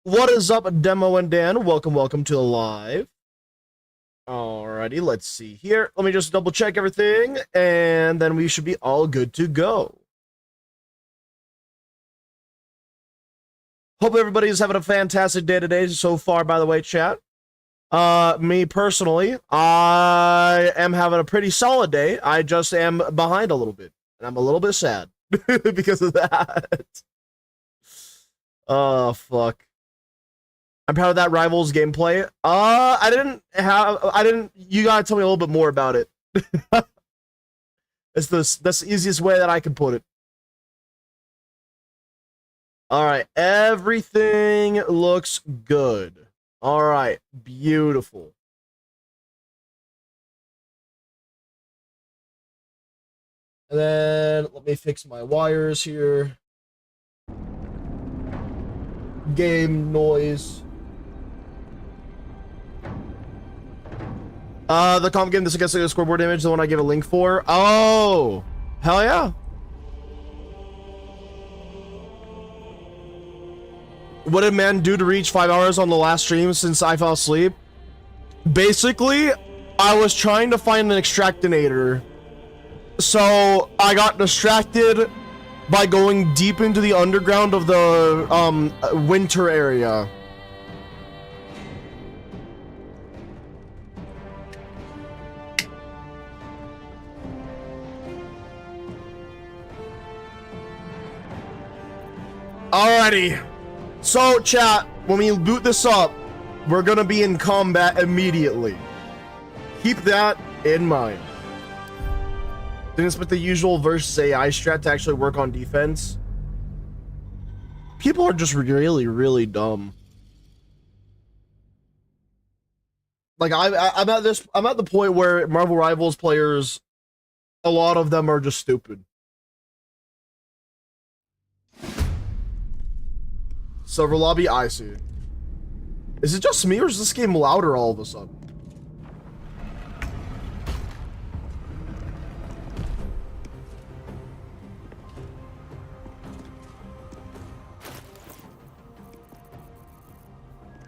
What is up, Demo and Dan? Welcome to the live. Alrighty, let's see here. Let me just double check everything, and then we should be all good to go. Hope everybody's having a fantastic day today so far, by the way, chat. Me personally, I am having a pretty solid day. I just am behind a little bit, and I'm a little bit sad because of that. Oh, fuck. I'm proud of that Rivals gameplay. You gotta tell me a little bit more about it. That's the easiest way that I can put it. Alright, everything looks good. Alright, beautiful. And then, let me fix my wires here. Game noise. The comp game, this against the scoreboard image, the one I gave a link for. Oh, hell yeah. What did man do to reach 5 hours on the last stream since I fell asleep? Basically, I was trying to find an extractinator. So I got distracted by going deep into the underground of the winter area. Alrighty, so chat, when we boot this up, we're gonna be in combat immediately. Keep that in mind. Didn't expect the usual versus AI strat to actually work on defense. People are just really dumb. Like I'm at the point where Marvel Rivals players, a lot of them are just stupid. Server lobby, I see. Is it just me or is this game louder all of a sudden?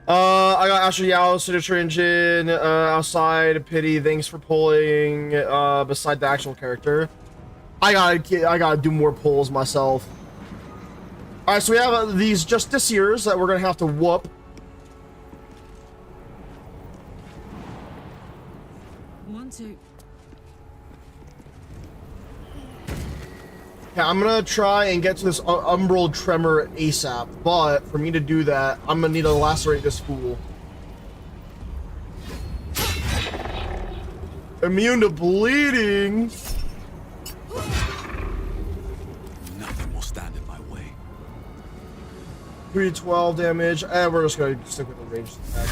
I got Asher Yao, signature engine, outside, pity, thanks for pulling, beside the actual character. I gotta do more pulls myself. Alright, so we have these justiciars that we're gonna have to whoop. Yeah, I'm gonna try and get to this umbral tremor ASAP, but for me to do that, I'm gonna need to lacerate this fool. Immune to bleeding. Nothing will stand in my way. 312 damage, and we're just gonna stick with the ranged attack.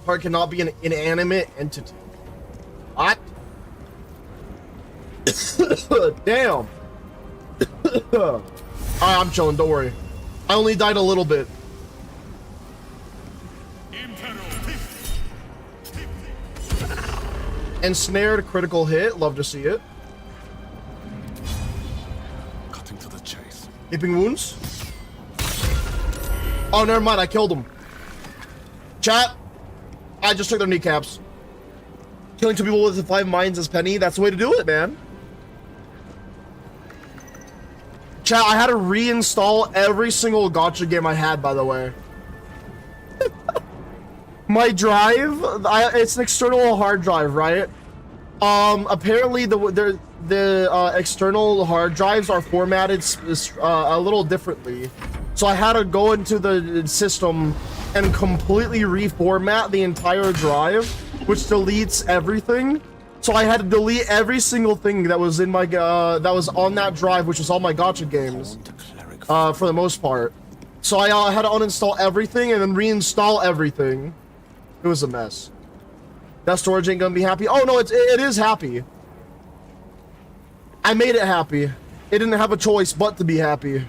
Heart cannot be an inanimate entity. What? Damn. Alright, I'm chilling, don't worry. I only died a little bit. Ensnared, critical hit, love to see it. Cutting to the chase. Heaping wounds. Oh, never mind, I killed him. Chat, I just took their kneecaps. Killing two people with 5 mines as penny, that's the way to do it, man. Chat, I had to reinstall every single gacha game I had, by the way. My drive, it's an external hard drive, right? Apparently the external hard drives are formatted a little differently. So I had to go into the system and completely reformat the entire drive, which deletes everything. So I had to delete every single thing that was in my that was on that drive, which was all my gacha games, for the most part. So I had to uninstall everything and then reinstall everything. It was a mess. That storage ain't gonna be happy. Oh no, it is happy. I made it happy. It didn't have a choice but to be happy.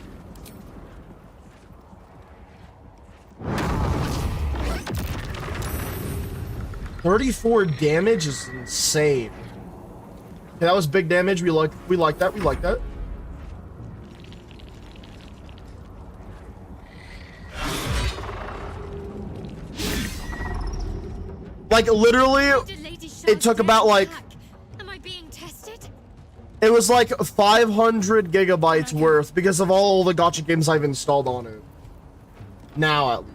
$34 damage is insane. Okay, that was big damage. We like that. We like that. Like literally, it took about like, Am I being tested? it was like 500 gigabytes worth because of all the gacha games I've installed on it. Now at least.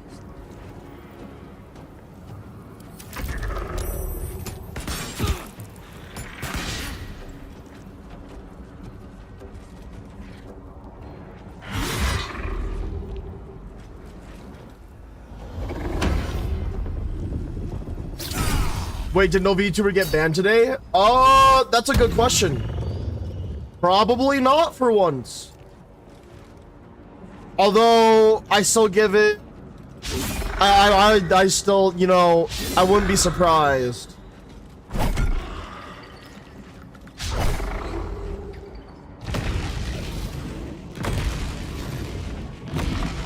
Wait, did no VTuber get banned today? That's a good question. Probably not for once. Although, I still give it... I still, you know, I wouldn't be surprised.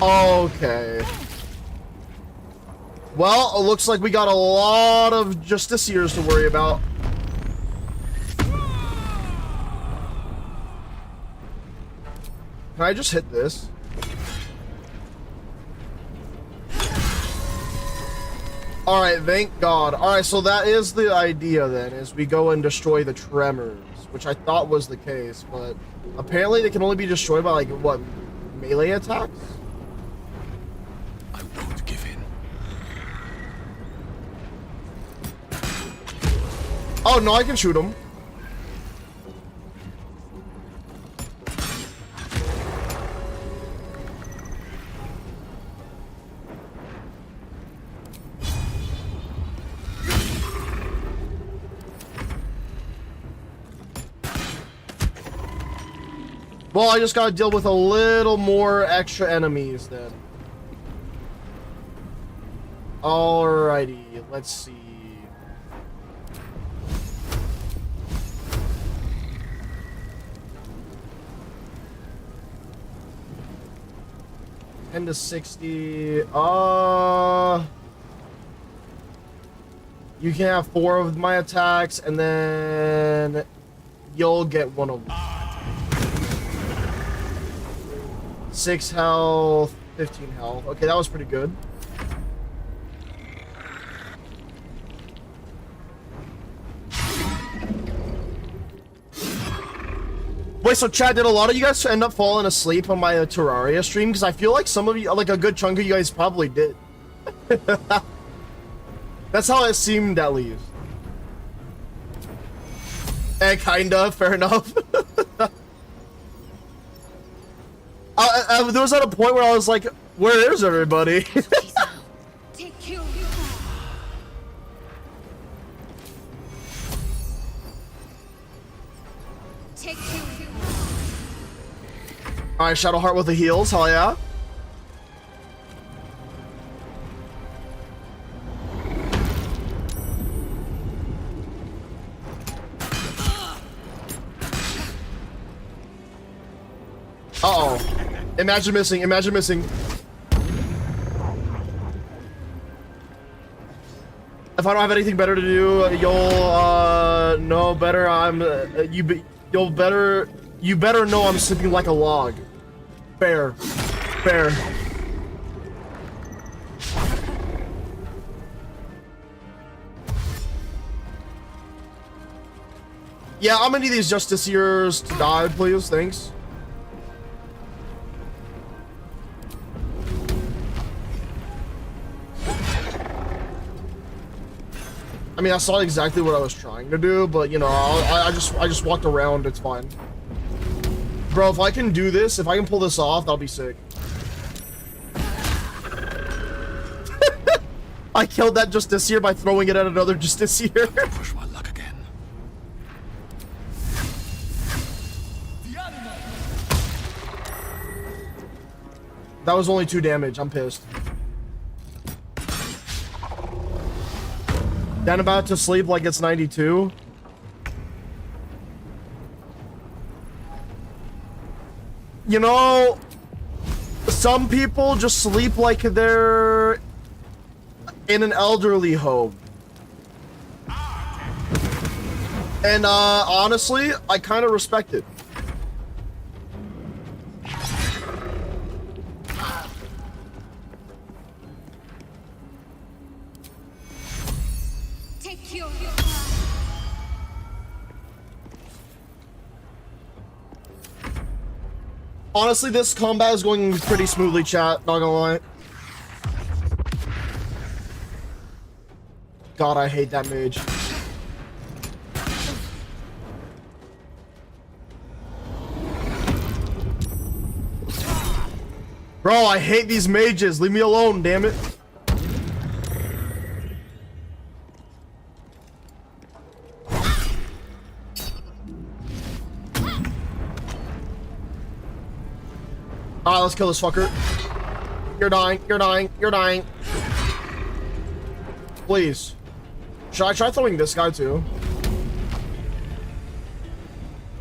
Okay. Well, it looks like we got a lot of justiciars to worry about. Can I just hit this? Alright, thank God. Alright, so that is the idea then, is we go and destroy the tremors, which I thought was the case, but apparently they can only be destroyed by, like, what, melee attacks? I won't give in. Oh, no, I can shoot him. Well, I just gotta deal with a little more extra enemies then. Alrighty, let's see. Ten to 60. You can have 4 of my attacks, and then you'll get 1 of them. 6 health, 15 health. Okay, that was pretty good. Wait, so Chad, did a lot of you guys end up falling asleep on my Terraria stream? Because I feel like some of you, like a good chunk of you guys probably did. That's how it seemed, at least. Kinda, fair enough. There was at a point where I was like, where is everybody? Take care. Take care. Alright, Shadowheart with the heals, hell yeah. Uh-oh. Imagine missing, imagine missing. If I don't have anything better to do, you'll, know better you better know I'm sleeping like a log. Fair. Fair. Yeah, I'm gonna need these Justiciars to die, please, thanks. I mean, I saw exactly what I was trying to do, but you know, I just walked around. It's fine, bro. If I can do this, if I can pull this off, that'll be sick. I killed that Justiciar by throwing it at another Justiciar. Push my luck again. That was only 2 damage. I'm pissed. Then about to sleep like it's 92. You know, some people just sleep like they're in an elderly home. And honestly, I kind of respect it. Take cure. Honestly, this combat is going pretty smoothly, chat. Not gonna lie. God, I hate that mage. Bro, I hate these mages. Leave me alone, damn it. Alright, let's kill this fucker. You're dying, you're dying, you're dying. Please. Should I try throwing this guy too?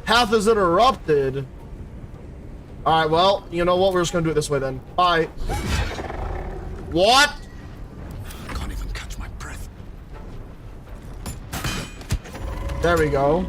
Path is interrupted. Alright, well, you know what? We're just gonna do it this way then. Bye. What? I can't even catch my breath. There we go.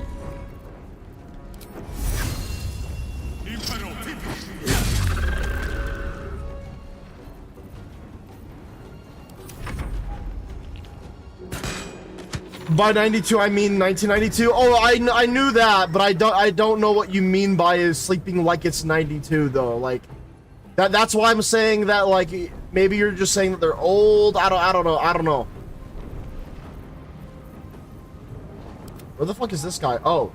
By 92, I mean 1992. Oh, I knew that, but I don't know what you mean by sleeping like it's 92 though. Like that's why I'm saying that. Like maybe you're just saying that they're old. I don't know. Where the fuck is this guy? Oh.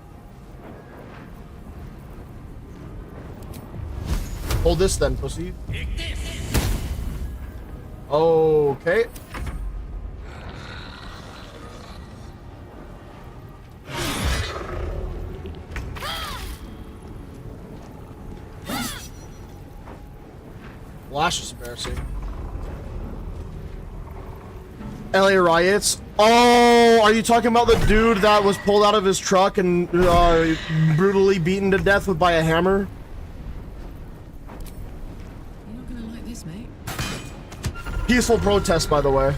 Hold this then, pussy. Okay. Lash is embarrassing. LA riots. Oh, are you talking about the dude that was pulled out of his truck and brutally beaten to death by a hammer? You're not gonna like this, mate. Peaceful protest, by the way.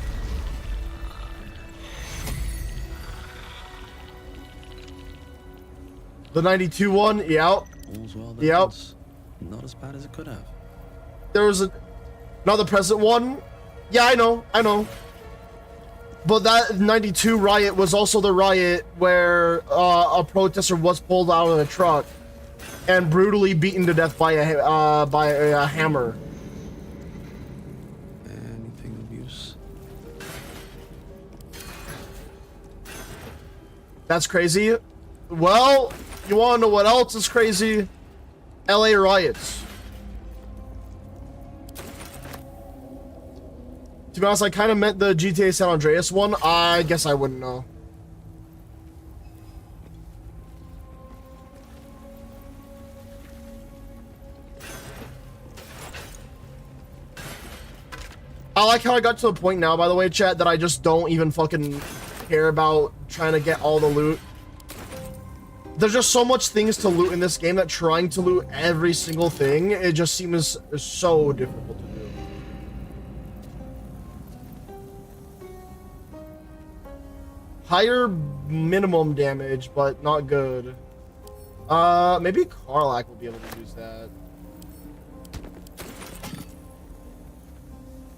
The 92 one, yeah. All's well that Yep. ends. Not as bad as it could have. There was another present one. Yeah, I know. But that 92 riot was also the riot where a protester was pulled out of a truck and brutally beaten to death by a hammer. Anything of use? That's crazy. Well, you want to know what else is crazy? LA riots. To be honest, I kind of meant the GTA San Andreas one. I guess I wouldn't know. I like how I got to the point now, by the way, chat, that I just don't even fucking care about trying to get all the loot. There's just so much things to loot in this game that trying to loot every single thing, it just seems so difficult to do. Higher minimum damage, but not good. Maybe Karlak will be able to use that.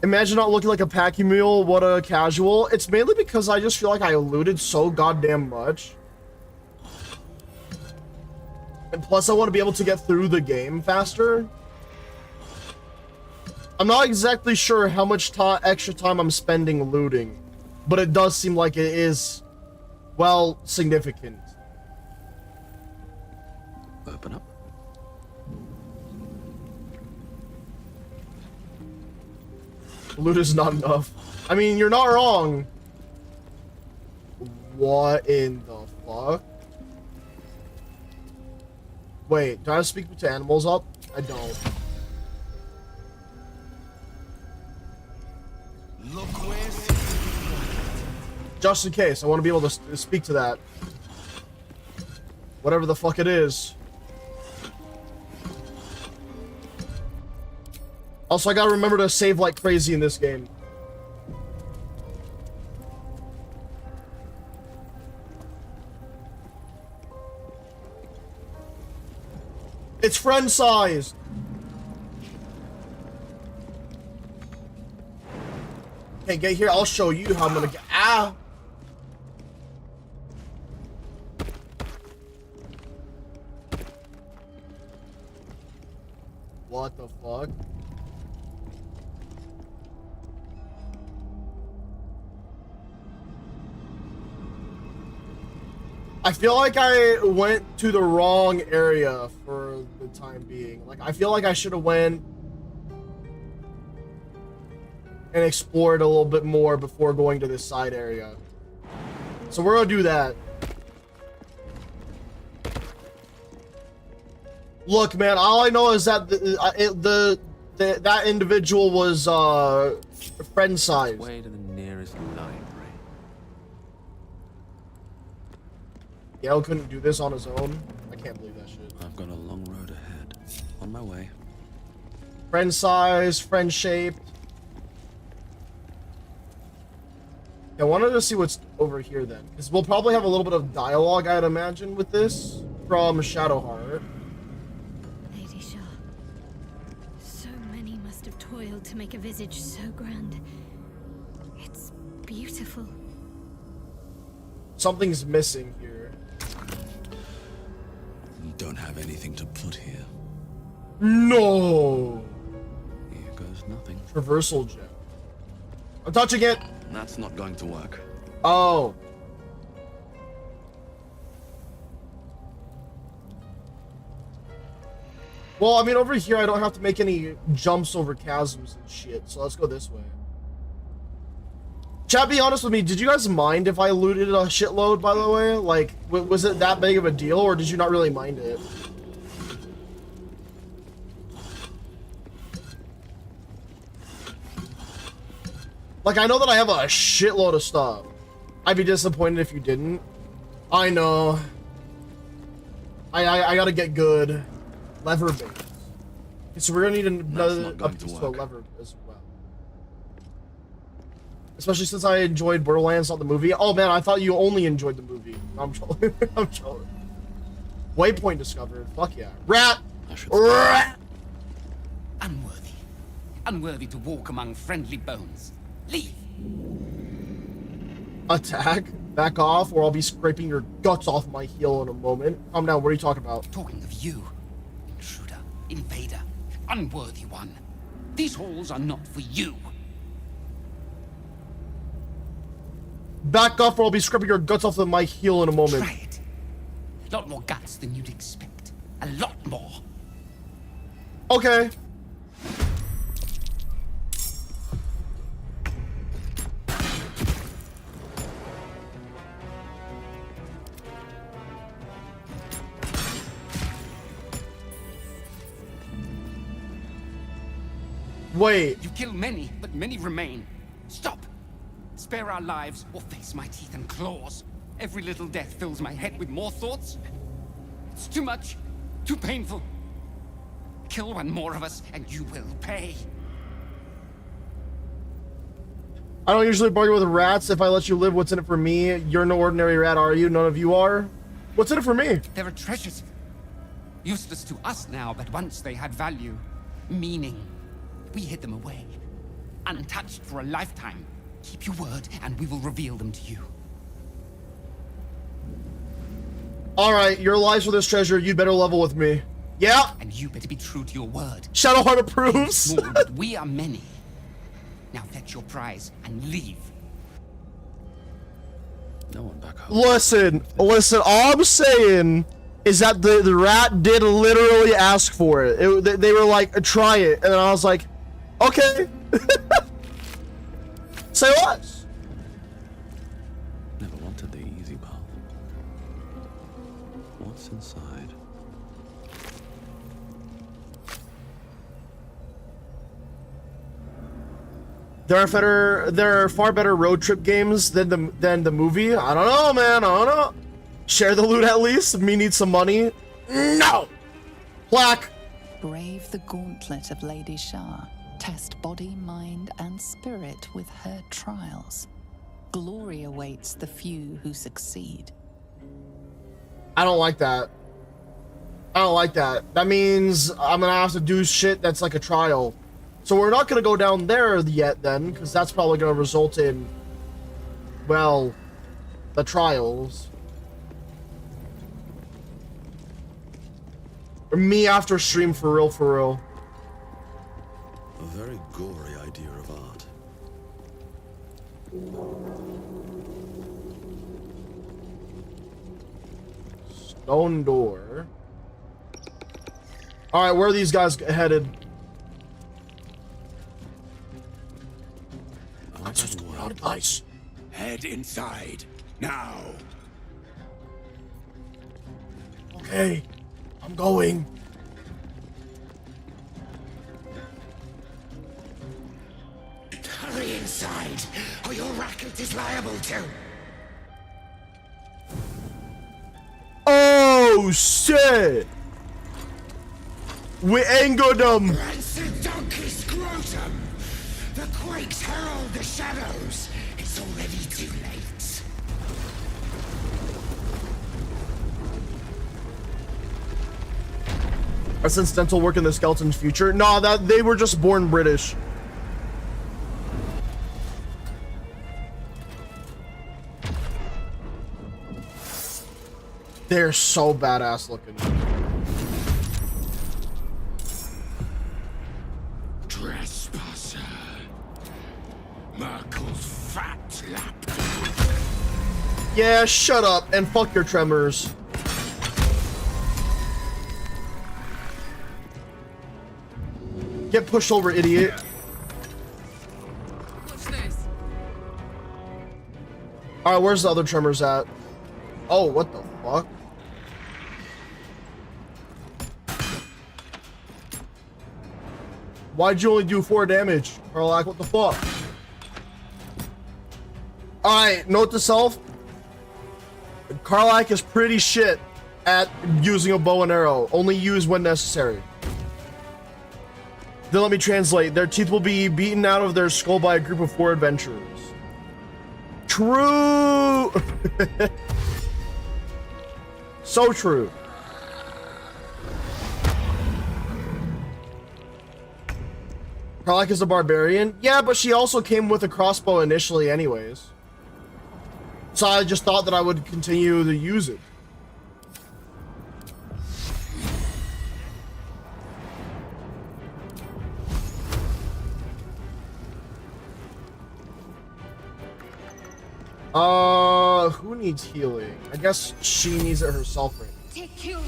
Imagine not looking like a packy mule, what a casual. It's mainly because I just feel like I looted so goddamn much. And plus I want to be able to get through the game faster. I'm not exactly sure how much extra time I'm spending looting, but it does seem like it is, well, significant. Open up. Loot is not enough. I mean, you're not wrong. What in the fuck? Wait, do I speak to animals up? I don't. Look where. Just in case, I want to be able to speak to that. Whatever the fuck it is. Also, I gotta remember to save like crazy in this game. It's friend-sized. Okay, get here. I'll show you how I'm gonna get. Ah. What the fuck? I feel like I went to the wrong area for the time being. Like, I feel like I should have went and explored a little bit more before going to this side area. So we're gonna do that. Look, man, all I know is that that individual was friend size. Way to the nearest library. Yale couldn't do this on his own. I can't believe that shit. I've got a long road ahead. On my way. Friend size, friend shaped. I wanted to see what's over here then, because we'll probably have a little bit of dialogue, I'd imagine, with this from Shadowheart. Lady Shah. So many must have toiled to make a visage so grand. It's beautiful. Something's missing here. You don't have anything to put here. No! Here goes nothing. Traversal gem. I'm touching it! That's not going to work. Oh. Well, I mean, over here, I don't have to make any jumps over chasms and shit, so let's go this way. Chat, be honest with me, did you guys mind if I looted a shitload, by the way? Like, was it that big of a deal, or did you not really mind it? Like, I know that I have a shitload of stuff. I'd be disappointed if you didn't. I know. I gotta get good. Lever base. Okay, so we're gonna need another piece to a lever as well. Especially since I enjoyed Borderlands, not the movie. Oh man, I thought you only enjoyed the movie. No, I'm trolling. I'm trolling. Waypoint discovered. Fuck yeah. Rat! Rat! Unworthy. Unworthy to walk among friendly bones. Leave. Attack. Back off, or I'll be scraping your guts off my heel in a moment. Calm down, what are you talking about? Talking of you. Intruder. Invader. Unworthy one. These halls are not for you. Back off, or I'll be scraping your guts off of my heel in a moment. Try it. A lot more guts than you'd expect. A lot more. Okay. Wait. You kill many, but many remain. Stop. Spare our lives or face my teeth and claws. Every little death fills my head with more thoughts. It's too much. Too painful. Kill one more of us and you will pay. I don't usually bargain with rats. If I let you live, what's in it for me? You're no ordinary rat, are you? None of you are? What's in it for me? There are treasures. Useless to us now, but once they had value. Meaning. We hid them away. Untouched for a lifetime. Keep your word, and we will reveal them to you. Alright, your lives for this treasure, you better level with me. Yeah! And you better be true to your word. Shadowheart approves! Small, but we are many. Now fetch your prize and leave. No one back home. Listen, all I'm saying is that the rat did literally ask for it. They were like, try it. And then I was like, okay. Say less. Never wanted the easy path. What's inside? There are far better road trip games than the movie. I don't know, man. I don't know. Share the loot at least. Me need some money. No. Plaque. Brave the gauntlet of Lady Shah. Test body, mind, and spirit with her trials. Glory awaits the few who succeed. I don't like that. I don't like that. That means I'm gonna have to do shit that's like a trial. So we're not gonna go down there yet then, because that's probably gonna result in, well, the trials. Or me after stream for real, for real. very gory idea of art. Stone door. All right, where are these guys headed? What's going on, guys? Head inside. Now. Okay, I'm going. Hurry inside, or your racket is liable to. Oh shit! We angered them. Rancid donkey scrotum! The quakes herald the shadows. It's already too late. I sense dental work in the skeleton's future. Nah, that they were just born British. They're so badass looking. Trespasser. Merkel's fat lap. Yeah, shut up and fuck your tremors. Get pushed over, idiot. Watch this. All right, where's the other tremors at? Oh, what the fuck? Why'd you only do 4 damage? Or like, what the fuck? Alright, note to self. Karlach is pretty shit at using a bow and arrow. Only use when necessary. Then let me translate. Their teeth will be beaten out of their skull by a group of 4 adventurers. True! So true. Karlach is a barbarian? Yeah, but she also came with a crossbow initially anyways. So I just thought that I would continue to use it. Who needs healing? I guess she needs it herself right now.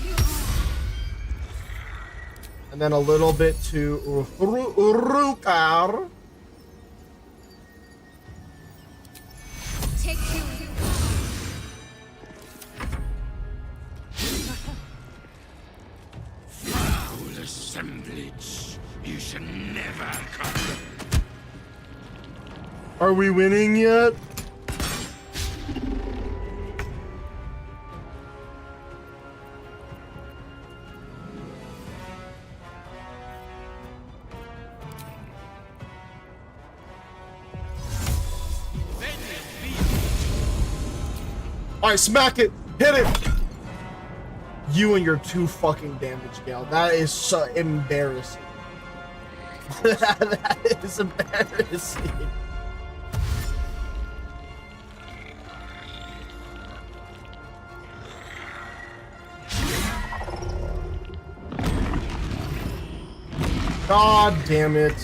And then a little bit to Urukar. Foul assemblage. You should never come. Are we winning yet? Alright, smack it! Hit it! You and your 2 fucking damage, Gale. That is so embarrassing. That is embarrassing. God damn it.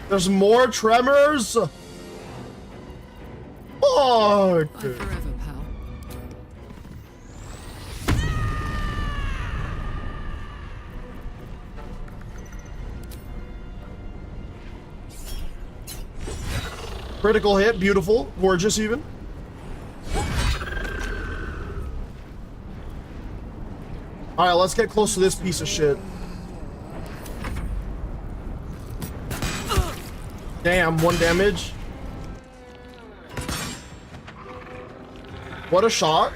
There's more tremors? Fuck. Bye forever, pal. Critical hit, beautiful, gorgeous even. Alright, let's get close to this piece of shit. Damn, 1 damage. What a shot.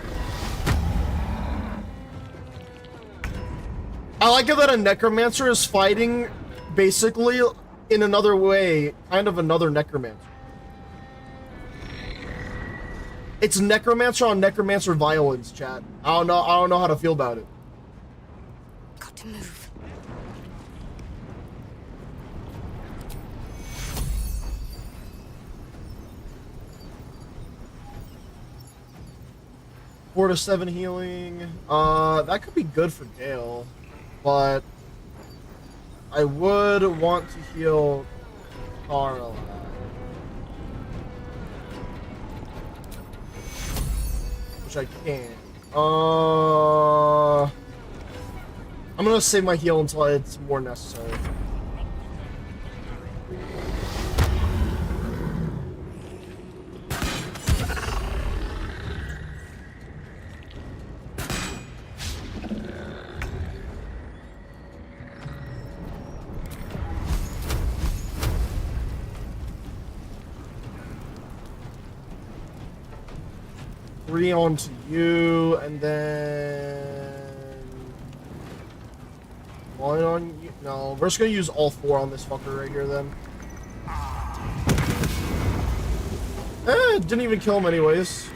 I like it that a necromancer is fighting basically in another way, kind of another necromancer. It's necromancer on necromancer violence, chat. I don't know how to feel about it. Got to move. 4 to 7 healing. That could be good for Gale, but I would want to heal Carla. Which I can. I'm gonna save my heal until it's more necessary. Three onto you, and then one on you. No, we're just gonna use all 4 on this fucker right here then. Didn't even kill him anyways.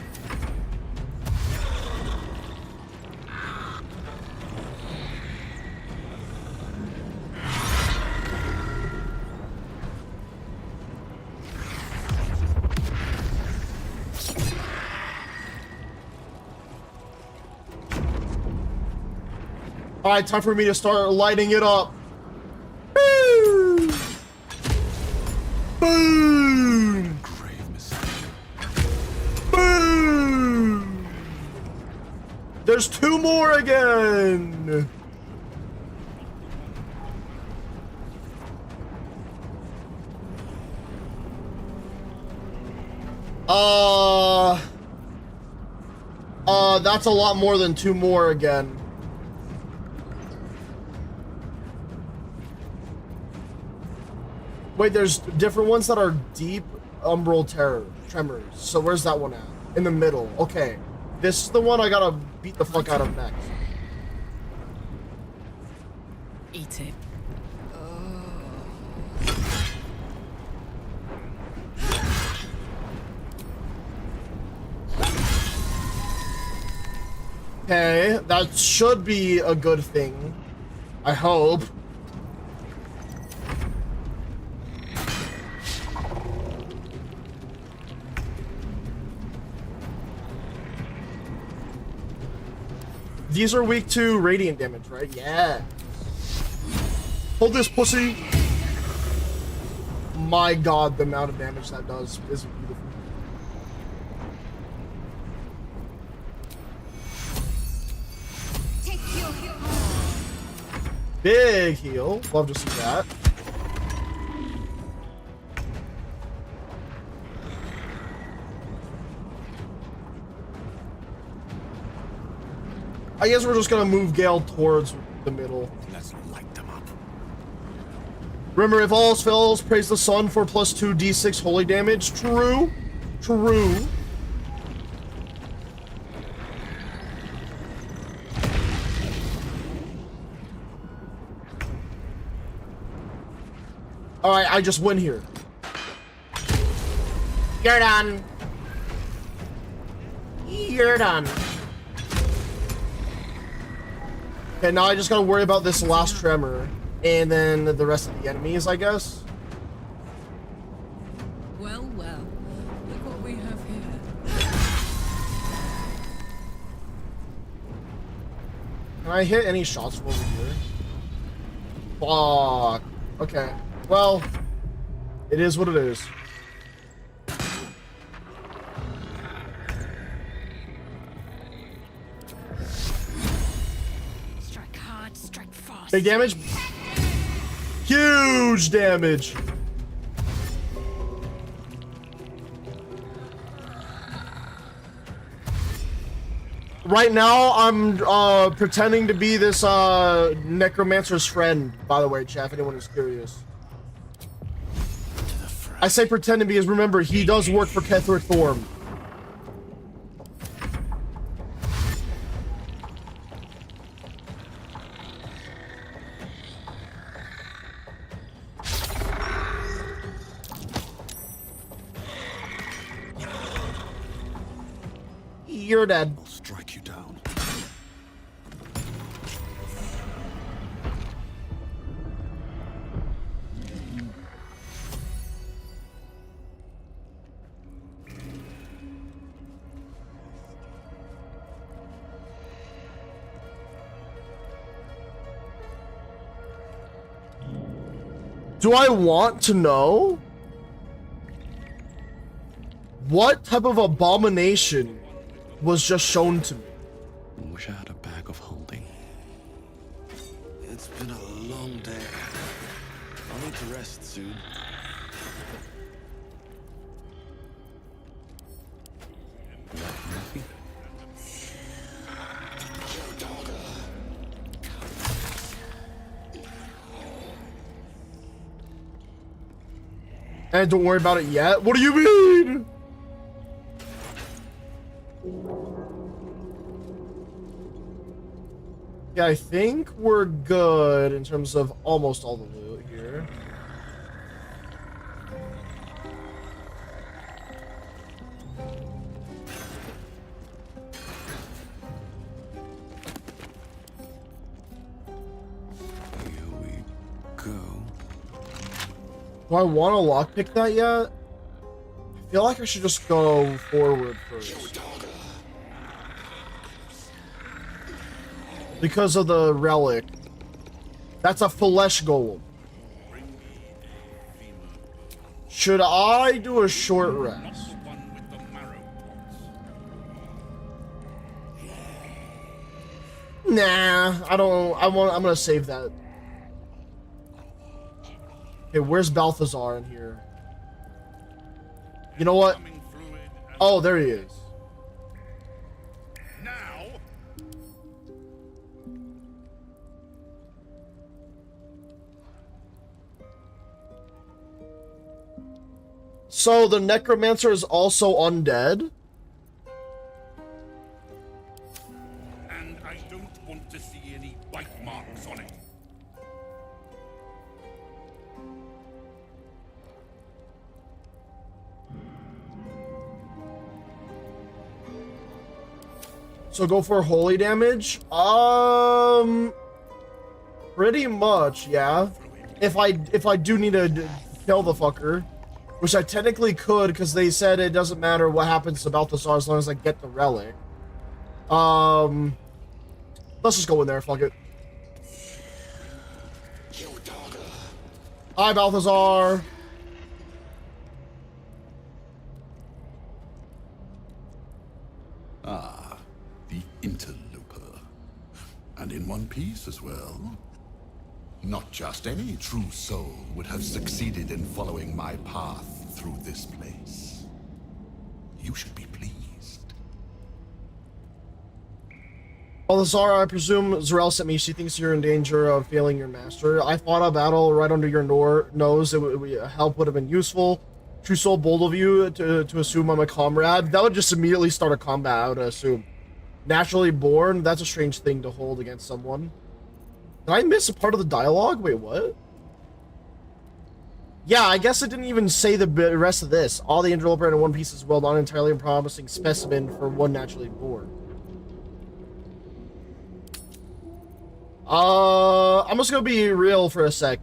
Alright, time for me to start lighting it up. Boom! Boom! Grave mistake. Boom! There's 2 more again! That's a lot more than 2 more again. Wait, there's different ones that are deep umbral tremors. So where's that one at? In the middle. Okay. This is the one I gotta beat the fuck out of next. Eat it. Okay, that should be a good thing. I hope. These are weak to radiant damage, right? Yeah. Hold this, pussy. My god, the amount of damage that does is beautiful. Big heal. Love to see that. I guess we're just gonna move Gale towards the middle. Let's light them up. Remember, if all else fails, praise the sun for +2 d6 holy damage. True. True. Alright, I just win here. You're done. You're done. Okay, now I just gotta worry about this last tremor. And then the rest of the enemies, I guess. Well, well. Look what we have here. Can I hit any shots from over here? Fuck. Okay. Well, it is what it is. Strike hard, strike fast. Big damage. Huge damage. Right now, I'm pretending to be this necromancer's friend, by the way, chat, if anyone is curious. I say pretending because remember, he does work for Ketheric Thorm. You're dead. I'll strike you down. Do I want to know? What type of abomination was just shown to me? Wish I had a bag of holding. It's been a long day. I'll need to rest soon. Nothing. And don't worry about it yet? What do you mean? Yeah, I think we're good in terms of almost all the loot here. Here we go. Do I want to lockpick that yet? I feel like I should just go forward first. Because of the relic. That's a flesh golem. Should I do a short rest? Nah, I don't. I'm gonna save that. Okay, where's Balthazar in here? You know what? Oh, there he is. So the necromancer is also undead? And I don't want to see any bite marks on it. So go for holy damage? Pretty much, yeah. If I do need to kill the fucker. Which I technically could, because they said it doesn't matter what happens to Balthazar as long as I get the relic. Let's just go in there, fuck it. Hi, Balthazar. Ah, the interloper. And in one piece as well. Not just any true soul would have succeeded in following my path through this place. You should be pleased. Balthazar, I presume Zarel sent me. She thinks you're in danger of failing your master. I fought a battle right under your nose. Help would have been useful. True soul, bold of you to assume I'm a comrade. That would just immediately start a combat, I would assume. Naturally born, that's a strange thing to hold against someone. Did I miss a part of the dialogue? Wait, what? Yeah, I guess it didn't even say the rest of this. All the interloper in one piece is well, not entirely promising specimen for one naturally born. I'm just gonna be real for a sec,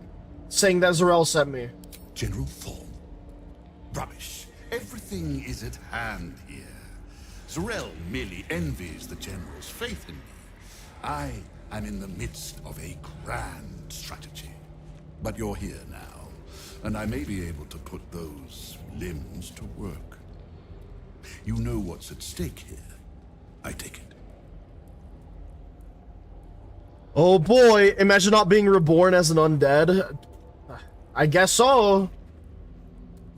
saying that Zarel sent me. General Thorn. Rubbish. Everything is at hand here. Zarel merely envies the General's faith in me. I'm in the midst of a grand strategy. But you're here now, and I may be able to put those limbs to work. You know what's at stake here. I take it. Oh boy, imagine not being reborn as an undead. I guess so.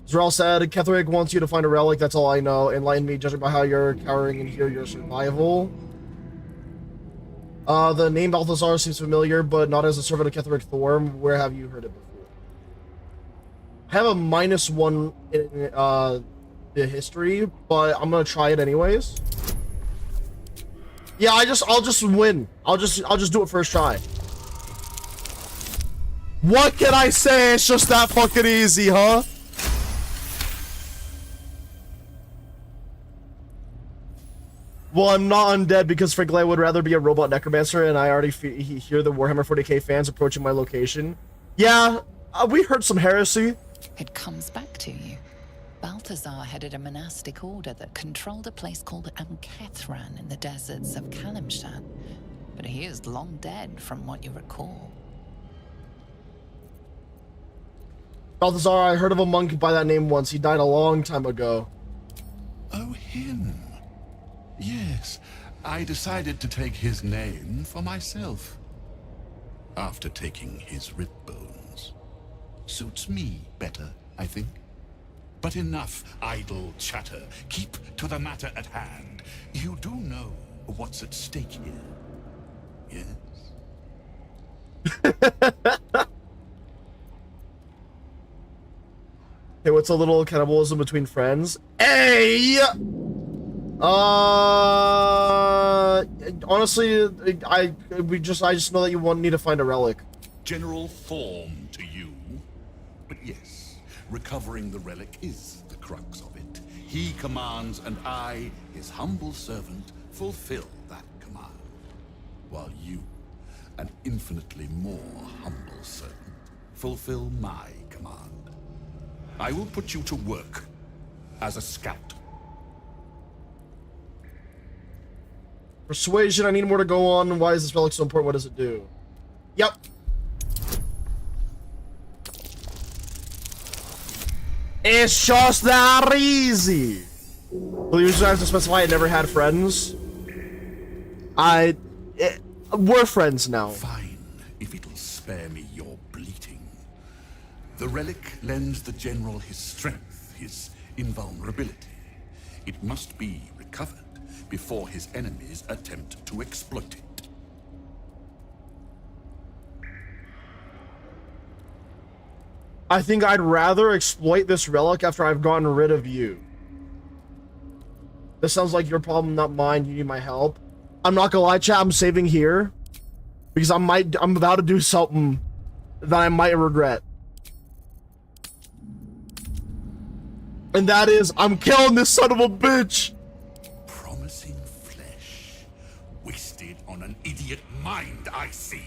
Zarel said, Ketheric wants you to find a relic, that's all I know. Enlighten me, judging by how you're cowering and hear your survival. The name Balthazar seems familiar, but not as a servant of Ketheric Thorm. Where have you heard it before? I have a -1 in the history, but I'm gonna try it anyways. Yeah, I'll just win. I'll just do it first try. What can I say? It's just that fucking easy, huh? Well, I'm not undead because frankly I would rather be a robot necromancer, and I already hear the Warhammer 40k fans approaching my location. Yeah, we heard some heresy. It comes back to you. Balthazar headed a monastic order that controlled a place called Amkethran in the deserts of Kalimshan, but he is long dead from what you recall. Balthazar, I heard of a monk by that name once. He died a long time ago. Oh, him. Yes, I decided to take his name for myself. After taking his rib bones. Suits me better, I think. But enough idle chatter. Keep to the matter at hand. You do know what's at stake here, yes? Hey, what's a little cannibalism between friends? Hey! Honestly, I just know that you need to find a relic. General form to you. But yes, recovering the relic is the crux of it. He commands, and I, his humble servant, fulfill that command. While you, an infinitely more humble servant, fulfill my command. I will put you to work as a scout. Persuasion, I need more to go on. Why is this relic so important? What does it do? Yep. It's just that easy. Well, usually I have to specify I never had friends. We're friends now. Fine, if it'll spare me your bleating. The relic lends the general his strength, his invulnerability. It must be recovered before his enemies attempt to exploit it. I think I'd rather exploit this relic after I've gotten rid of you. This sounds like your problem, not mine. You need my help. I'm not gonna lie, chat, I'm saving here. Because I'm about to do something that I might regret. And that is, I'm killing this son of a bitch! Promising flesh. Wasted on an idiot mind, I see.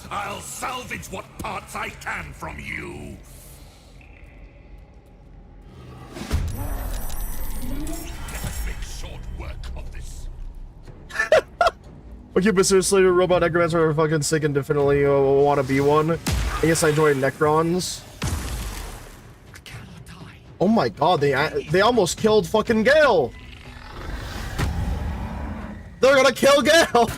I'll salvage what parts I can from you. Let us make short work of this. Okay, but seriously, robot necromancer are fucking sick and definitely want to be one. I guess I joined Necrons. Oh my god, they almost killed fucking Gale. They're gonna kill Gale.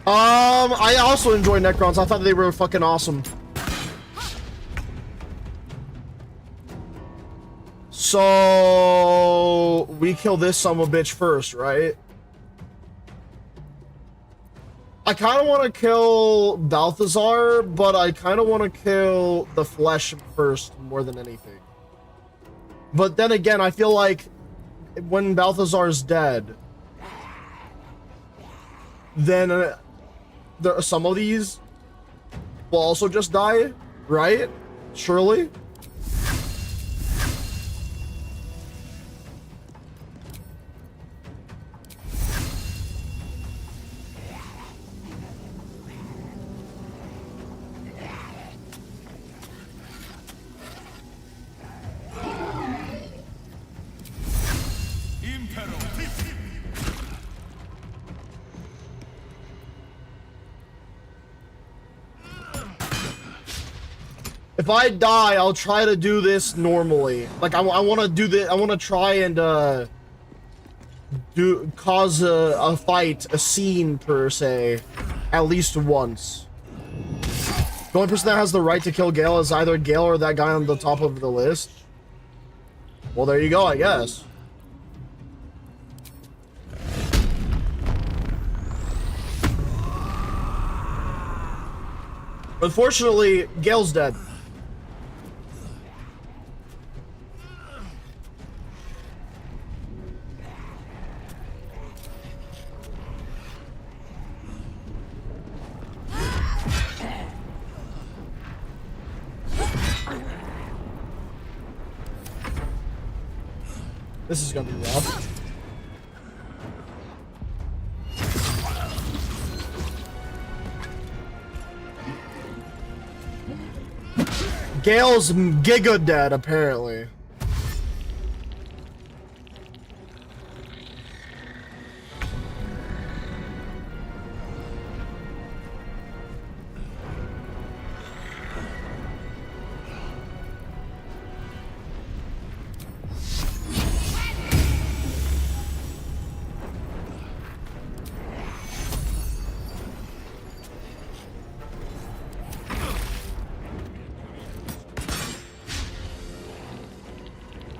I also enjoy Necrons. I thought they were fucking awesome. So we kill this son of a bitch first, right? I kind of want to kill Balthazar, but I kind of want to kill the flesh first more than anything. But then again, I feel like when Balthazar's dead, then some of these will also just die, right? Surely? If I die, I'll try to do this normally. Like I want to do this. I want to try and cause a fight, a scene per se, at least once. The only person that has the right to kill Gale is either Gale or that guy on the top of the list. Well, there you go, I guess. Unfortunately, Gale's dead. This is gonna be rough. Gale's giga dead, apparently.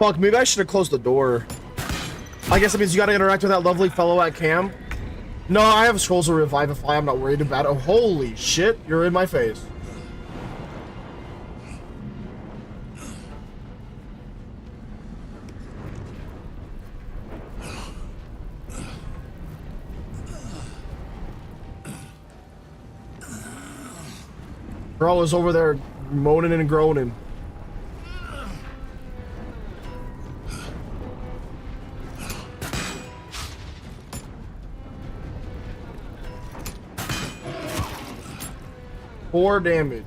Fuck, maybe I should have closed the door. I guess it means you gotta interact with that lovely fellow at camp. No, I have scrolls of Revivify. I'm not worried about it. Oh, holy shit, you're in my face. Bro was over there moaning and groaning. Four damage.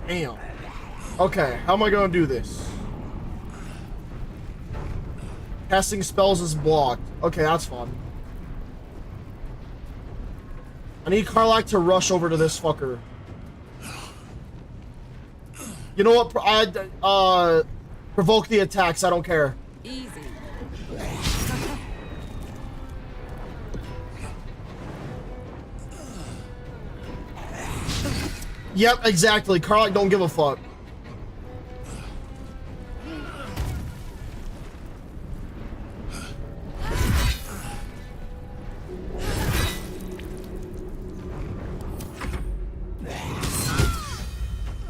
Damn. Okay, how am I gonna do this? Casting spells is blocked. Okay, that's fun. I need Karlach to rush over to this fucker. You know what? Provoke the attacks. I don't care. Easy. Yep, exactly. Karlach don't give a fuck.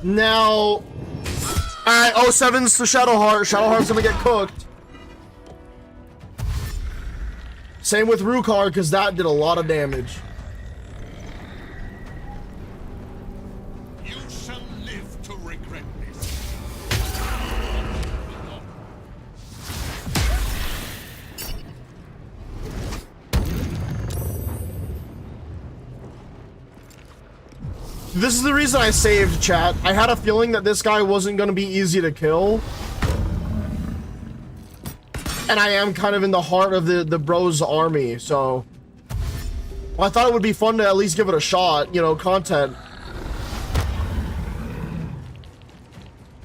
Now, alright, 07's to Shadowheart. Shadowheart's gonna get cooked. Same with Rukar, because that did a lot of damage. You shall live to regret this. This is the reason I saved, chat. I had a feeling that this guy wasn't going to be easy to kill. And I am kind of in the heart of the bros army, so... Well, I thought it would be fun to at least give it a shot, you know, content.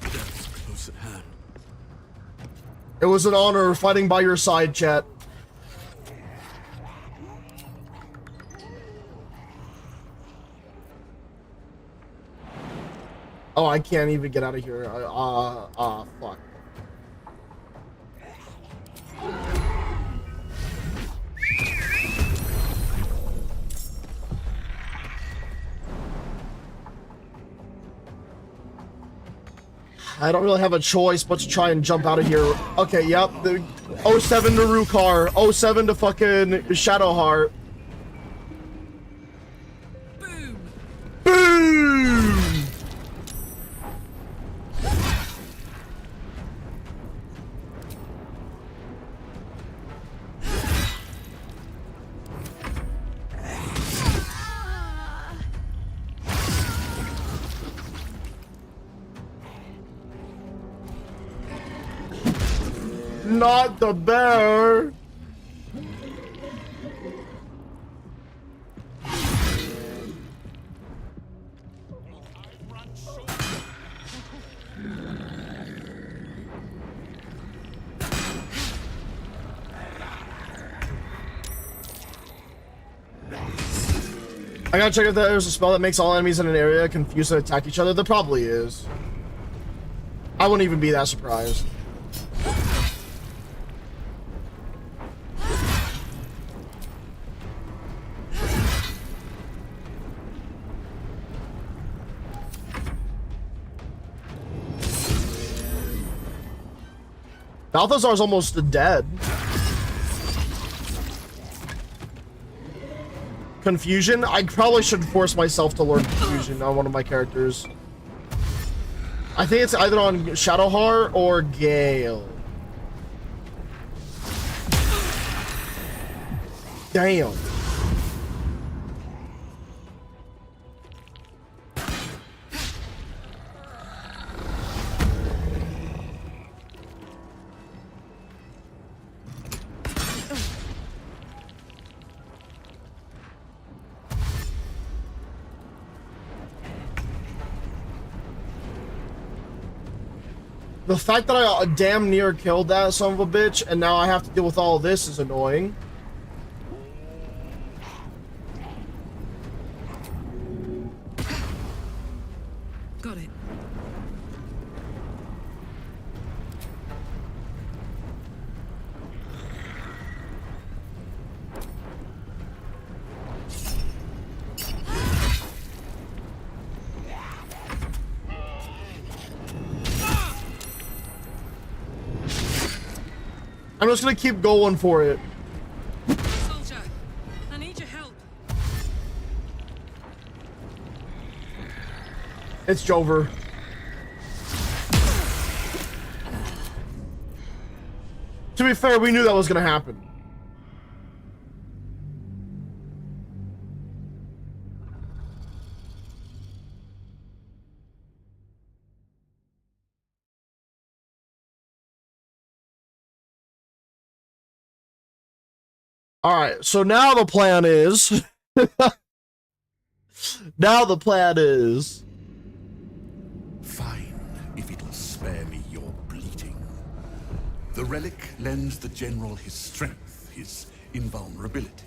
Death's close at hand. It was an honor fighting by your side, chat. Oh, I can't even get out of here. Fuck. I don't really have a choice but to try and jump out of here. Okay, yep. The 07 to Rukar. 07 to fucking Shadowheart. Boom. Boom! Not the bear. I gotta check if there's a spell that makes all enemies in an area confused and attack each other. There probably is. I wouldn't even be that surprised. Balthazar's almost dead. Confusion? I probably should force myself to learn Confusion on one of my characters. I think it's either on Shadowheart or Gale. Damn. The fact that I damn near killed that son of a bitch and now I have to deal with all of this is annoying. I'm just gonna keep going for it. Soldier, I need your help. It's Jover. To be fair, we knew that was gonna happen. Alright, so now the plan is... now the plan is... Fine, if it'll spare me your bleating. The relic lends the general his strength, his invulnerability.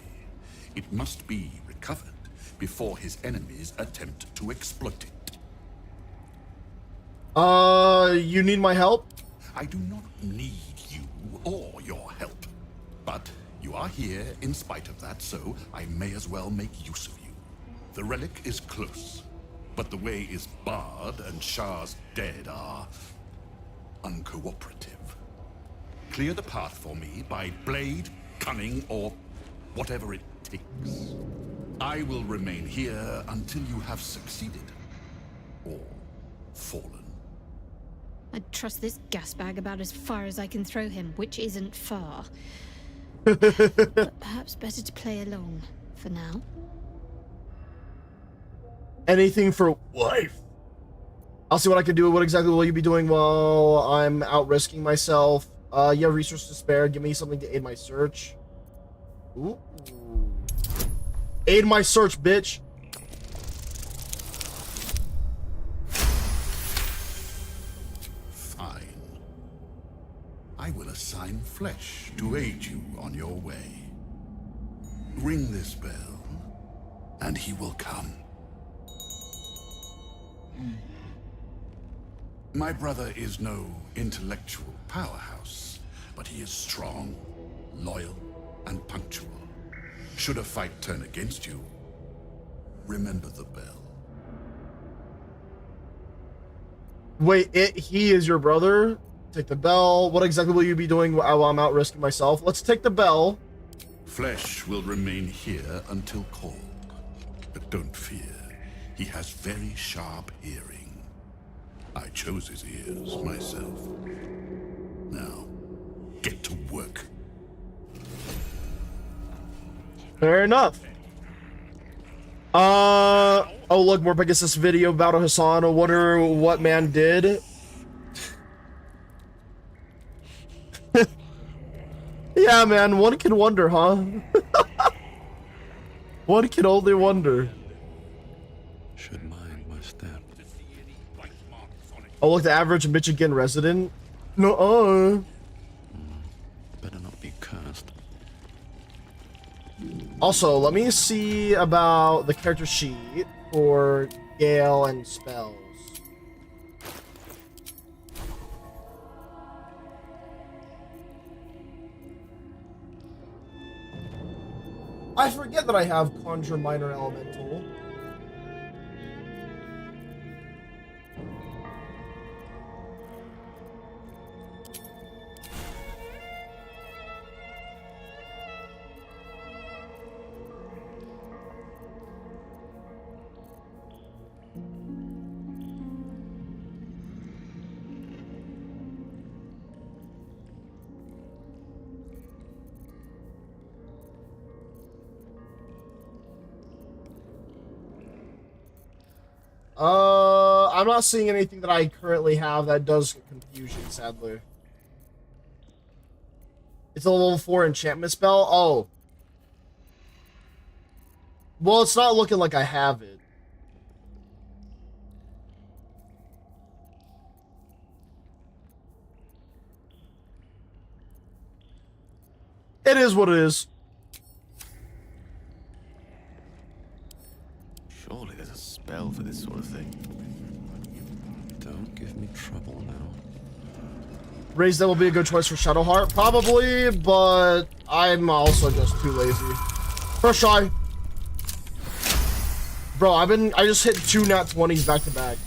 It must be recovered before his enemies attempt to exploit it. You need my help? I do not need you or your help. But you are here in spite of that, so I may as well make use of you. The relic is close, but the way is barred and Shah's dead are uncooperative. Clear the path for me by blade, cunning, or whatever it takes. I will remain here until you have succeeded or fallen. I'd trust this gas bag about as far as I can throw him, which isn't far. But perhaps better to play along for now. Anything for life. I'll see what I can do. What exactly will you be doing while I'm out risking myself? You have resources to spare. Give me something to aid my search. Ooh. Aid my search, bitch. Fine. I will assign flesh to aid you on your way. Ring this bell, and he will come. My brother is no intellectual powerhouse, but he is strong, loyal, and punctual. Should a fight turn against you, remember the bell. Wait, he is your brother? Take the bell. What exactly will you be doing while I'm out risking myself? Let's take the bell. Flesh will remain here until called. But don't fear, he has very sharp hearing. I chose his ears myself. Now, get to work. Fair enough. Oh look, more Pegasus video about Hassan. I wonder what man did. Yeah, man, one can wonder, huh? One can only wonder. Should mind my step. Oh look, the average Michigan resident. No, Better not be cursed. Also, let me see about the character sheet for Gale and spells. I forget that I have Conjure Minor Elemental. I'm not seeing anything that I currently have that does confusion, sadly. It's a level 4 enchantment spell? Oh. Well, it's not looking like I have it. It is what it is. Surely there's a spell for this sort of thing. Don't give me trouble now. Raise that will be a good choice for Shadowheart, probably, but I'm also just too lazy. First try. Bro, I just hit 2 nat 20s back to back.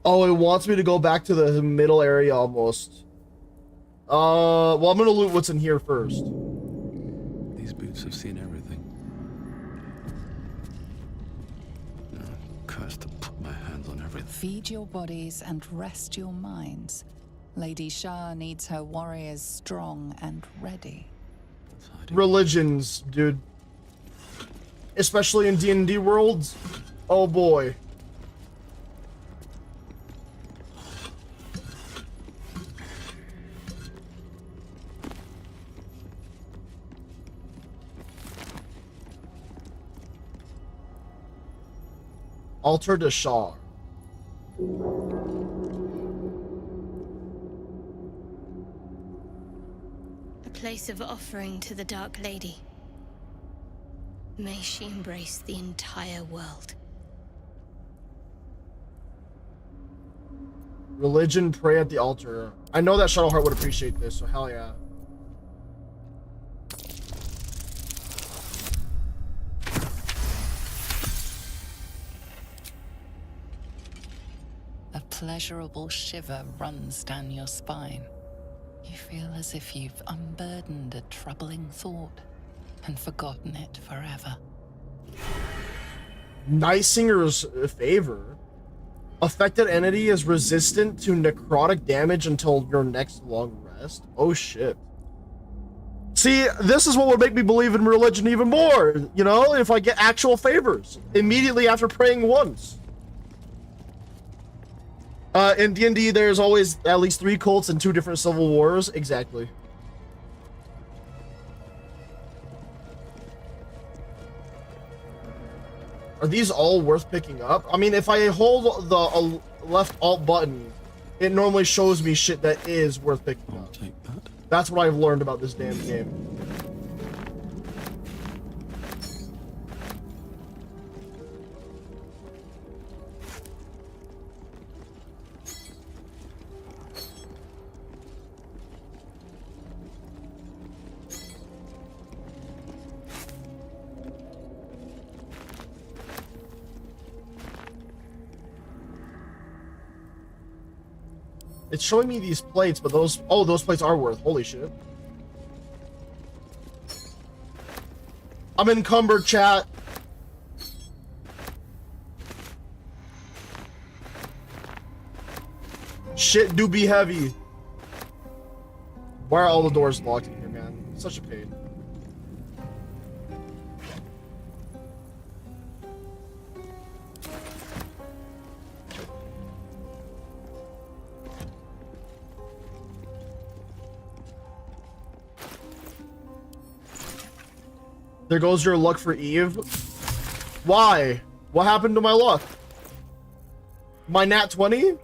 Oh, it wants me to go back to the middle area almost. Well, I'm gonna loot what's in here first. These boots have seen everything. Cursed to put my hands on everything. Feed your bodies and rest your minds. Lady Shah needs her warriors strong and ready. Religions, dude. Especially in D&D worlds. Oh boy. Altar de Shah. A place of offering to the Dark Lady. May she embrace the entire world. Religion, pray at the altar. I know that Shadowheart would appreciate this, so hell yeah. A pleasurable shiver runs down your spine. You feel as if you've unburdened a troubling thought and forgotten it forever. Nighsinger's favor. Affected entity is resistant to necrotic damage until your next long rest. Oh shit. See, this is what would make me believe in religion even more, you know, if I get actual favors immediately after praying once. In D&D, there's always at least 3 cults and 2 different civil wars. Exactly. Are these all worth picking up? I mean, if I hold the left alt button, it normally shows me shit that is worth picking up. Take that. That's what I've learned about this damn game. It's showing me these plates, but those plates are worth. Holy shit. I'm encumbered, chat. Shit do be heavy. Why are all the doors locked in here, man? Such a pain. There goes your luck for Eve. Why? What happened to my luck? My nat 20?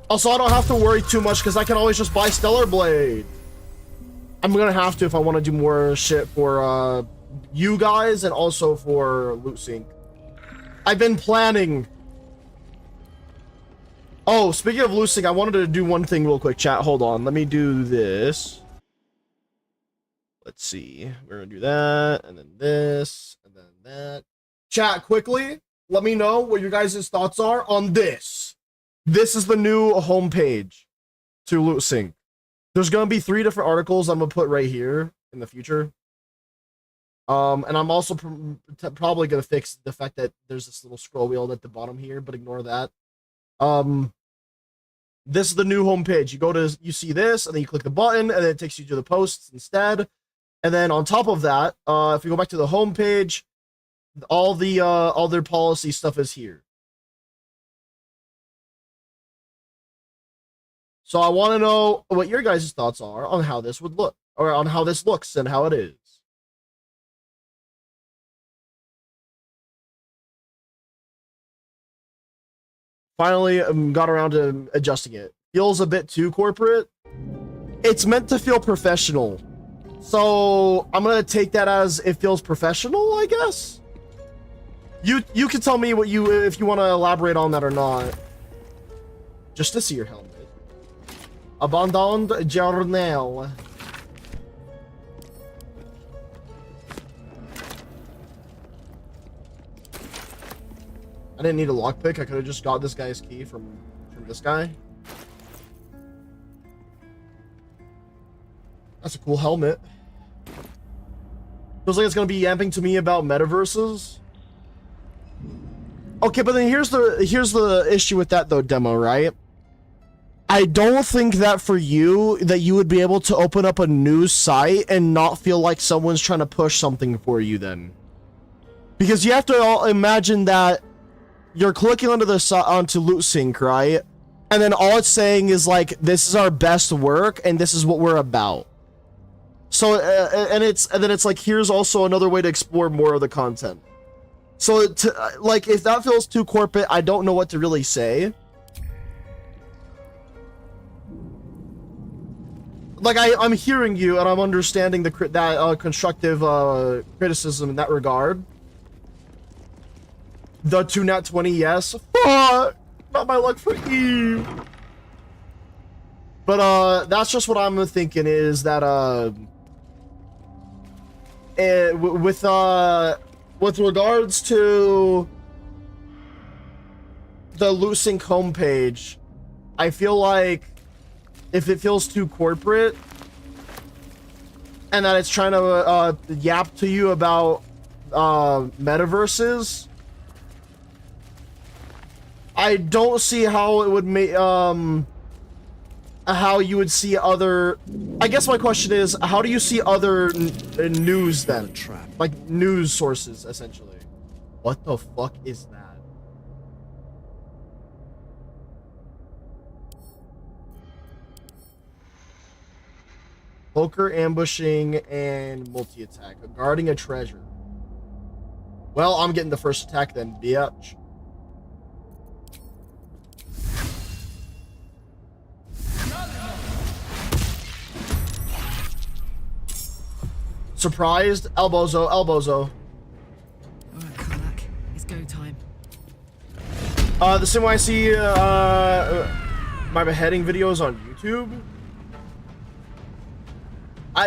Also, I don't have to worry too much because I can always just buy Stellar Blade. I'm gonna have to if I want to do more shit for you guys and also for lootsink. I've been planning. Oh, speaking of lootsink, I wanted to do one thing real quick, chat. Hold on, let me do this. Let's see. We're gonna do that, and then this, and then that. Chat, quickly, let me know what your guys' thoughts are on this. This is the new homepage to lootsink. There's gonna be 3 different articles I'm gonna put right here in the future. And I'm also probably gonna fix the fact that there's this little scroll wheel at the bottom here, but ignore that. This is the new homepage. You see this, and then you click the button, and then it takes you to the posts instead. And then on top of that, if you go back to the homepage, all their policy stuff is here. So I want to know what your guys' thoughts are on how this would look, or on how this looks and how it is. Finally, got around to adjusting it. Feels a bit too corporate. It's meant to feel professional. So I'm going to take that as it feels professional, I guess. You can tell me what you if you want to elaborate on that or not. Just to see your helmet. Abandoned journal. I didn't need a lockpick. I could have just got this guy's key from this guy. That's a cool helmet. Feels like it's gonna be yapping to me about metaverses. Okay, but then here's the issue with that though, Demo, right? I don't think that for you that you would be able to open up a news site and not feel like someone's trying to push something for you then. Because you have to imagine that you're clicking onto lootsink, right? And then all it's saying is like, this is our best work and this is what we're about. So and then it's like, here's also another way to explore more of the content. So like, if that feels too corporate, I don't know what to really say. Like I'm hearing you and I'm understanding that constructive criticism in that regard. The 2 nat 20, yes. Fuck! Not my luck for Eve. But that's just what I'm thinking is that with regards to the lootsink homepage, I feel like if it feels too corporate and that it's trying to yap to you about metaverses, I don't see how it would make how you would see other. I guess my question is, how do you see other news then? Like news sources, essentially. What the fuck is that? Poker, ambushing, and multi-attack. Guarding a treasure. Well, I'm getting the first attack then, bitch. Surprised? Elbozo, elbozo. Alright, Karlak, it's go time. The same way I see my beheading videos on YouTube.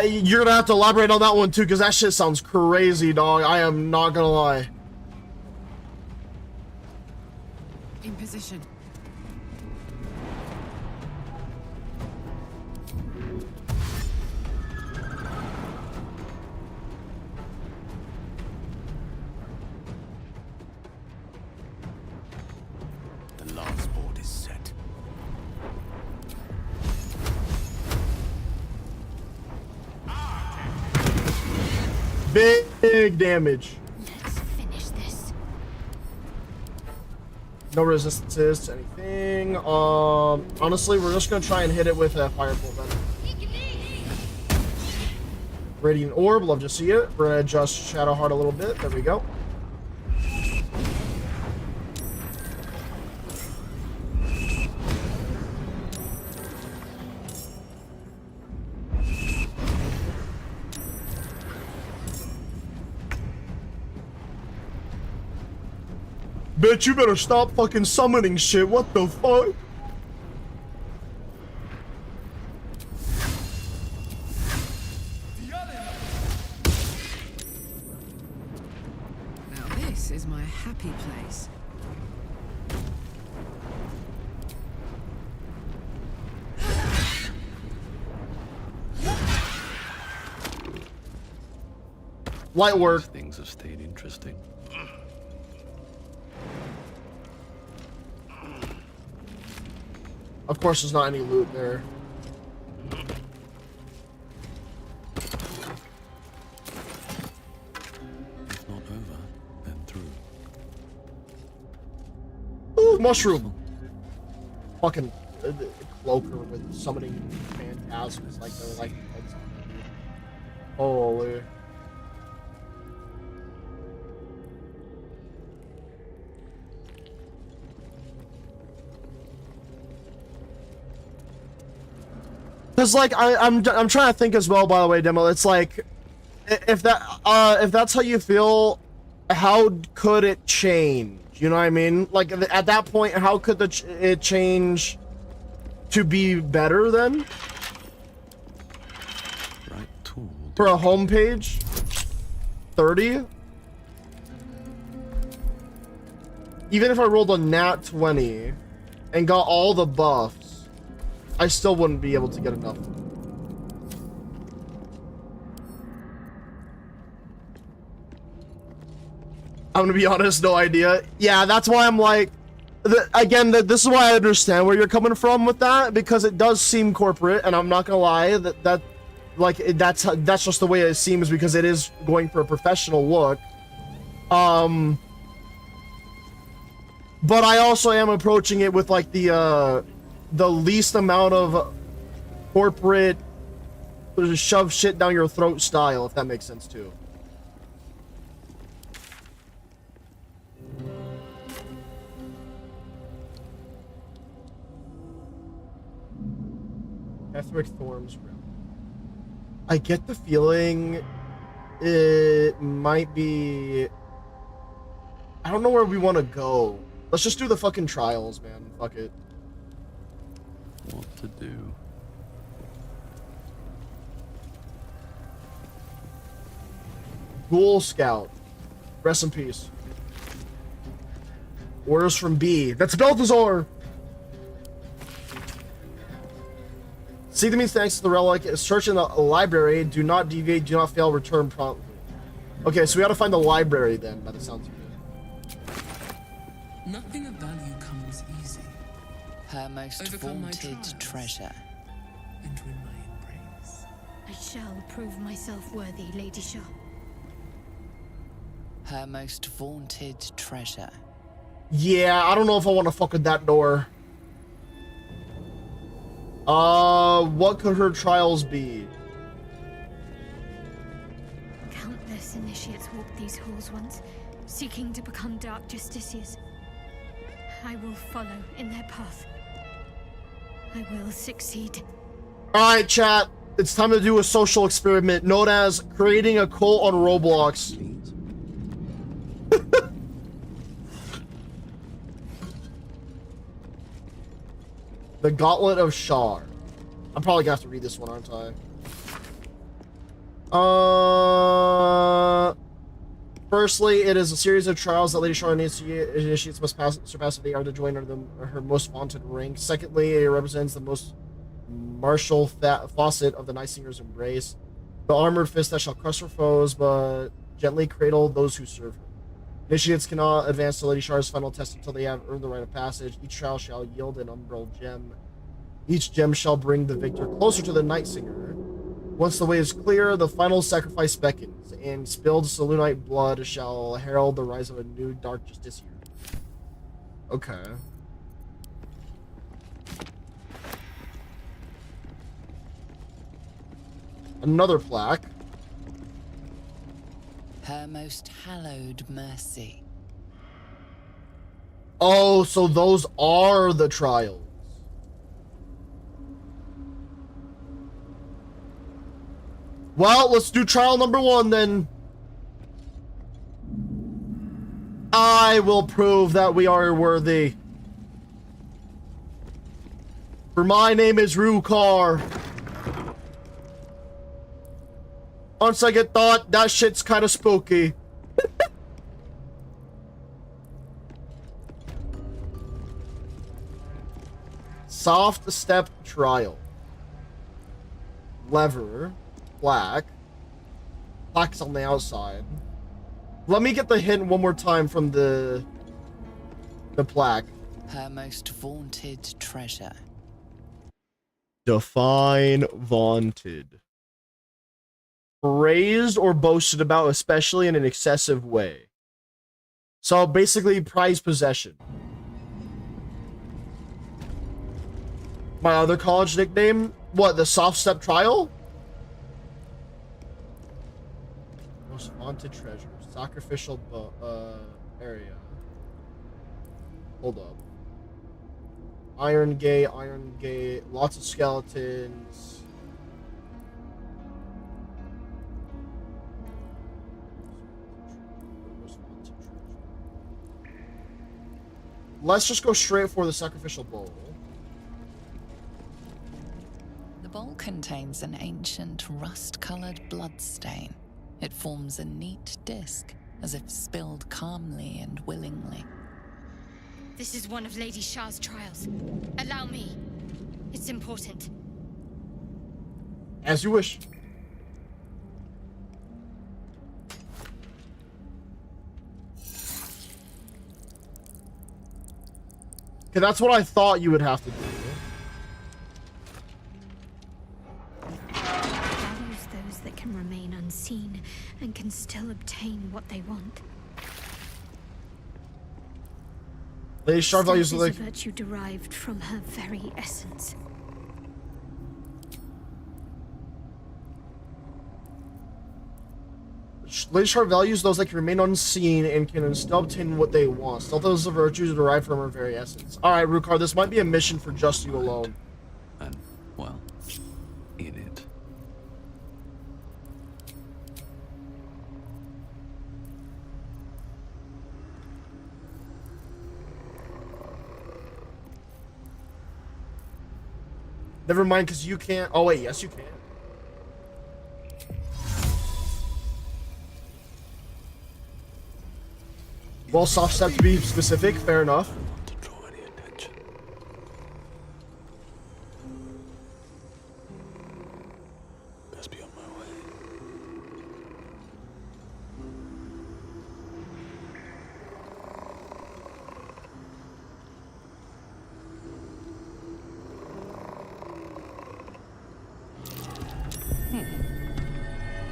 You're gonna have to elaborate on that one too, because that shit sounds crazy, dog. I am not gonna lie. In position. The last board is set. Big damage. Let's finish this. No resistances to anything. Honestly, we're just gonna try and hit it with a firebolt then. Radiant orb, love to see it. We're gonna adjust Shadowheart a little bit. There we go. Bitch, you better stop fucking summoning shit. What the fuck? Now this is my happy place. Light work. Things have stayed interesting. Of course, there's not any loot there. It's not over, then through. Ooh, mushroom. Fucking cloaker with summoning phantasms like they're like heads on it, dude. Holy. Cause like I'm trying to think as well. By the way, Demo, it's like if that's how you feel how could it change? You know what I mean? Like at that point, how could it change to be better then? Right tool. For a home page? 30? Even if I rolled a nat 20 and got all the buffs, I still wouldn't be able to get enough. I'm gonna be honest, no idea. Yeah, that's why I'm like, this is why I understand where you're coming from with that, because it does seem corporate, and I'm not gonna lie, that's just the way it seems, because it is going for a professional look. But I also am approaching it with like the least amount of corporate shove shit down your throat style, if that makes sense too. Etheric Thorns. I get the feeling it might be... I don't know where we want to go. Let's just do the fucking trials, man. Fuck it. What to do? Ghoul Scout. Rest in peace. Orders from B. That's Balthazar! See the means thanks to the relic. Search in the library. Do not deviate. Do not fail. Return promptly. Okay, so we gotta find the library then, by the sounds of it. Nothing of value comes easy. Her most Overcome my vaunted trials. treasure. Enter in my embrace. I shall prove myself worthy, Lady Shah. Her most vaunted treasure. Yeah, I don't know if I want to fuck with that door. What could her trials be? Countless initiates walked these halls once, seeking to become dark justiciars. I will follow in their path. I will succeed. Alright, chat. It's time to do a social experiment known as creating a cult on Roblox. The Gauntlet of Shar. I'm probably gonna have to read this one, aren't I? Firstly, it is a series of trials that Lady Shar initiates must surpass if they are to join her most vaunted rank. Secondly, it represents the most martial faucet of the Night Singer's embrace. The armored fist that shall crush her foes, but gently cradle those who serve her. Initiates cannot advance to Lady Shar's final test until they have earned the rite of passage. Each trial shall yield an umbral gem. Each gem shall bring the victor closer to the Night Singer. Once the way is clear, the final sacrifice beckons, and spilled Selûnite blood shall herald the rise of a new dark justiciar. Okay. Another plaque. Her most hallowed mercy. Oh, so those are the trials. Well, let's do trial number 1 then. I will prove that we are worthy. For my name is Rukar. On second thought, that shit's kind of spooky. Soft step trial. Lever. Black. Black's on the outside. Let me get the hint one more time from the plaque. Her most vaunted treasure. Define vaunted. Praised or boasted about, especially in an excessive way. So basically, prized possession. My other college nickname? What, the soft step trial? Most vaunted treasure. Sacrificial area. Hold up. Iron Gate, lots of skeletons. Most vaunted let's just go straight for the sacrificial bowl. The bowl contains an ancient rust-colored bloodstain. It forms a neat disc, as if spilled calmly and willingly. This is one of Lady Shah's trials. Allow me. It's important. As you wish. Okay, that's what I thought you would have to do. Values those that can remain unseen and can still obtain what they want. Lady Shah values Strength like is a virtue derived from her very essence. Lady Shah values those that can remain unseen and can still obtain what they want. Stealth is a virtue derived from her very essence. Alright, Rukar, this might be a mission for just you alone. And, well, in it. Never mind, because you can't. Oh, wait, yes, you can. Well, soft step to be specific, fair enough. To draw any attention. Best be on my way.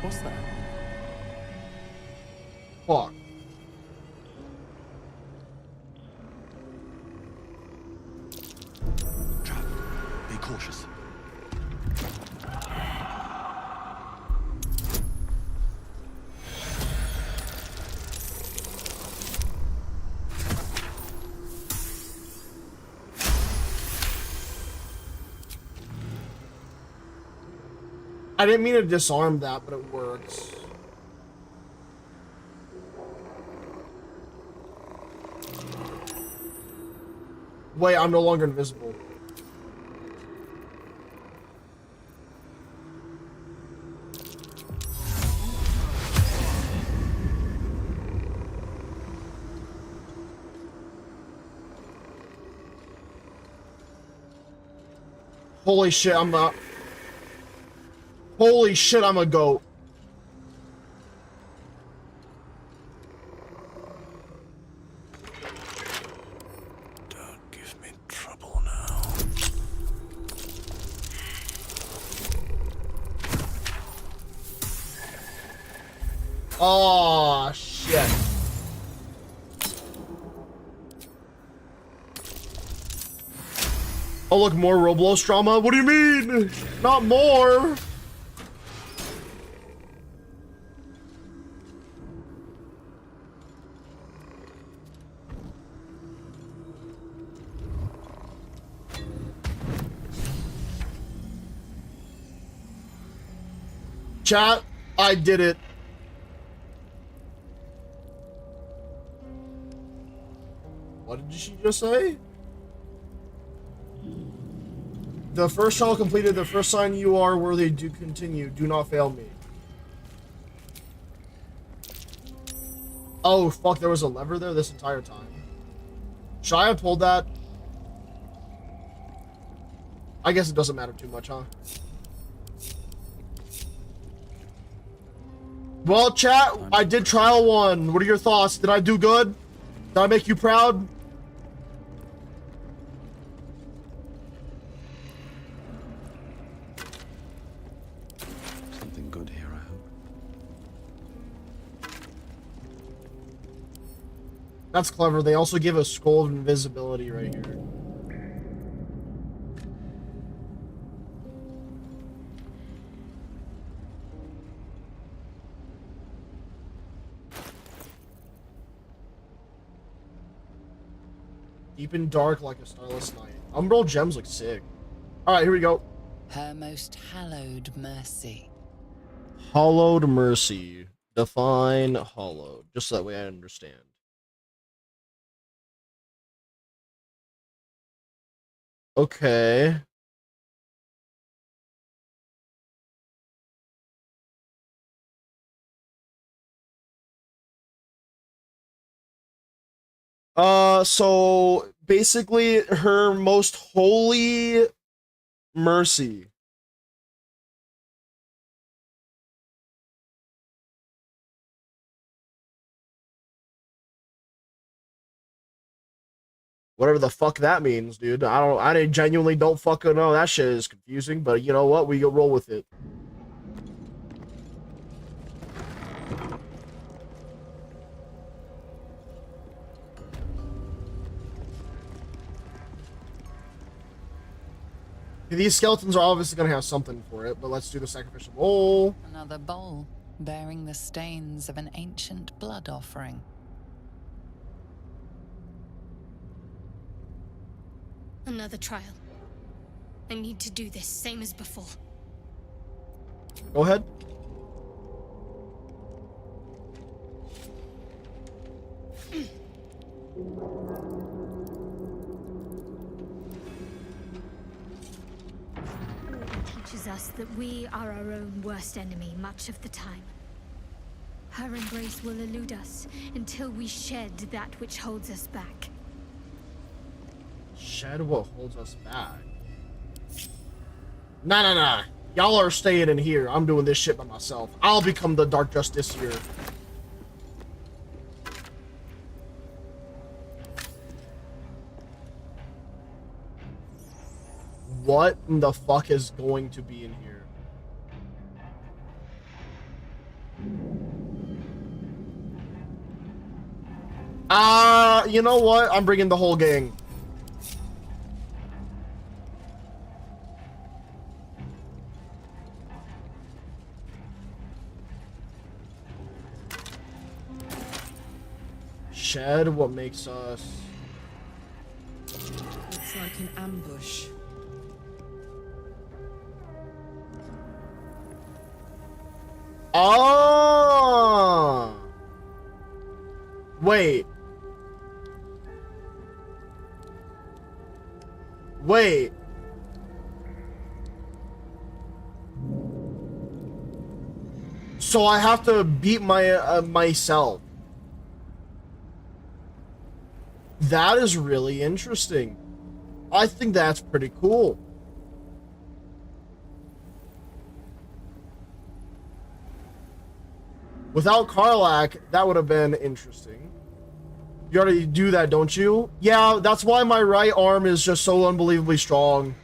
What's that? Fuck. Trap. Be cautious. I didn't mean to disarm that, but it works. Wait, I'm no longer invisible. Holy shit, I'm not. Holy shit, I'm a goat. Don't give me trouble now. Oh shit. Oh look, more Roblox drama? What do you mean? Not more. Chat, I did it. What did she just say? The first trial completed. The first sign you are worthy to continue. Do not fail me. Oh, fuck, there was a lever there this entire time. Should I have pulled that? I guess it doesn't matter too much, huh? Well, chat, I did trial 1. What are your thoughts? Did I do good? Did I make you proud? Something good here, I hope. That's clever. They also give a scroll of invisibility right here. Deep and dark like a starless night. Umbral gems look sick. Alright, here we go. Her most hallowed mercy. Hollowed mercy. Define hollowed. Just so that way I understand. Okay. So basically her most holy mercy. Whatever the fuck that means, dude. I genuinely don't fucking know. That shit is confusing, but you know what? We go roll with it. These skeletons are obviously gonna have something for it, but let's do the sacrificial bowl. Another bowl bearing the stains of an ancient blood offering. Another trial. I need to do this, same as before. Go ahead. It teaches us that we are our own worst enemy much of the time. Her embrace will elude us until we shed that which holds us back. Shed what holds us back. Nah. Y'all are staying in here. I'm doing this shit by myself. I'll become the Dark Justiciar. What in the fuck is going to be in here? You know what? I'm bringing the whole gang. Shed what makes us... Looks like an ambush. Oh! Wait. So I have to beat my myself. That is really interesting. I think that's pretty cool. Without Karlach, that would have been interesting. You already do that, don't you? Yeah, that's why my right arm is just so unbelievably strong.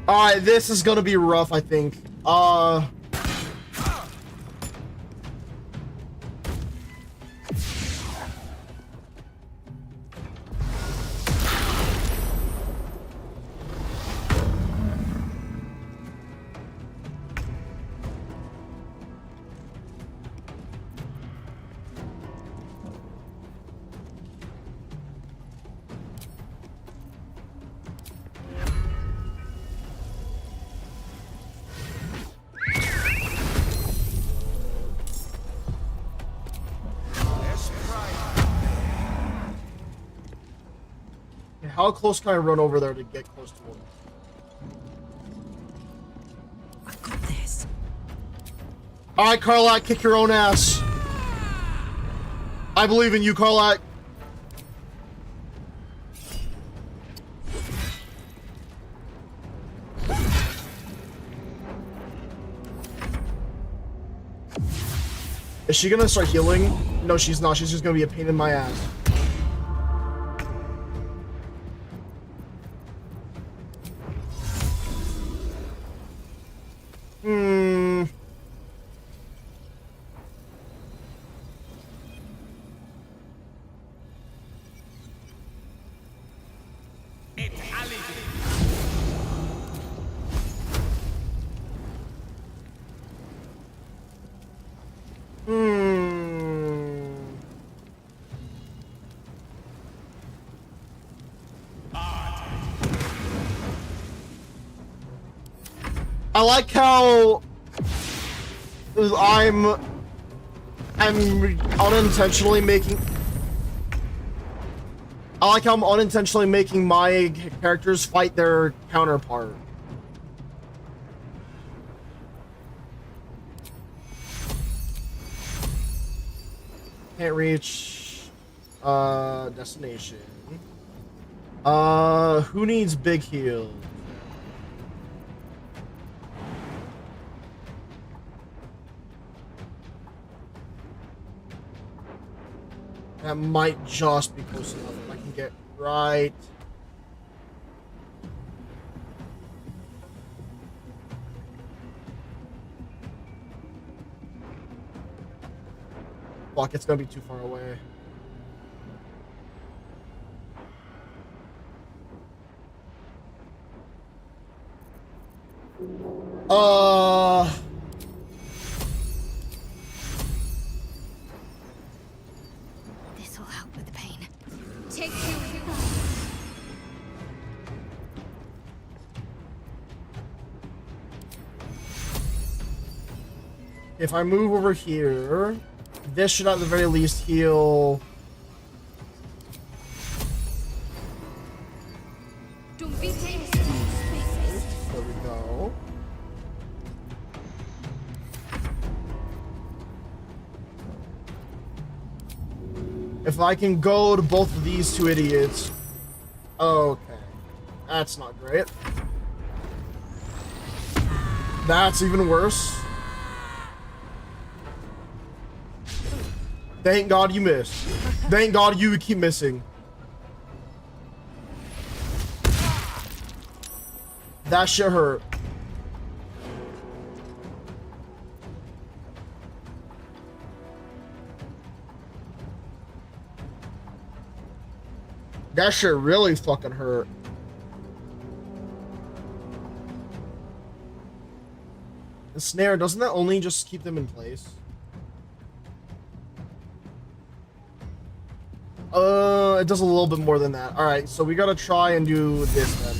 Alright, this is gonna be rough, I think. How close can I run over there to get close to him? I got this. Alright, Karlach, kick your own ass. I believe in you, Karlach. Is she gonna start healing? No, she's not. She's just gonna be a pain in my ass. I like how I'm unintentionally making. I like how I'm unintentionally making my characters fight their counterpart. Can't reach destination. Who needs big heal? That might just be close enough. If I can get right. Fuck, it's gonna be too far away. This'll help with the pain. Take you. If I move over here, this should at the very least heal. Don't be taken. There we go. If I can go to both of these two idiots. Okay. That's not great. That's even worse. Thank God you missed. Thank God you keep missing. That shit hurt. That shit really fucking hurt. The snare, doesn't that only just keep them in place? It does a little bit more than that. Alright, so we gotta try and do this then.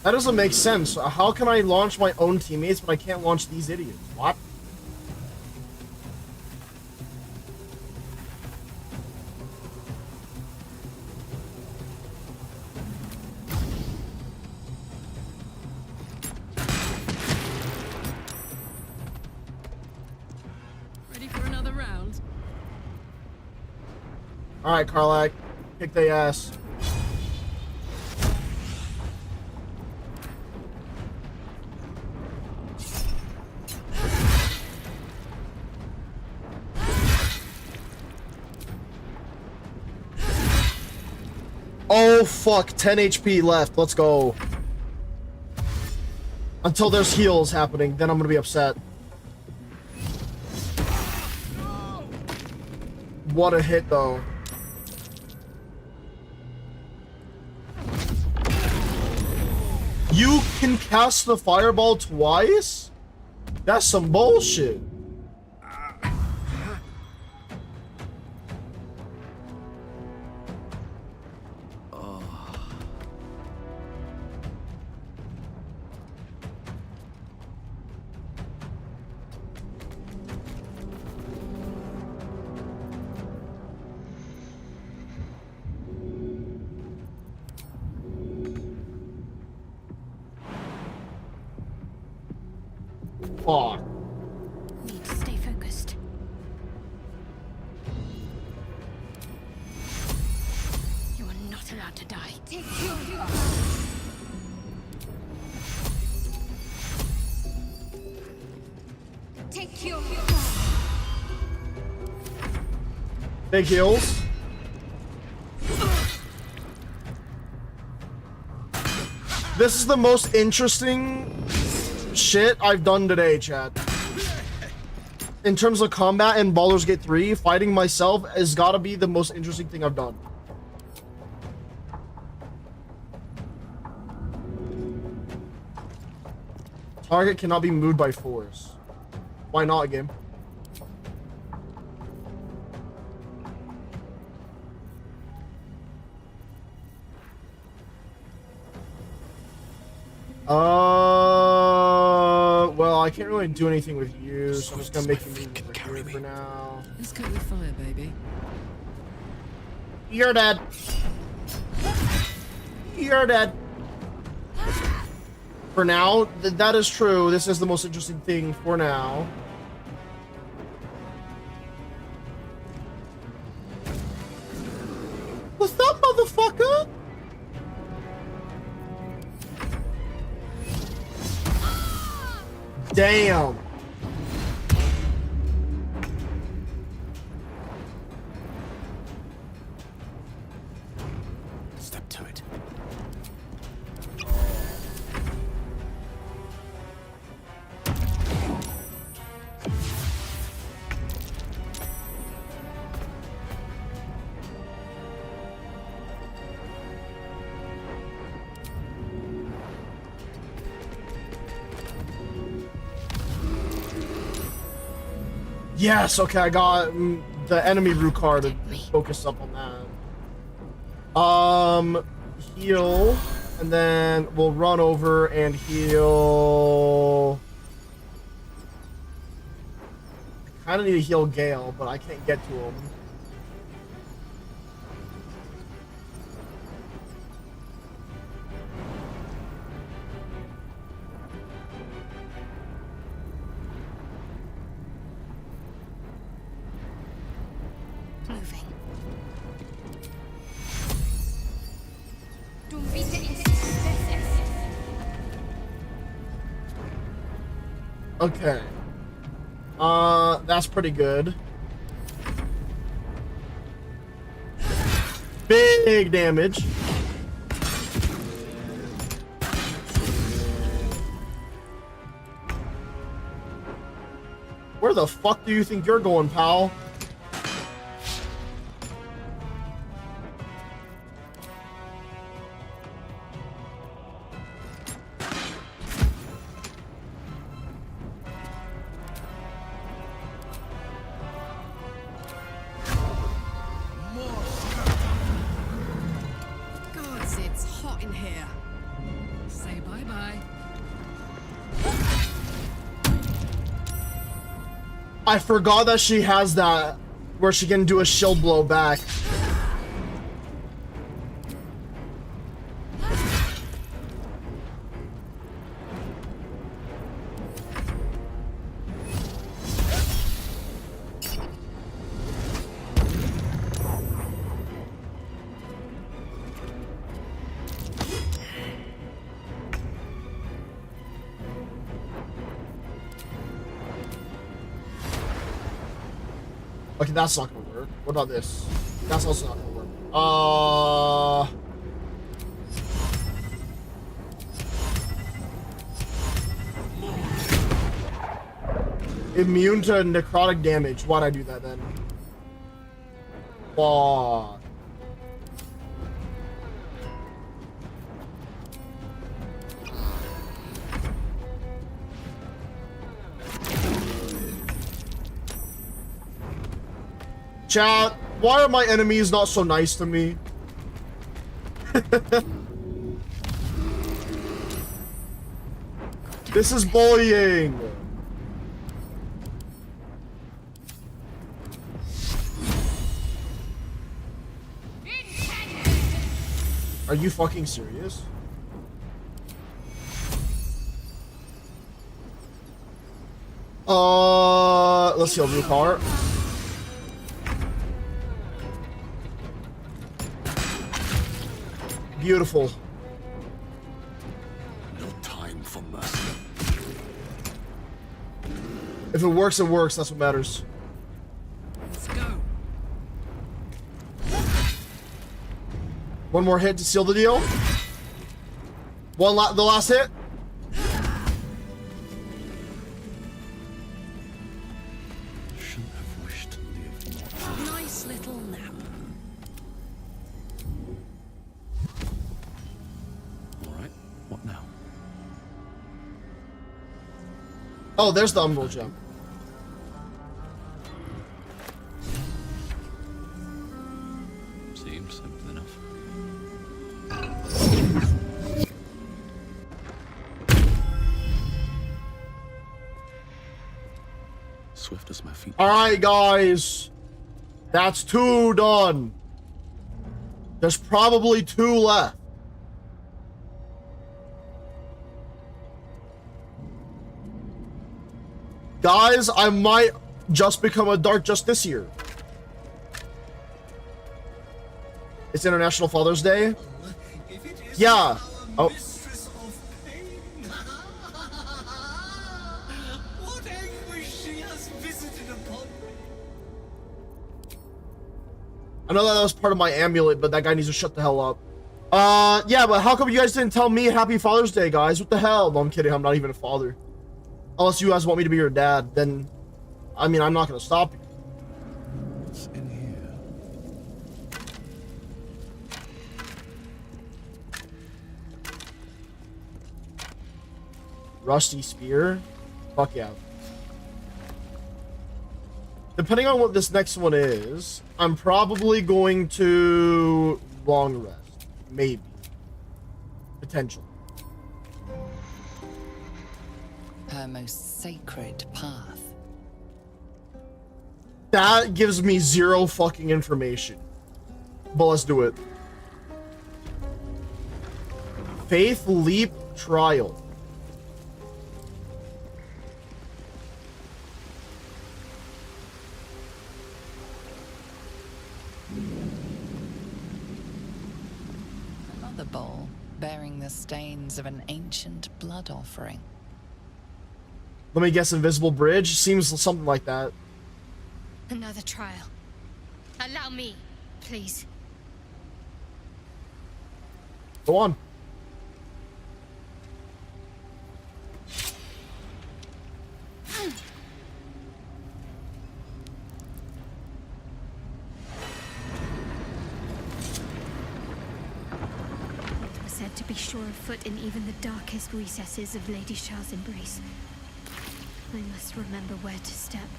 That doesn't make sense. How can I launch my own teammates, but I can't launch these idiots? What? Ready for another round? Alright, Karlak. Kick their ass. Oh fuck, 10 HP left. Let's go. Until there's heals happening, then I'm gonna be upset. What a hit though. You can cast the fireball twice? That's some bullshit. Fuck. Need to stay focused. You are not allowed to die. Take you. Take you. Big heals. This is the most interesting shit I've done today, chat. in terms of combat in Baldur's Gate 3, fighting myself has got to be the most interesting thing I've done. Target cannot be moved by force. Why not, game? Well, I can't really do anything with you, so I'm just gonna make you move over here for now. Let's cope with fire, baby. You're dead. You're dead. For now, that is true. This is the most interesting thing for now. What's up, motherfucker? Damn. Step to it. Yes, okay, I got the enemy root card to focus up on that. Heal, and then we'll run over and heal. I kind of need to heal Gale, but I can't get to him. Moving. Okay. That's pretty good. Big damage. Where the fuck do you think you're going, pal? Gods, it's hot in here. Say bye-bye. I forgot that she has that where she can do a shield blow back. Okay, that's not gonna work. What about this? That's also not gonna work. Immune to necrotic damage. Why'd I do that then? Fuck. Chat, why are my enemies not so nice to me? This is bullying. Are you fucking serious? Let's heal blue car. Beautiful. No time for mercy. If it works, it works. That's what matters. Let's go. One more hit to seal the deal. The last hit. Oh, there's the Umbral gem. Seems simple enough. Swift as my feet. All right, guys. That's 2 done. There's probably 2 left. Guys, I might just become a Dark Justiciar. It's International Father's Day. Yeah. Oh. What anguish she has visited upon. I know that was part of my amulet, but that guy needs to shut the hell up. Yeah, but how come you guys didn't tell me Happy Father's Day, guys? What the hell? No, I'm kidding. I'm not even a father. Unless you guys want me to be your dad, then, I mean, I'm not gonna stop you. What's in here? Rusty spear? Fuck yeah. Depending on what this next one is, I'm probably going to long rest. Maybe. Potential. Her most sacred path. That gives me 0 fucking information. But let's do it. Faith Leap Trial. Another bowl bearing the stains of an ancient blood offering. Let me guess, Invisible Bridge? Seems something like that. Another trial. Allow me, please. Go on. It was said to be sure of foot in even the darkest recesses of Lady Shah's embrace. I must remember where to step,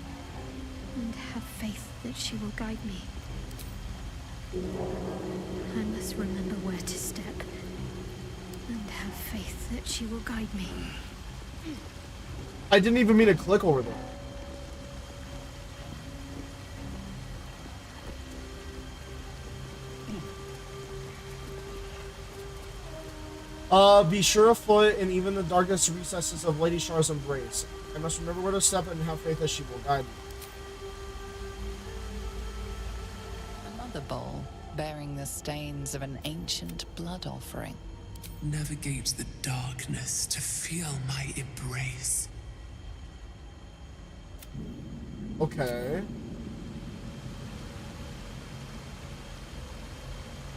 and have faith that she will guide me. I must remember where to step, and have faith that she will guide me. I didn't even mean to click over there. Be sure of foot in even the darkest recesses of Lady Shah's embrace. I must remember where to step and have faith that she will guide me. Another bowl bearing the stains of an ancient blood offering. Navigate the darkness to feel my embrace. Okay.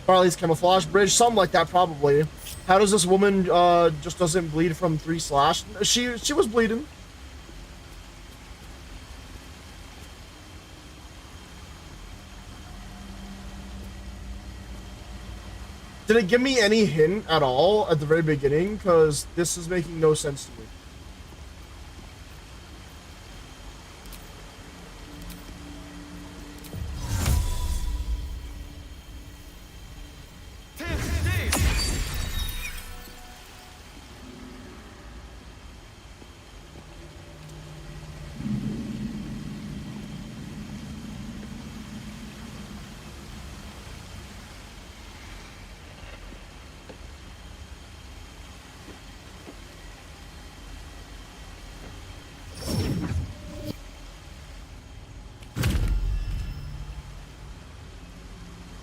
Barley's camouflage bridge, something like that probably. How does this woman just doesn't bleed from 3 slash? She was bleeding. Did it give me any hint at all at the very beginning? Because this is making no sense to me.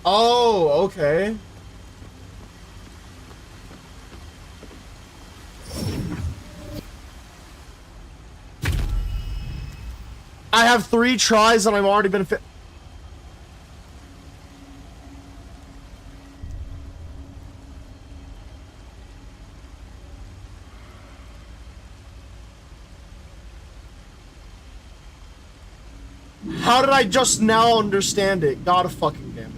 Oh, okay. I have 3 tries and I've already been fit. How did I just now understand it? God fucking damn it.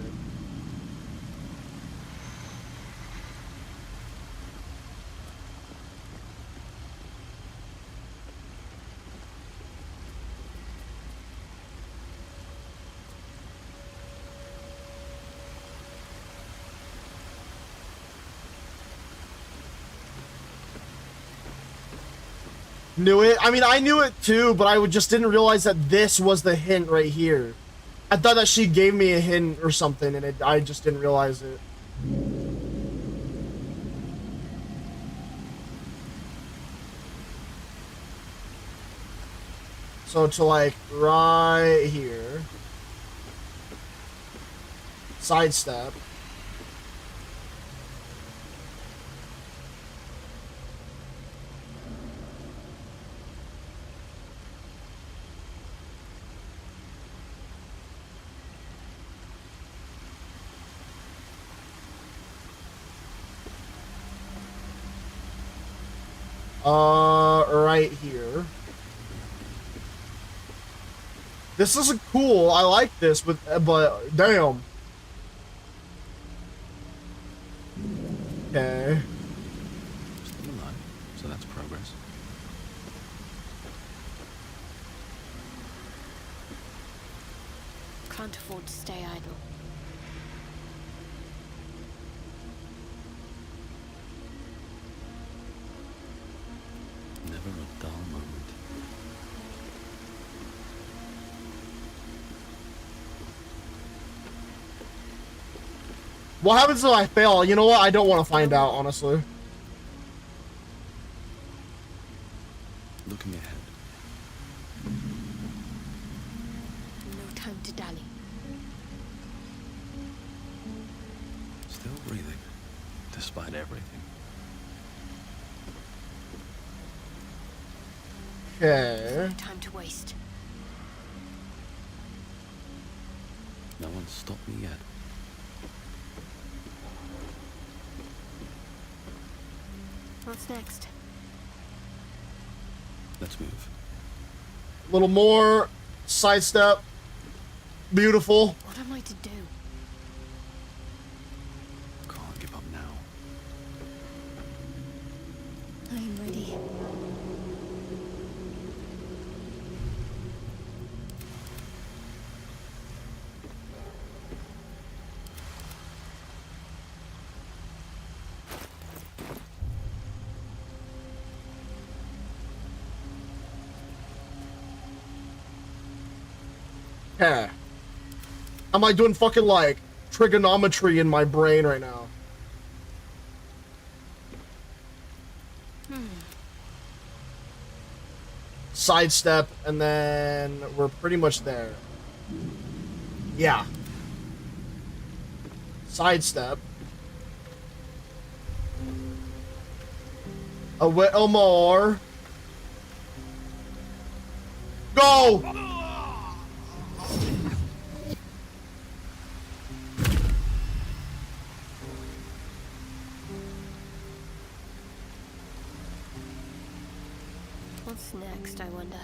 Knew it. I mean, I knew it too, but I just didn't realize that this was the hint right here. I thought that she gave me a hint or something, and I just didn't realize it. So to like right here, sidestep. Right here. This is cool. I like this, but damn. Okay. Still alive, so that's progress. Can't afford to stay idle. Never a dull moment. What happens if I fail? You know what? I don't want to find out, honestly. Looking ahead. No time to dally. Still breathing, despite everything. Okay. No time to waste. No one's stopped me yet. What's next? Let's move. A little more sidestep. Beautiful. What am I to do? Can't give up now. I am ready. Okay. Am I doing fucking like trigonometry in my brain right now? Sidestep, and then we're pretty much there. Yeah. Sidestep. A little more. Go! What's next, I wonder?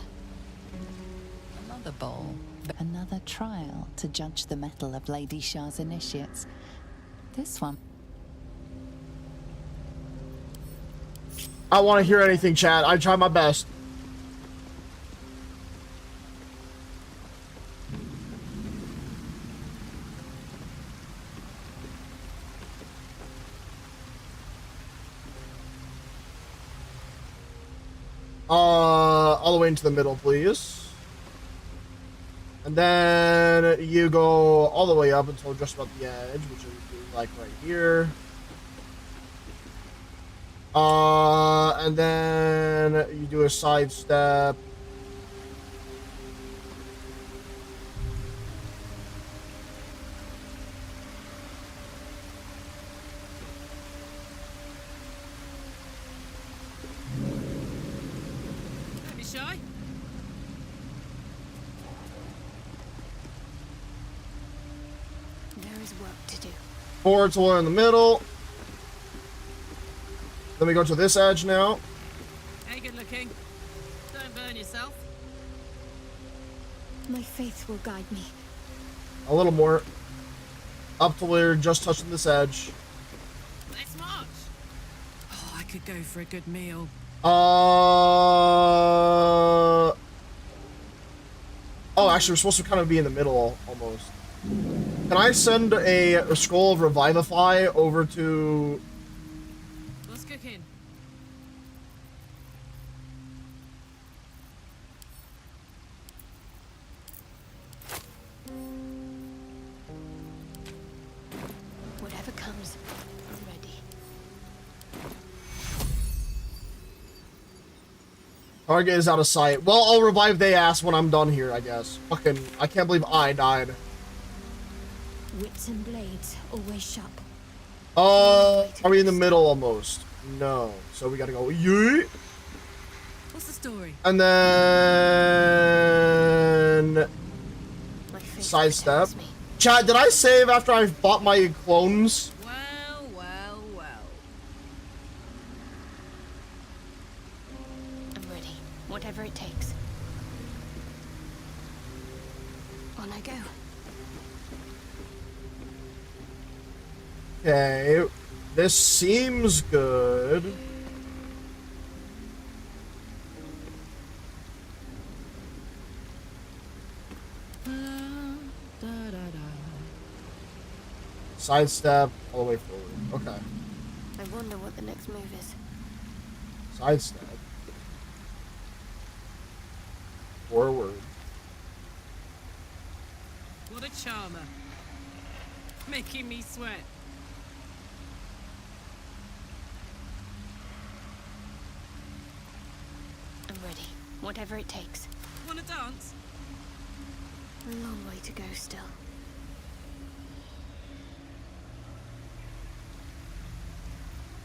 Another bowl, another trial to judge the mettle of Lady Shah's initiates. This one. I don't want to hear anything, chat. I try my best. All the way into the middle, please. And then you go all the way up until just about the edge, which is like right here. And then you do a sidestep. Don't be shy. There is work to do. Forward to one in the middle. Then we go to this edge now. Hey, good looking. Don't burn yourself. My faith will guide me. A little more. Up to where you're just touching this edge. Let's march. Oh, I could go for a good meal. Oh, actually, we're supposed to kind of be in the middle, almost. Can I send a scroll of Revivify over to... What's cooking? Target is out of sight. Well, I'll revive they ass when I'm done here, I guess. Fucking, I can't believe I died. Wits and blades, always sharp. Are we in the middle almost? No. So we gotta go yeet. What's the story? And then My face sidestep. protects me. Chat, did I save after I bought my clones? Well, well, well. I'm ready, whatever it takes. On I go. Okay. This seems good. Sidestep all the way forward. Okay. I wonder what the next move is. Sidestep. Forward. What a charmer. Making me sweat. I'm ready, whatever it takes. Wanna dance? A long way to go still.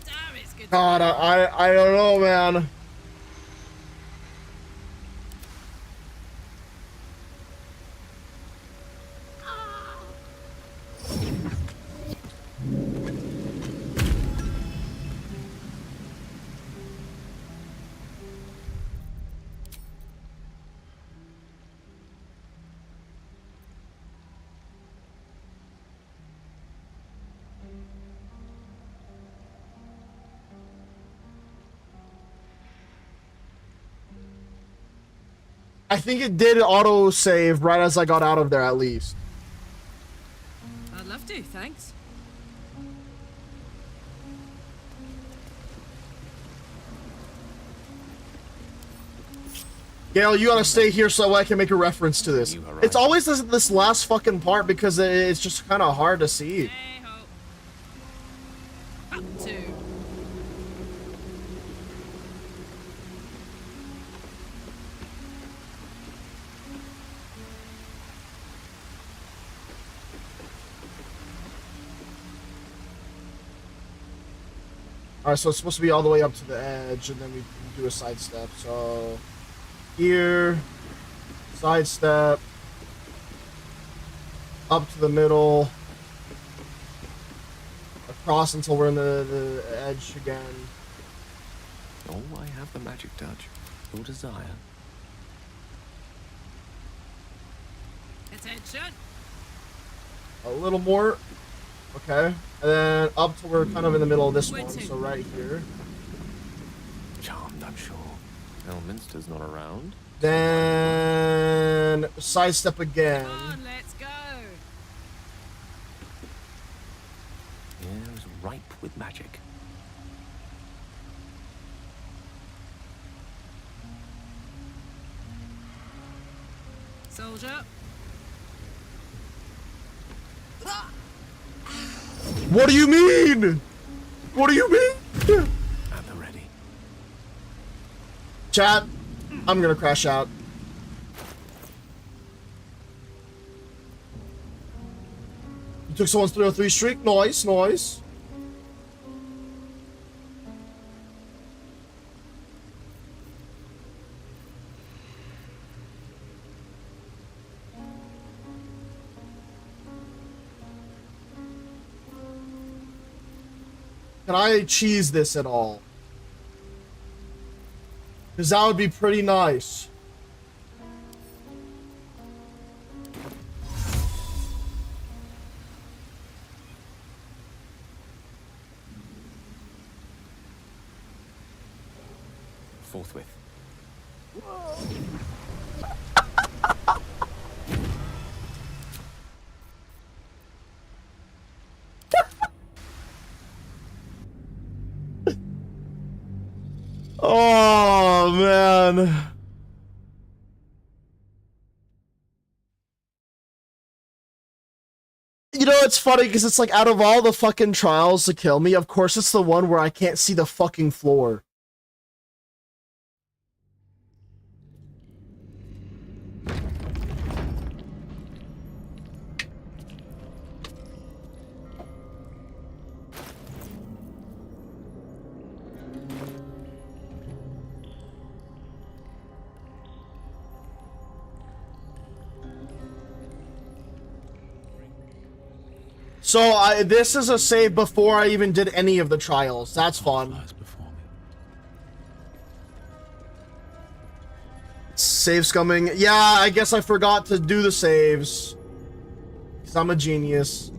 Damn, it's good. God, I don't know, man. I think it did auto save right as I got out of there, at least. I'd love to, thanks. Gail, you gotta stay here so I can make a reference to this. It's always this last fucking part because it's just kind of hard to see. Hey ho. Up to. Alright, so it's supposed to be all the way up to the edge, and then we do a sidestep. So, here, sidestep, up to the middle, across until we're in the edge again. Oh, I have the magic touch. Your desire. Attention. A little more. Okay. And then up till we're kind of in the middle of this one. So right here. Charmed, I'm sure. Elminster's not around. Then sidestep again. Come on, let's go. The air is ripe with magic. Soldier. What do you mean? What do you mean? At the ready. Chat, I'm gonna crash out. You took someone's 303 streak? Nice, nice. Can I cheese this at all? Because that would be pretty nice. Forthwith. Oh, man. You know, it's funny because it's like out of all the fucking trials to kill me, of course it's the one where I can't see the fucking floor. So this is a save before I even did any of the trials. That's fun. Saves coming. Yeah, I guess I forgot to do the saves. Because I'm a genius.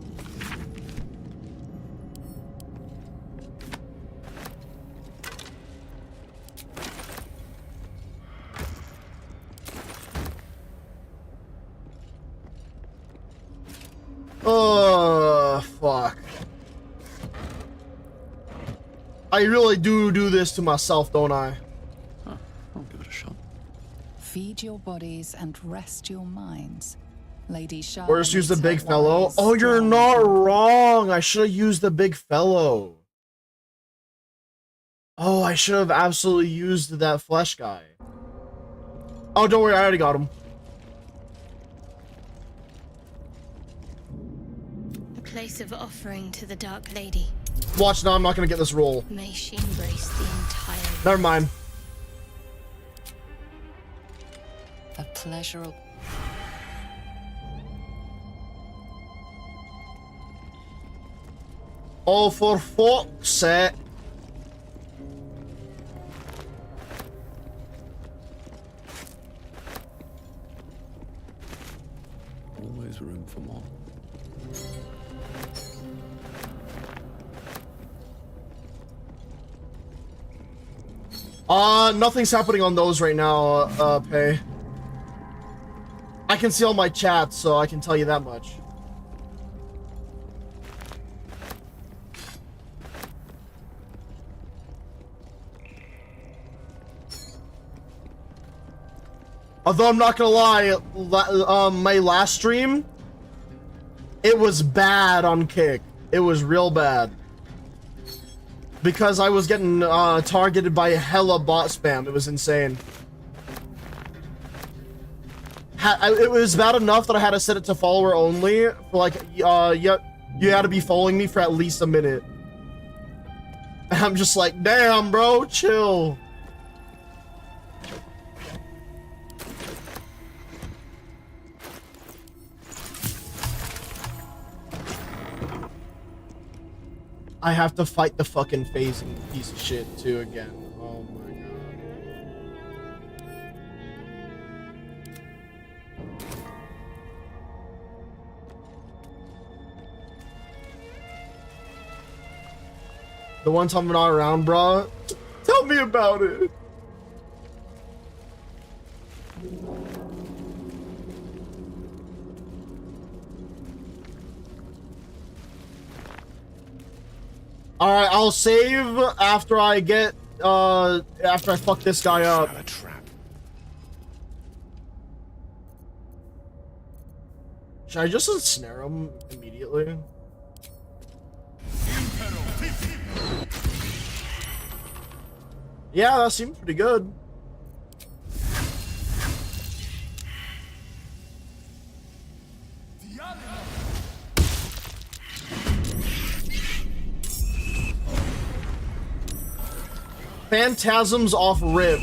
Oh, fuck. I really do this to myself, don't I? Huh, I'll give it a shot. Feed your bodies and rest your minds. Lady Shah. Or just use the big fellow. Oh, you're not wrong. I should have used the big fellow. Oh, I should have absolutely used that flesh guy. Oh, don't worry. I already got him. A place of offering to the Dark Lady. Watch now. I'm not going to get this roll. May she embrace the entire... Never mind. A pleasurable... Oh, for fuck's sake. Always room for more. Nothing's happening on those right now, Pay. I can see all my chats, so I can tell you that much. Although I'm not gonna lie, my last stream, it was bad on Kick. It was real bad. Because I was getting targeted by hella bot spam. It was insane. It was bad enough that I had to set it to follower only. For like, you had to be following me for at least a minute. And I'm just like, damn, bro, chill. I have to fight the fucking phasing piece of shit too again. Oh my god. The one time I'm not around, bro. Tell me about it. Alright, I'll save after I get, after I fuck this guy up. Should I just ensnare him immediately? Yeah, that seemed pretty good. Phantasms off rip.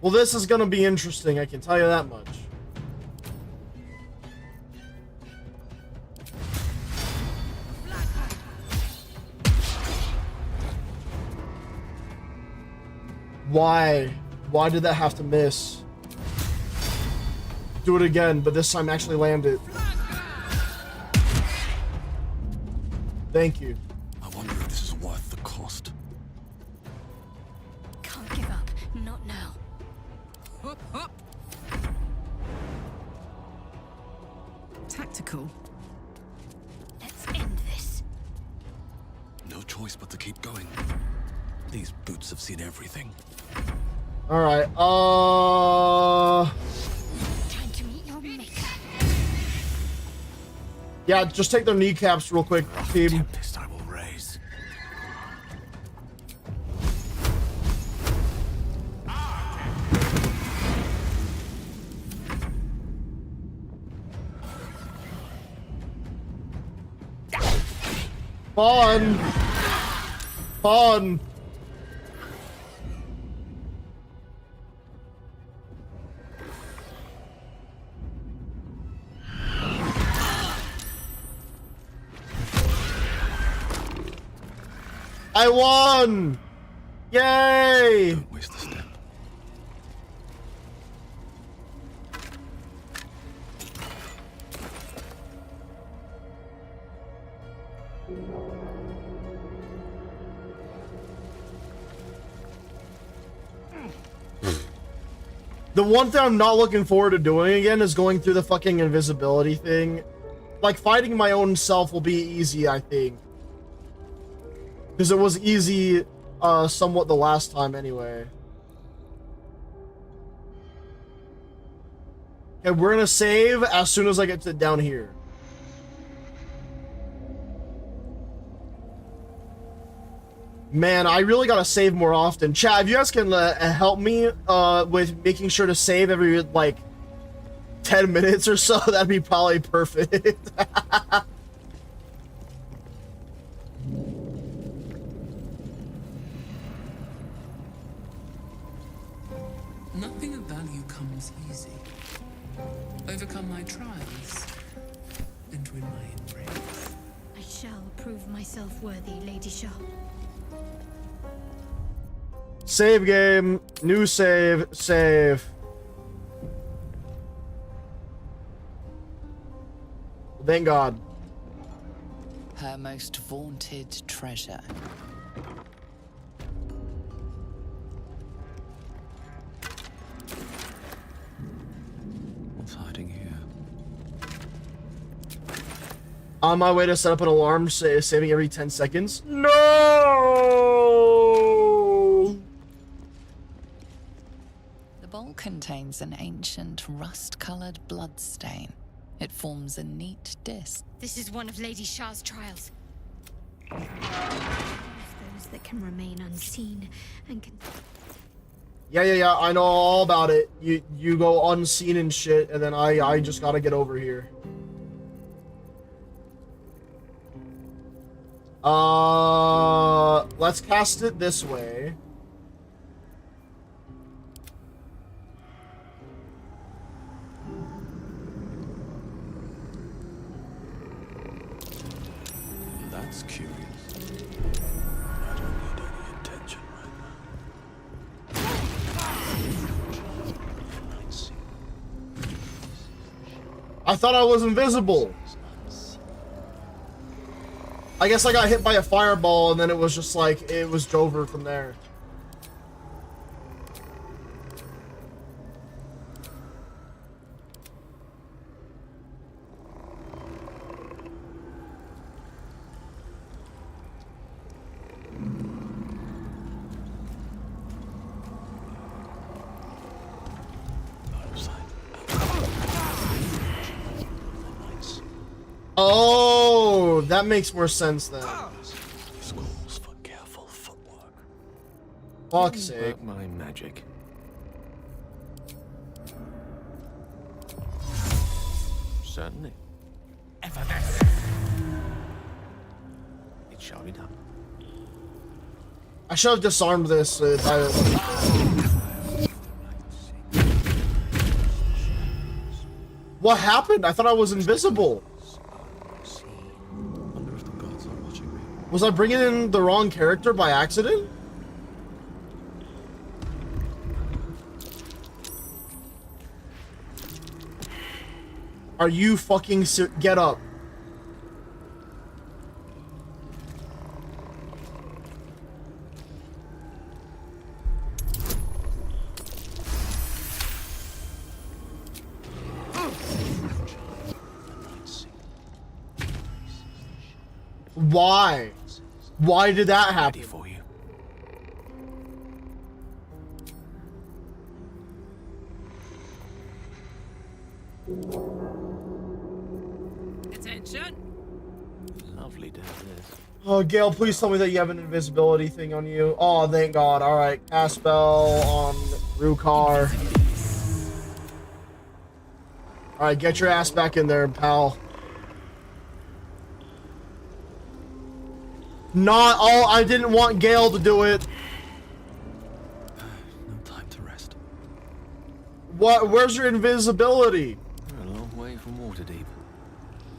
Well, this is gonna be interesting, I can tell you that much. Why? Why did that have to miss? Do it again, but this time actually land it. Thank you. I wonder if this is worth the cost. Can't give up. Not now. Hop, hop. Tactical. Let's end this. No choice but to keep going. These boots have seen everything. Alright, Time to meet your maker. yeah, just take their kneecaps real quick, team. Tempest I will raise. Fun! Fun! I won! Yay! Don't waste a step. The one thing I'm not looking forward to doing again is going through the fucking invisibility thing. Like, fighting my own self will be easy, I think. Because it was easy, somewhat the last time anyway. Okay, we're gonna save as soon as I get to down here. Man, I really gotta save more often. Chat, if you guys can help me with making sure to save every, like, 10 minutes or so, that'd be probably perfect. Nothing of value comes easy. Overcome my trials and win my embrace. I shall prove myself worthy, Lady Shah. Save game, new save, save. Thank God. Her most vaunted treasure. What's hiding here? On my way to set up an alarm, saving every 10 seconds. No! The bowl contains an ancient rust-colored blood stain. It forms a neat disc. This is one of Lady Shah's trials. Those that can remain unseen and can... Yeah, I know all about it. You go unseen and shit, and then I just gotta get over here. Let's cast it this way. That's curious. I don't need any attention right now. I thought I was invisible. I guess I got hit by a fireball and then it was just like, it was over from there. Oh, that makes more sense then. Schools for careful footwork. Fuck's sake. About my magic. Certainly. Ever this. It shall be done. I should have disarmed this. What happened? I thought I was invisible. Wonder if the gods are watching me. Was I bringing in the wrong character by accident? Are you fucking get up? Why? Why did that happen? Ready for you. Attention! Lovely to have this. Oh, Gale, please tell me that you have an invisibility thing on you. Oh, thank God. All right, cast spell on Rukar. All right, get your ass back in there, pal. Not all. I didn't want Gale to do it. No time to rest. What? Where's your invisibility? We're a long way from Waterdeep.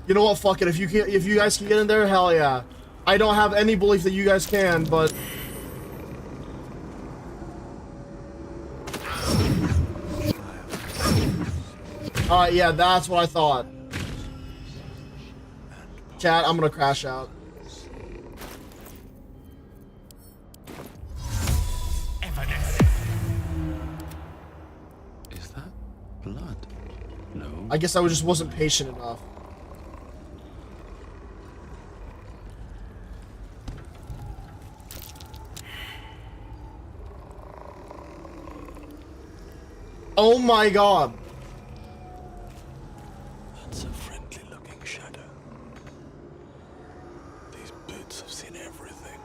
You know what? Fuck it. If you guys can get in there, hell yeah. I don't have any belief that you guys can, but... Alright, yeah, that's what I thought. Chat, I'm gonna crash out. Is that blood? No. I guess I just wasn't patient enough. Oh my god. That's a friendly looking shadow. These boots have seen everything.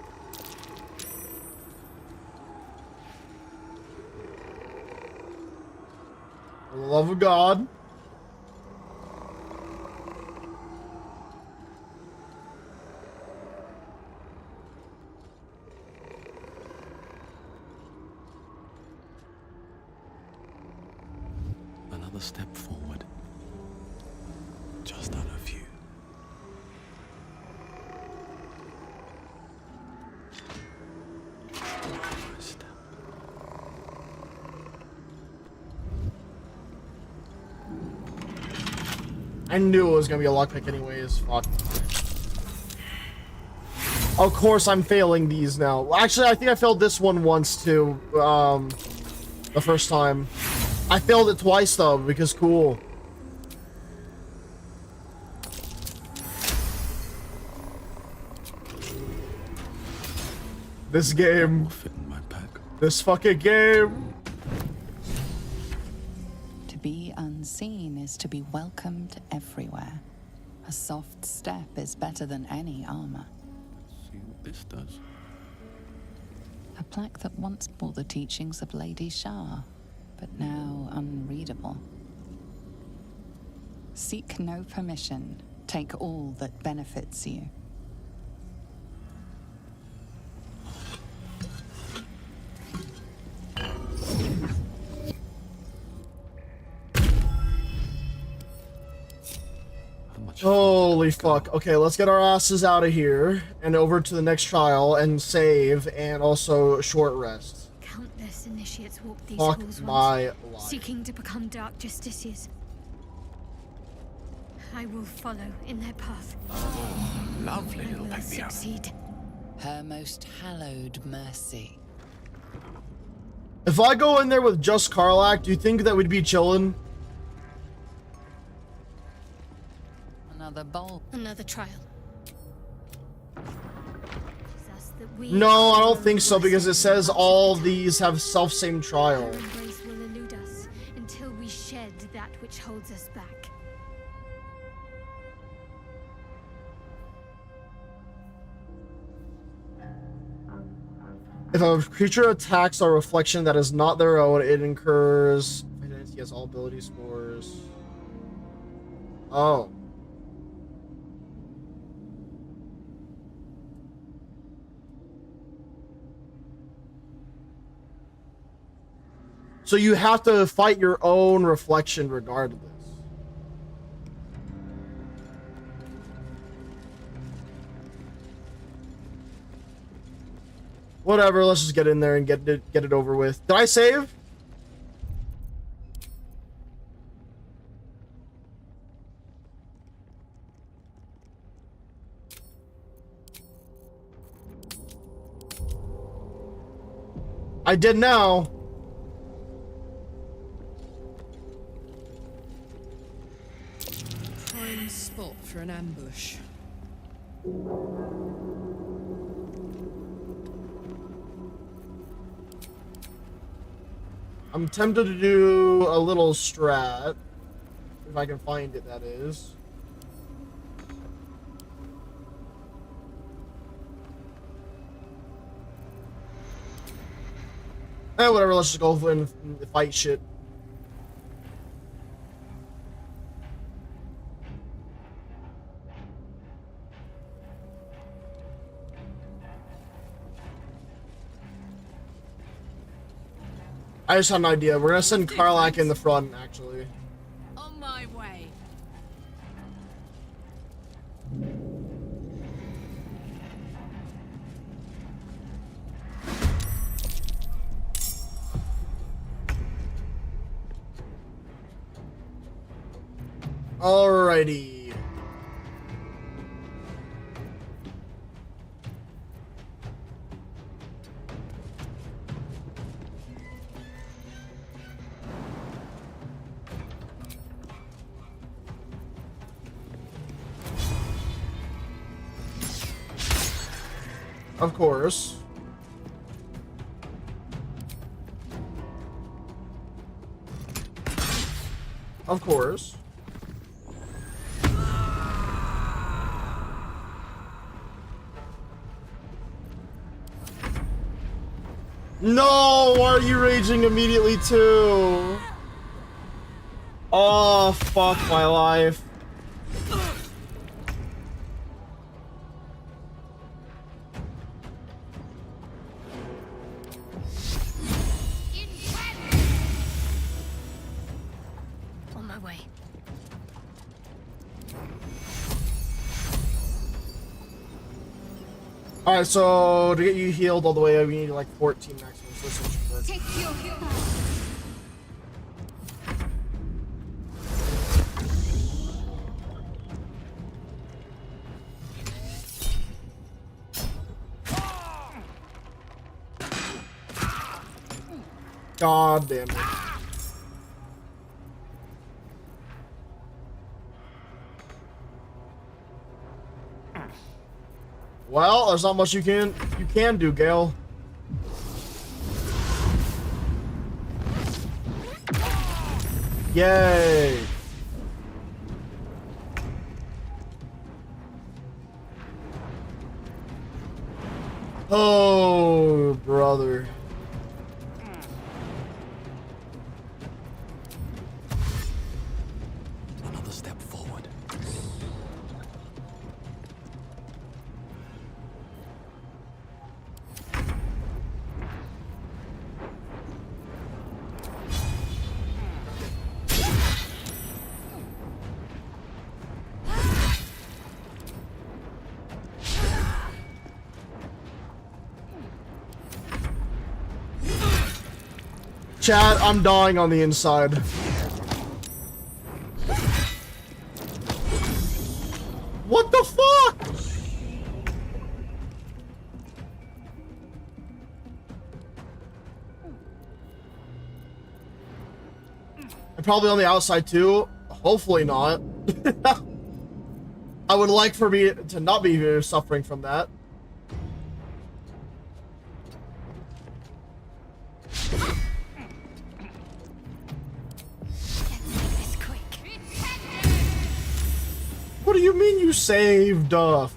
For the love of God. Another step forward. Just out of view. Step. I knew it was gonna be a lockpick anyways. Fuck. Of course I'm failing these now. Actually, I think I failed this one once too. The first time. I failed it twice though, because cool. This game. Fit in my pack. This fucking game. To be unseen is to be welcomed everywhere. A soft step is better than any armor. Let's see what this does. A plaque that once bore the teachings of Lady Shah, but now unreadable. Seek no permission. Take all that benefits you. Holy fuck. Okay, let's get our asses out of here and over to the next trial and save and also short rest. Countless initiates walk these Fuck halls my once, life. seeking to become dark justiciars. I will follow in their path. Lovely I little will pick-me-up. succeed. Her most hallowed mercy. If I go in there with just Karlach, do you think that we'd be chilling? Another bowl. Another trial. No, I don't think so, because it says all these have self-same trial. Her embrace will elude us until we shed that which holds us back. If a creature attacks a reflection that is not their own, it incurs... He has all ability scores. Oh. So you have to fight your own reflection regardless. Whatever, let's just get in there and get it over with. Did I save? I did now. Prime spot for an ambush. I'm tempted to do a little strat. If I can find it, that is. Whatever, let's just go and fight shit. I just had an idea. We're gonna send Karlach in the front, actually. On my way. Alrighty. Of course. Of course. No, why are you raging immediately too? Oh, fuck my life. On my way. Alright, so to get you healed all the way, we need like 14 maximum. So this should work. Take your heal. God damn it. Well, there's not much you can do, Gale. Yay. Oh, brother. Another step forward. Chat, I'm dying on the inside. What the fuck? And probably on the outside too. Hopefully not. I would like for me to not be here suffering from that. What do you mean you saved? Fuck.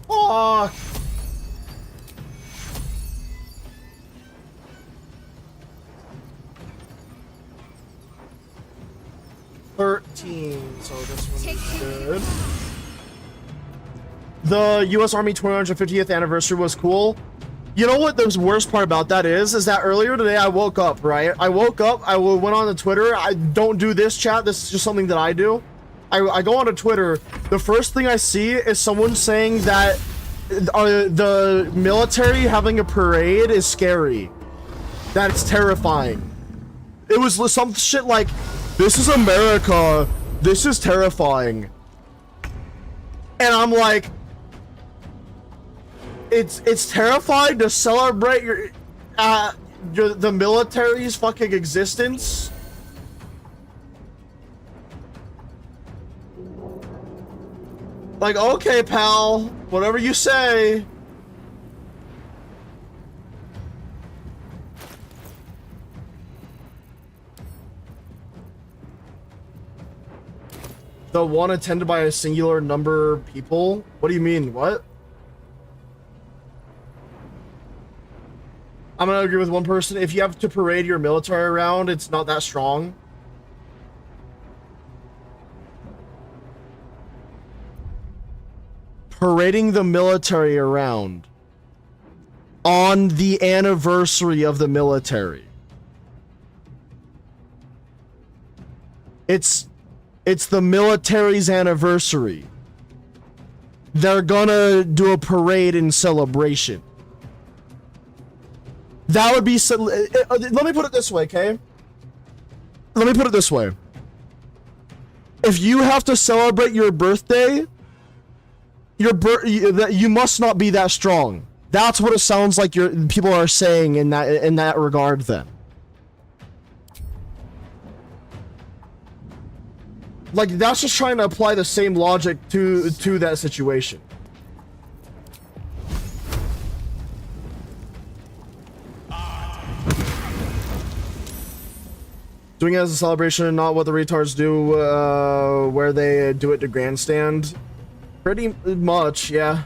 So this one's good. The U.S. Army 250th anniversary was cool. You know what the worst part about that is that earlier today I woke up, right? I woke up, I went on to Twitter. I don't do this, chat. This is just something that I do. I go onto Twitter. The first thing I see is someone saying that the military having a parade is scary. That's terrifying. It was some shit like, this is America. This is terrifying. And I'm like, it's terrifying to celebrate the military's fucking existence. Like, okay, pal, whatever you say. The one attended by a singular number of people? What do you mean? What? I'm gonna agree with one person. If you have to parade your military around, it's not that strong. Parading the military around on the anniversary of the military. It's the military's anniversary. They're gonna do a parade in celebration. That would be let me put it this way, okay? Let me put it this way. if you have to celebrate your birthday, you must not be that strong. That's what it sounds like people are saying in that regard then. Like, that's just trying to apply the same logic to that situation. Doing it as a celebration, not what the retards do, where they do it to grandstand. Pretty much, yeah.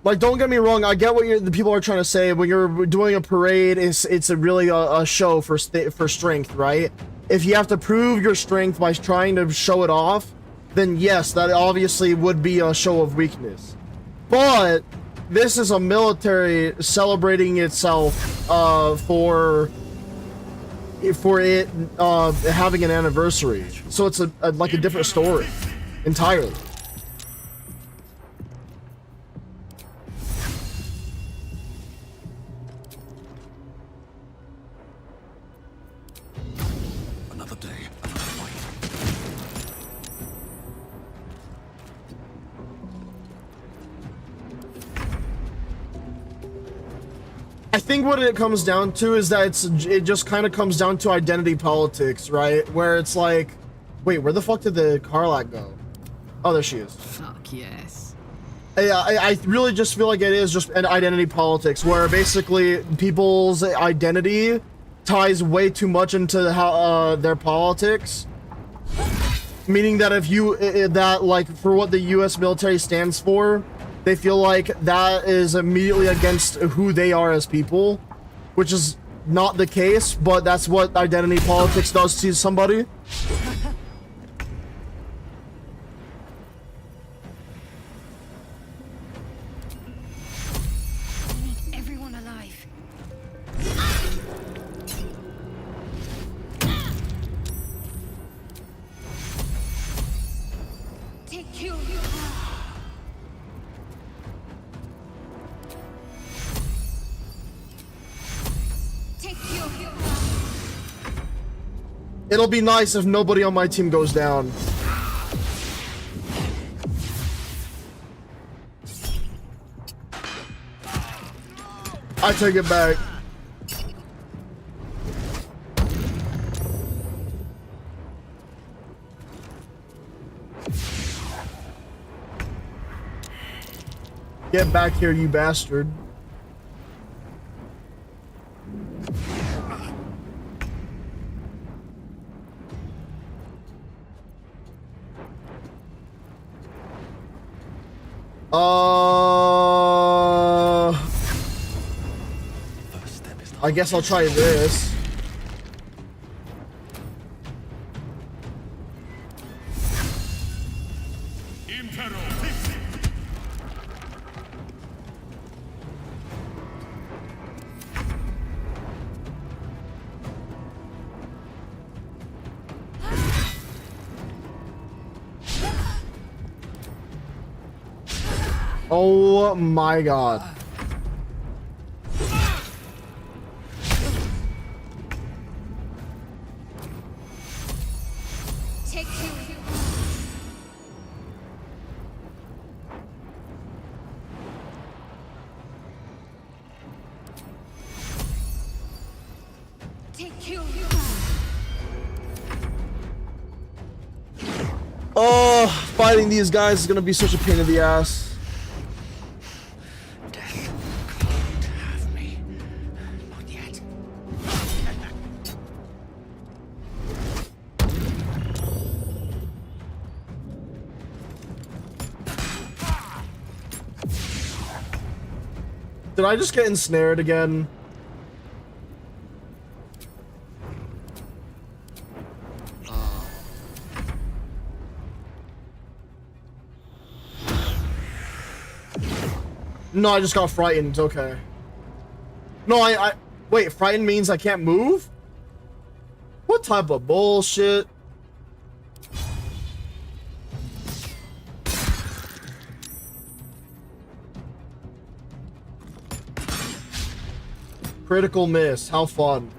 Like, don't get me wrong, I get what the people are trying to say. When you're doing a parade, it's really a show for strength, right? If you have to prove your strength by trying to show it off, then yes, that obviously would be a show of weakness. But this is a military celebrating itself for it having an anniversary. So it's like a different story entirely. I think what it comes down to is that it just kind of comes down to identity politics, right? Where it's like, wait, where the fuck did the Karlak go? Oh, there she is. Fuck yes. I really just feel like it is just an identity politics where basically people's identity ties way too much into how their politics. Meaning that if you like for what the US military stands for, they feel like that is immediately against who they are as people, which is not the case, but that's what identity politics does to somebody. We need everyone alive. Take Q. It'll be nice if nobody on my team goes down. I take it back. Get back here, you bastard. I guess I'll try this. Oh my god. Take Q. Take Q. Oh, fighting these guys is gonna be such a pain in the ass. Did I just get ensnared again? No, I just got frightened. Okay. No, I wait, frightened means I can't move? What type of bullshit? Critical miss. How fun.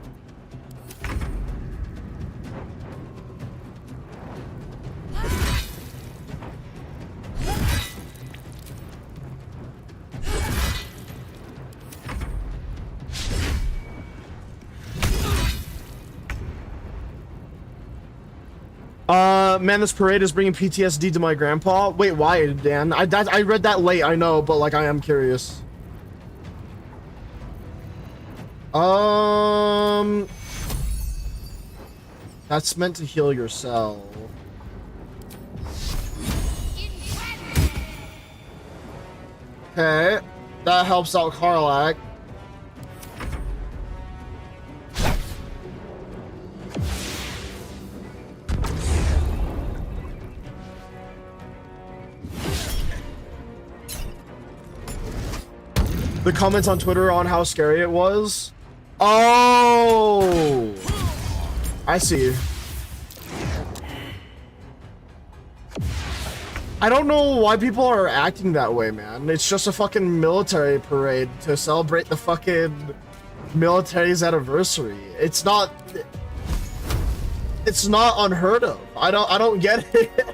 Man, this parade is bringing PTSD to my grandpa. Wait, why, Dan? I read that late, I know, but like I am curious. That's meant to heal yourself. Okay, that helps out Karlak. The comments on Twitter on how scary it was. Oh, I see. I don't know why people are acting that way, man. It's just a fucking military parade to celebrate the fucking military's anniversary. It's not unheard of. I don't get it.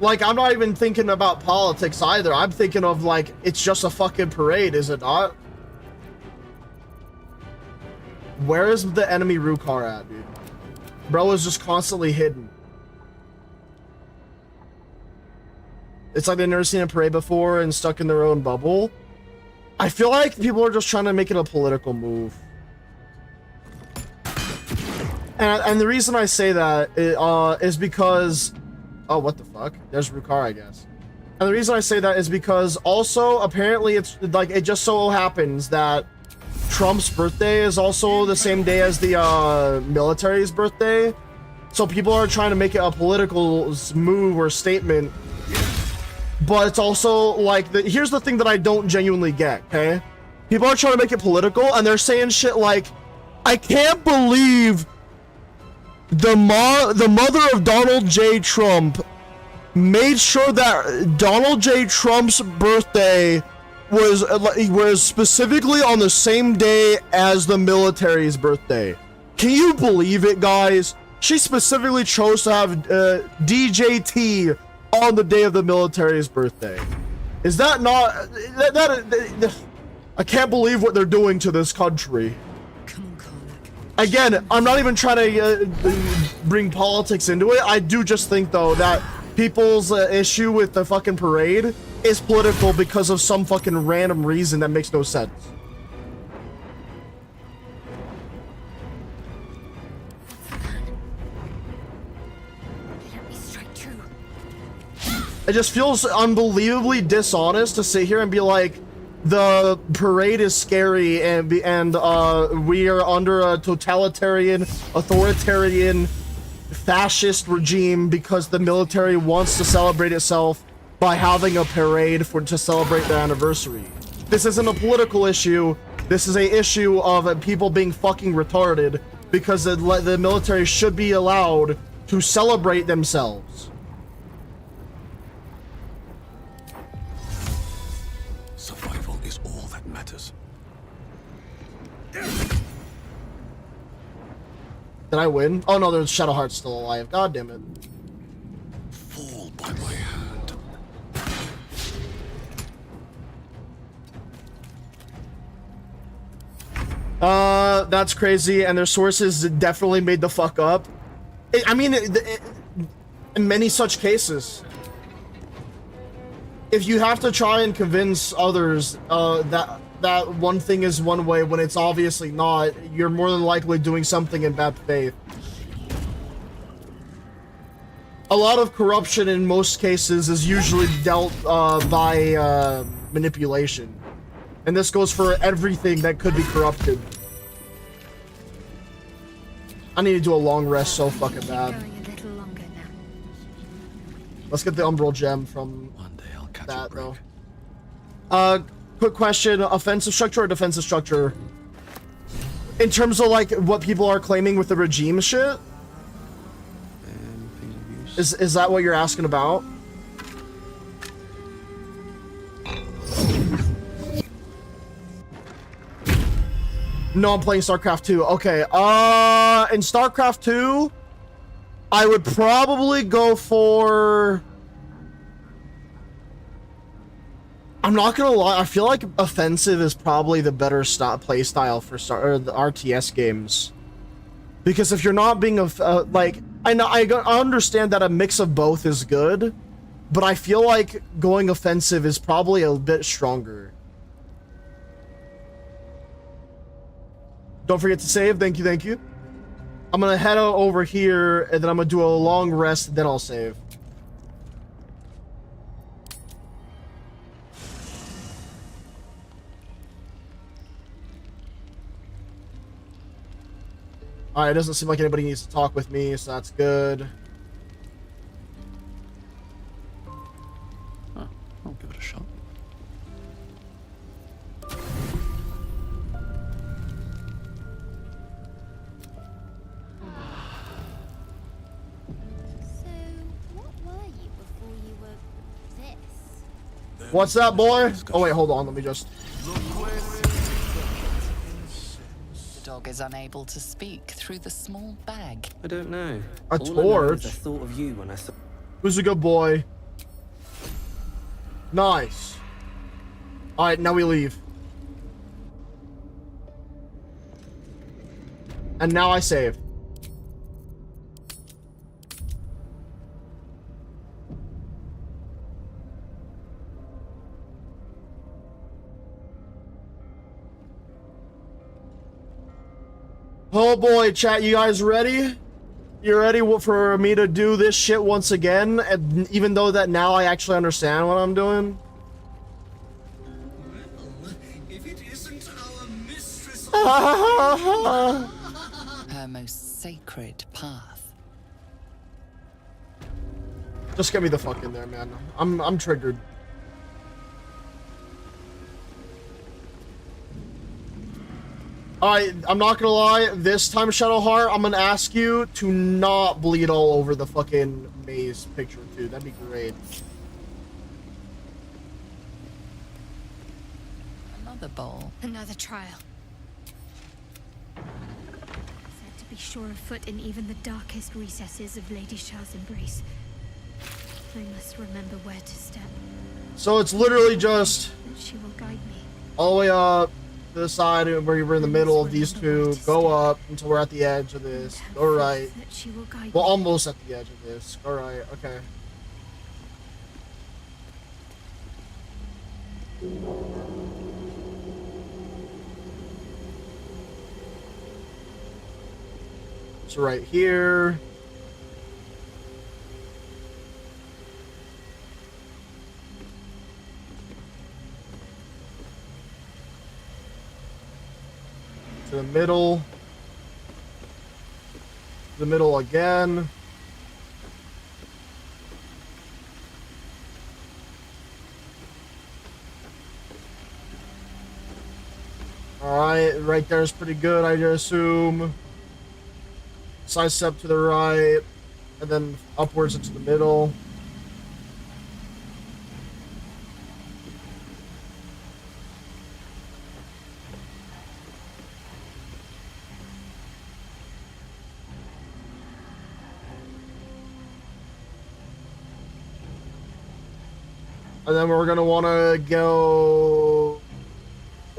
Like, I'm not even thinking about politics either. I'm thinking of, like, it's just a fucking parade, is it not? Where is the enemy Rukar at, dude? Bro is just constantly hidden. It's like they've never seen a parade before and stuck in their own bubble. I feel like people are just trying to make it a political move. And the reason I say that is because... Oh, what the fuck? There's Rukar, I guess. And the reason I say that is because also, apparently, it's like, it just so happens that Trump's birthday is also the same day as the military's birthday. So people are trying to make it a political move or statement. But it's also like, here's the thing that I don't genuinely get, okay? People are trying to make it political and they're saying shit like, I can't believe the mother of Donald J. Trump made sure that Donald J. Trump's birthday was specifically on the same day as the military's birthday. Can you believe it, guys? She specifically chose to have DJT on the day of the military's birthday. Is that not... I can't believe what they're doing to this country. Again, I'm not even trying to bring politics into it. I do just think, though, that people's issue with the fucking parade is political because of some fucking random reason that makes no sense. It just feels unbelievably dishonest to sit here and be like, the parade is scary and we are under a totalitarian, authoritarian, fascist regime because the military wants to celebrate itself by having a parade to celebrate their anniversary. This isn't a political issue. This is a issue of people being fucking retarded because the military should be allowed to celebrate themselves. Did I win? Oh no, there's Shadowheart's still alive. God damn it. Fall by my hand. That's crazy, and their sources definitely made the fuck up. I mean, in many such cases, if you have to try and convince others that one thing is one way when it's obviously not, you're more than likely doing something in bad faith. A lot of corruption in most cases is usually dealt by manipulation. And this goes for everything that could be corrupted. I need to do a long rest so fucking bad. Let's get the Umbral Gem from One day I'll catch that, a break. though. Quick question. Offensive structure or defensive structure? In terms of, like, what people are claiming with the regime shit? Is that what you're asking about? No, I'm playing StarCraft 2. Okay, in StarCraft 2, I would probably go for... I'm not gonna lie, I feel like offensive is probably the better play style for the RTS games. Because if you're not being like, I understand that a mix of both is good, but I feel like going offensive is probably a bit stronger. Don't forget to save. Thank you, thank you. I'm gonna head over here, and then I'm gonna do a long rest, then I'll save. Alright, it doesn't seem like anybody needs to talk with me, so that's good. Huh, I'll give it a shot. What's that, boy? Oh, wait, hold on. Let me just... The dog is unable to speak through the small bag. I don't know. A All I know is torch? I thought of you when I saw... Who's a good boy? Nice. Alright, now we leave. And now I save. Oh boy, chat, you guys ready? You ready for me to do this shit once again? And even though that now I actually understand what I'm doing? Well, if it isn't our mistress... Her most sacred path. Just get me the fuck in there, man. I'm triggered. Alright, I'm not gonna lie, this time, Shadowheart, I'm gonna ask you to not bleed all over the fucking maze picture, too. That'd be great. Another bowl. Another trial. Said to be sure of foot in even the darkest recesses of Lady Shah's embrace. I must remember where to step. So it's literally just... And she will guide me. all the way up to the side where you're in the middle of these two. Go up until we're at the edge of this. Go right. Well, almost at the edge of this. Go right. Okay. So right here. To the middle. The middle again. Alright, right there is pretty good, I assume. Side step to the right, and then upwards into the middle. And then we're gonna want to go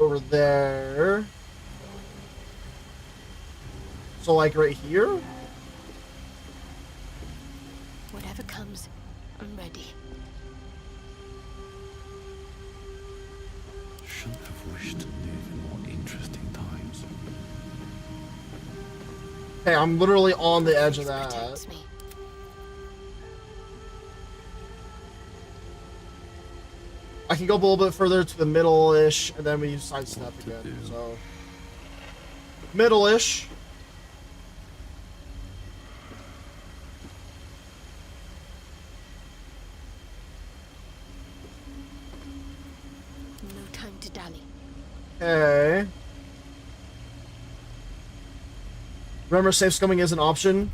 over there. So like right here? Whatever comes, I'm ready. Shouldn't have wished to live in more interesting times. Hey, I'm literally on the edge of that. I can go a little bit further to the middle-ish, and then we sidestep again. So, middle-ish. Okay. Remember, safe scumming is an option.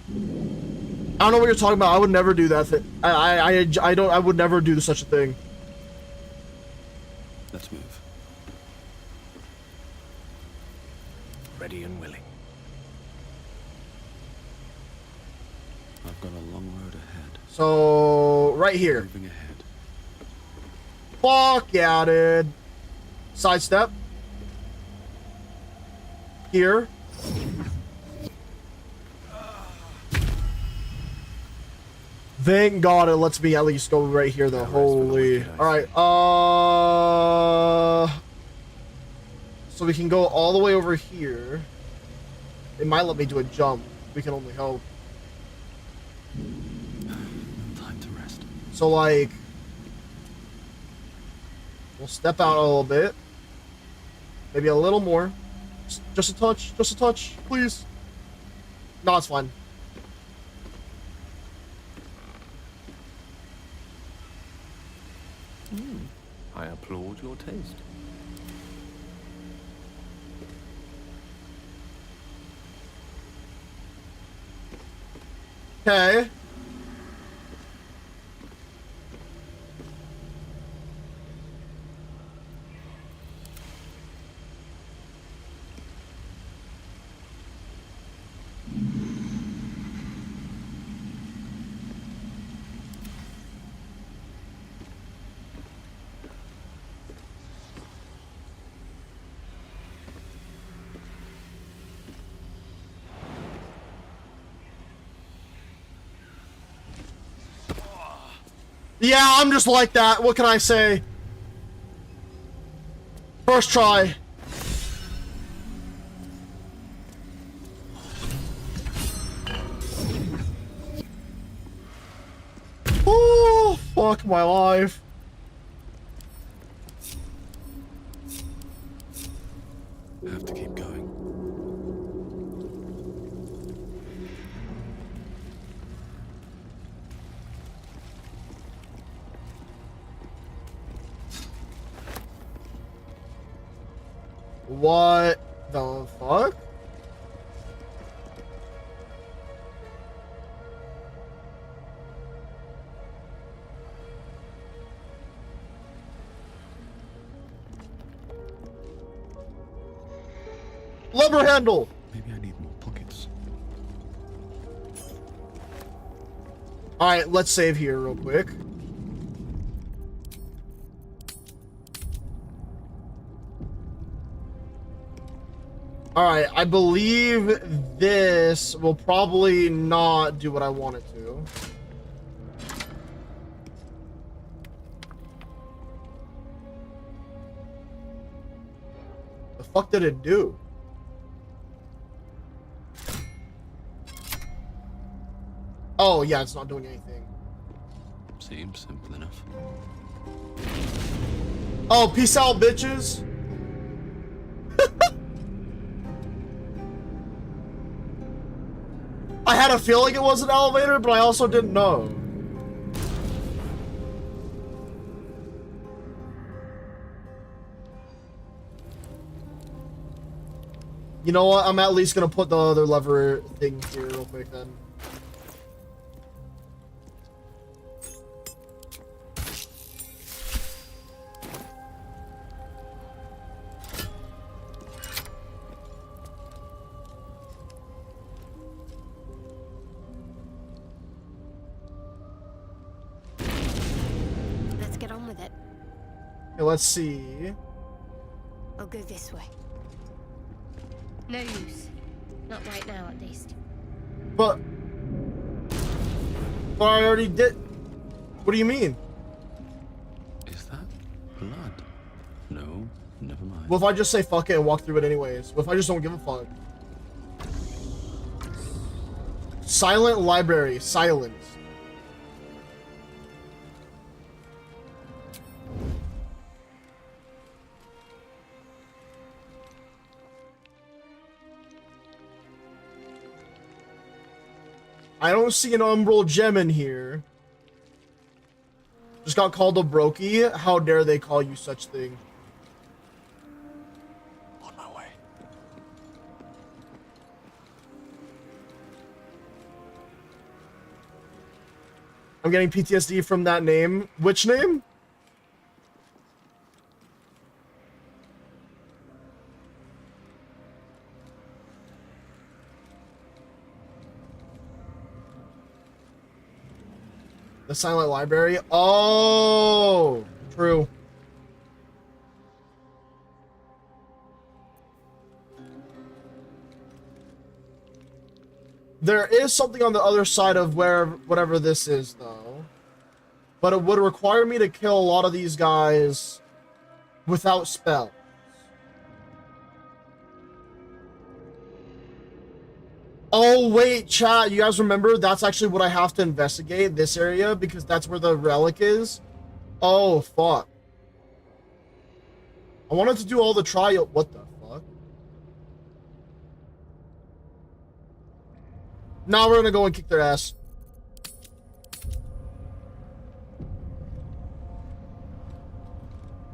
I don't know what you're talking about. I would never do that. I would never do such a thing. Let's move. Ready and willing. I've got a long road ahead. So, right here. Moving ahead. Fuck yeah, dude. Sidestep. Here. Thank God it lets me at least go right here though. Holy. Alright, so we can go all the way over here. It might let me do a jump. We can only hope. Time to rest. So like, we'll step out a little bit. Maybe a little more. Just a touch, please. No, it's fine. I applaud your taste. Okay. Yeah, I'm just like that. What can I say? First try. Oh, fuck my life. I have to keep going. What the fuck? Lever handle. Maybe I need more pockets. All right, let's save here real quick. All right, I believe this will probably not do what I want it to. The fuck did it do? Oh, yeah, it's not doing anything. Seems simple enough. Oh, peace out, bitches. I had a feeling it was an elevator, but I also didn't know. You know what? I'm at least gonna put the other lever thing here real quick then. Let's get on with it. Okay, let's see. I'll go this way. No use. Not right now, at least. But I already did. What do you mean? Is that blood? No, never mind. What if I just say fuck it and walk through it anyways? What if I just don't give a fuck? Silent library. Silence. I don't see an umbral gem in here. Just got called a brokey. How dare they call you such thing? On my way. I'm getting PTSD from that name. Which name? The Silent Library? Oh, true. There is something on the other side of whatever this is, though. But it would require me to kill a lot of these guys without spells. Oh, wait, chat. You guys remember? That's actually what I have to investigate, this area, because that's where the relic is. Oh, fuck. I wanted to do all the trial. What the fuck? Now we're gonna go and kick their ass.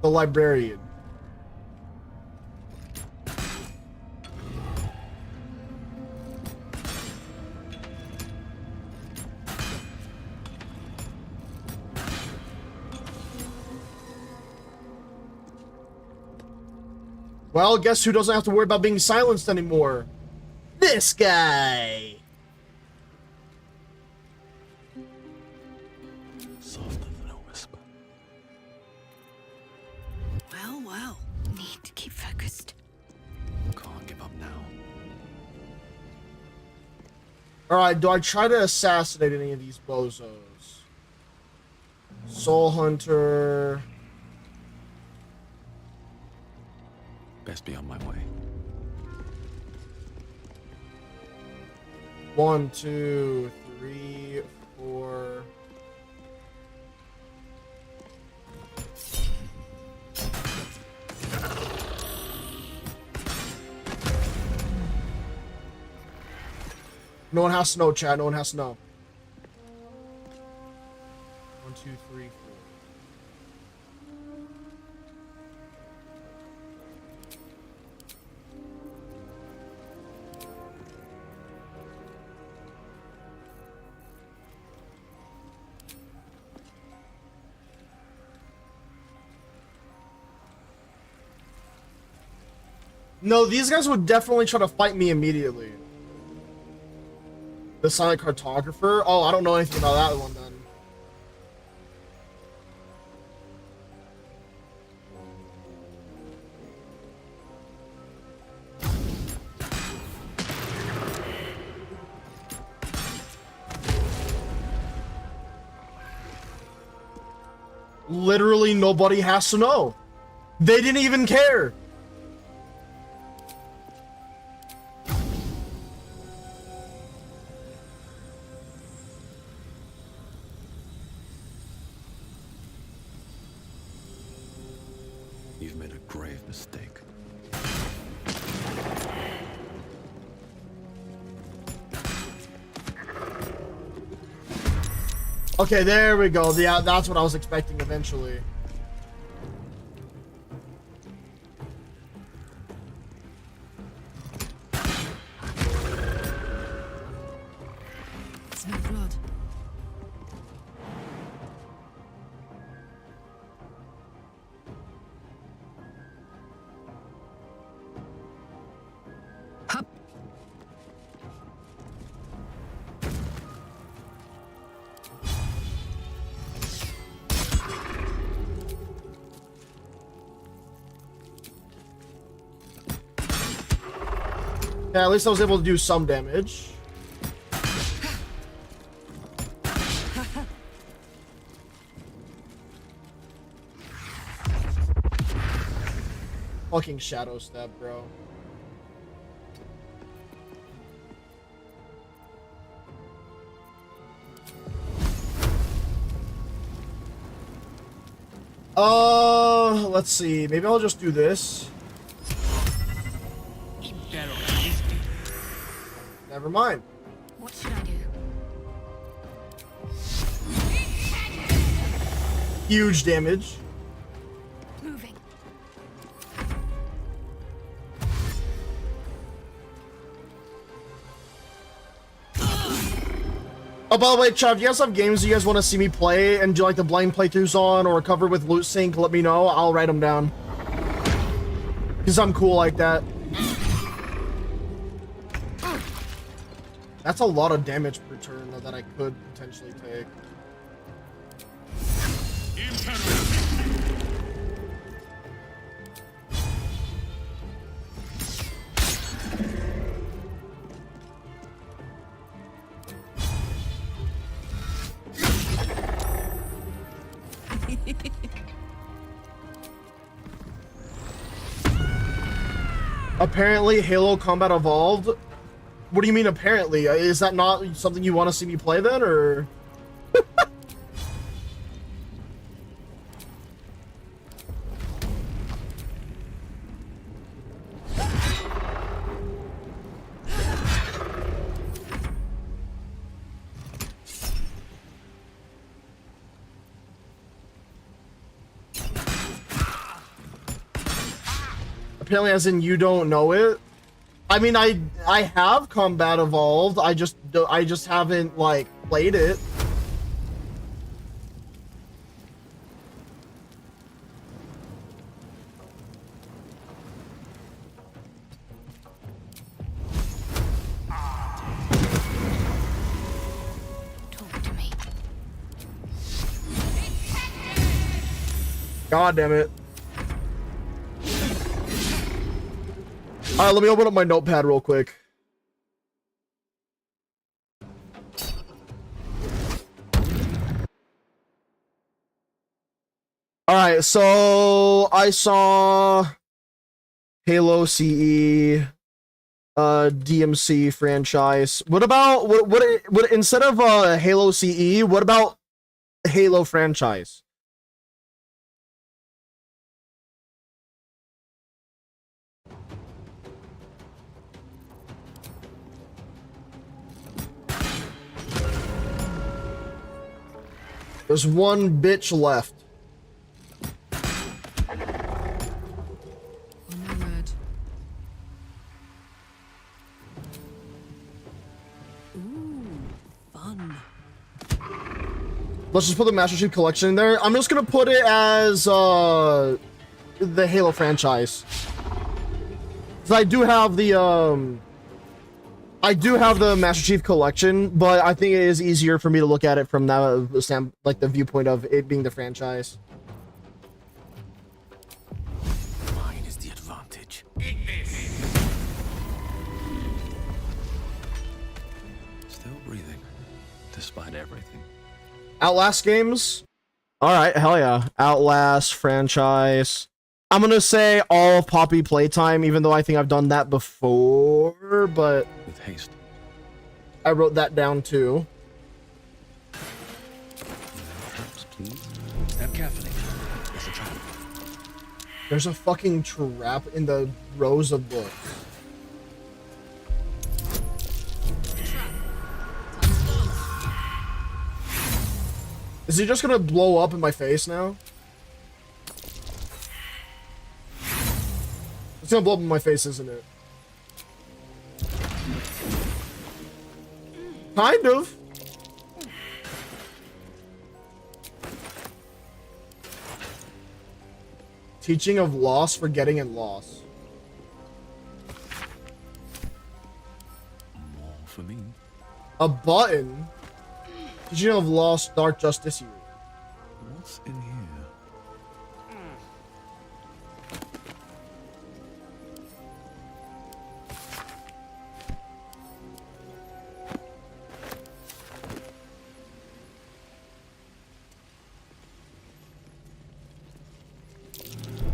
The librarian. Well, guess who doesn't have to worry about being silenced anymore? This guy! Softer than a whisper. Well, well. Need to keep focused. Can't give up now. Alright, do I try to assassinate any of these bozos? Soul Hunter... Best be on my way. 1, 2, 3, 4. No one has to know, chat. No one has to know. 1, 2, 3, 4. No, these guys would definitely try to fight me immediately. The Silent Cartographer? Oh, I don't know anything about that one then. Literally nobody has to know. They didn't even care. You've made a grave mistake. Okay, there we go. Yeah, that's what I was expecting eventually. It's no blood. Hup. Yeah, at least I was able to do some damage. Fucking shadow step, bro. Let's see. Maybe I'll just do this. Never mind. What should I do? Huge damage. Moving. Oh, by the way, chat, if you guys have games you guys want to see me play and do like the blind playthroughs on or cover with lootsink, let me know. I'll write them down. Because I'm cool like that. That's a lot of damage per turn that I could potentially take. Apparently, Halo Combat Evolved. What do you mean, apparently? Is that not something you want to see me play then, or? Apparently, as in you don't know it. I mean, I have Combat Evolved. I just haven't like played it. Talk to me. God damn it. All right, let me open up my notepad real quick. All right, so I saw Halo CE, DMC franchise. What about what instead of Halo CE? What about Halo franchise? There's one bitch left. On my word. Ooh, fun. Let's just put the Master Chief Collection in there. I'm just gonna put it as the Halo franchise. So I do have the Master Chief Collection, but I think it is easier for me to look at it from that like the viewpoint of it being the franchise. Mine is the advantage. Still breathing, despite everything. Outlast games? Alright, hell yeah. Outlast franchise. I'm gonna say all of Poppy Playtime, even though I think I've done that before, but With haste. I wrote that down too. Traps, please. Step carefully. There's a trap. There's a fucking trap in the rows of books. Is he just gonna blow up in my face now? It's gonna blow up in my face, isn't it? Kind of. Teaching of loss, forgetting and loss. More for me. A button. Teaching of loss, Dark Justice. What's in here?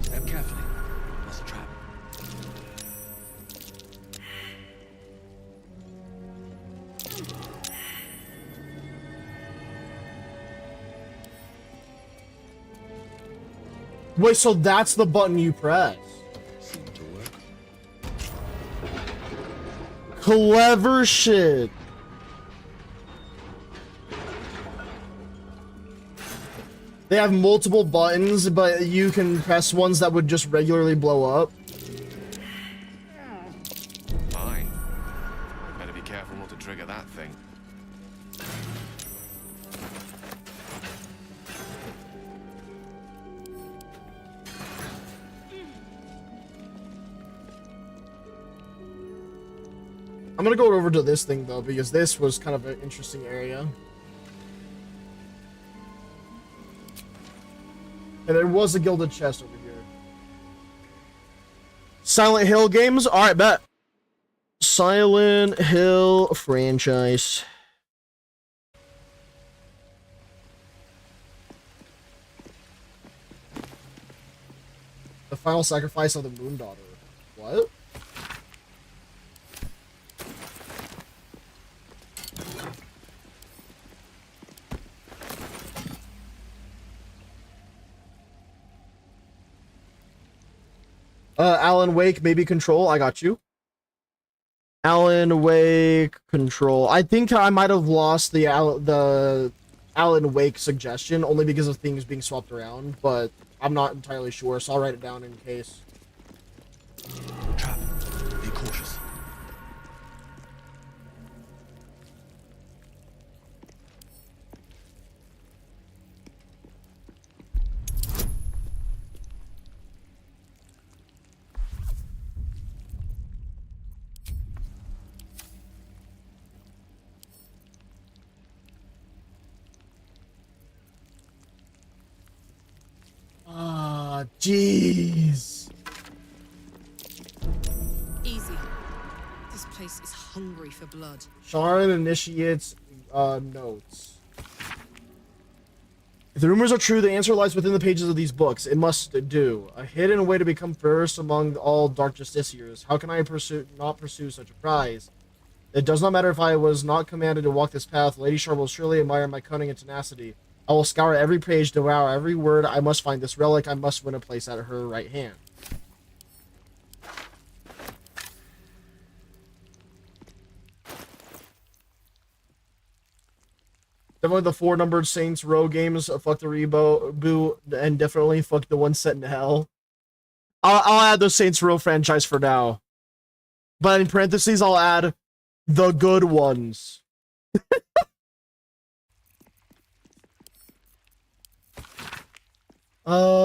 Step carefully. There's a trap. Wait, so that's the button you press. Seemed to work. Clever shit. They have multiple buttons, but you can press ones that would just regularly blow up. Fine. Better be careful not to trigger that thing. I'm gonna go over to this thing though, because this was kind of an interesting area. And there was a gilded chest over here. Silent Hill games? Alright, bet. Silent Hill franchise. The final sacrifice of the Moon Daughter. What? Alan Wake, maybe Control. I got you. Alan Wake, Control. I think I might have lost the Alan Wake suggestion only because of things being swapped around, but I'm not entirely sure, so I'll write it down in case. Trap. Be cautious. Ah, jeez. Easy. This place is hungry for blood. Sharon initiates notes. If the rumors are true, the answer lies within the pages of these books. It must do. A hidden way to become first among all dark justiciars. How can I not pursue such a prize? It does not matter if I was not commanded to walk this path. Lady Shar will surely admire my cunning and tenacity. I will scour every page, devour every word. I must find this relic. I must win a place at her right hand. Definitely the 4-numbered Saints Row games. Fuck the reboot, and definitely fuck the one set in hell. I'll add the Saints Row franchise for now, but in parentheses I'll add the good ones.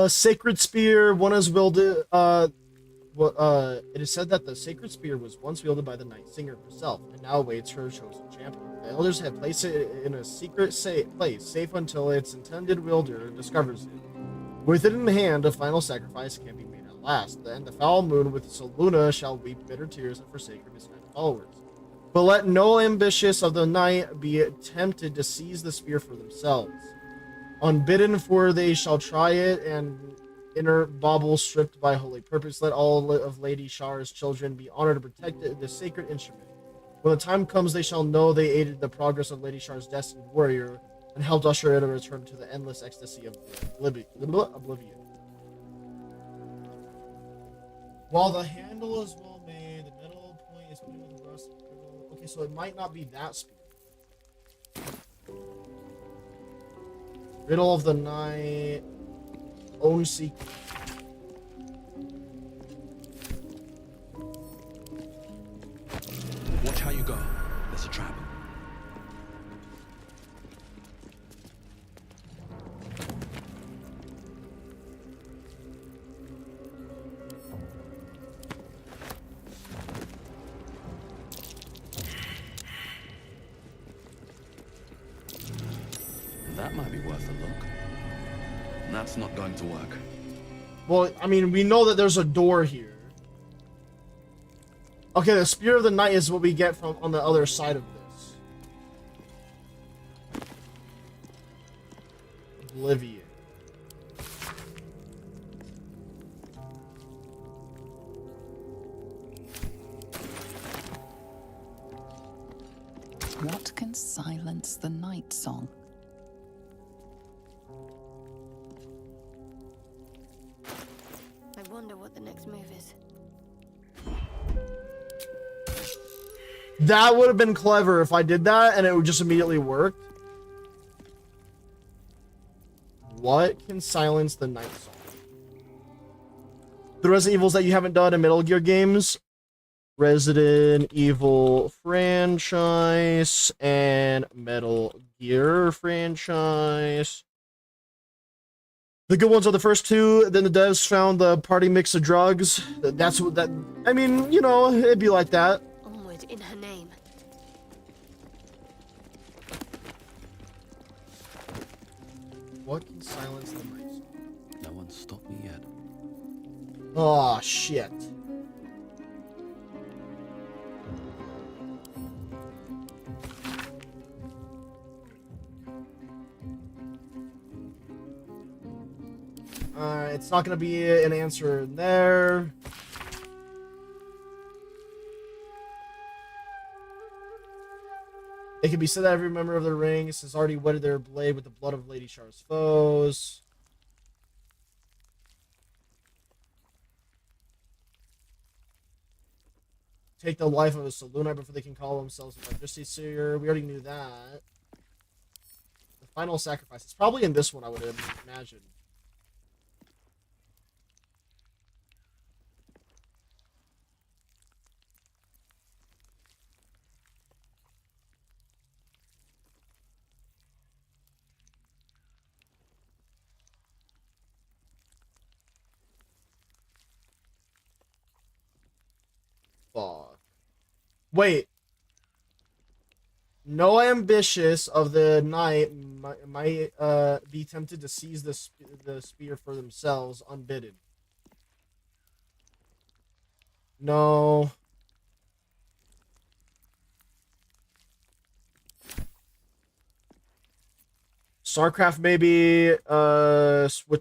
Sacred Spear. One is wielded. It is said that the Sacred Spear was once wielded by the Night Singer herself, and now awaits her chosen champion. The elders have placed it in a secret place, safe until its intended wielder discovers it. With it in hand, a final sacrifice can be made at last. Then the foul moon with Soluna shall weep bitter tears and forsake her misguided followers. But let no ambitious of the night be tempted to seize the spear for themselves. Unbidden, for they shall try it, and inner bauble stripped by holy purpose. Let all of Lady Shar's children be honored to protect the sacred instrument. When the time comes, they shall know they aided the progress of Lady Shar's destined warrior, and helped usher it a return to the endless ecstasy of oblivion. While the handle is well made, the metal point is put with rust. Okay, so it might not be that spear. Riddle of the Night. Own secret. Watch how you go. There's a trap. That might be worth a look. That's not going to work. Well, I mean, we know that there's a door here. Okay, the Spear of the Night is what we get from on the other side of this. Oblivion. What can silence the night song? I wonder what the next move is. That would have been clever if I did that and it would just immediately work. What can silence the Night Song? The Resident Evils that you haven't done in Metal Gear games. Resident Evil franchise and Metal Gear franchise. The good ones are the first two. Then the devs found the party mix of drugs. That's what that. I mean, you know, it'd be like that. Onward in her name. What can silence the Night Song? No one stopped me yet. Oh shit. Alright, it's not gonna be an answer in there. It can be said that every member of the rings has already wetted their blade with the blood of Lady Char's foes. Take the life of a saloonite before they can call themselves a majesty seer. We already knew that. The final sacrifice. It's probably in this one, I would imagine. Fuck. Wait. No ambitious of the night might be tempted to seize the spear for themselves unbidden. No. Starcraft maybe Switor?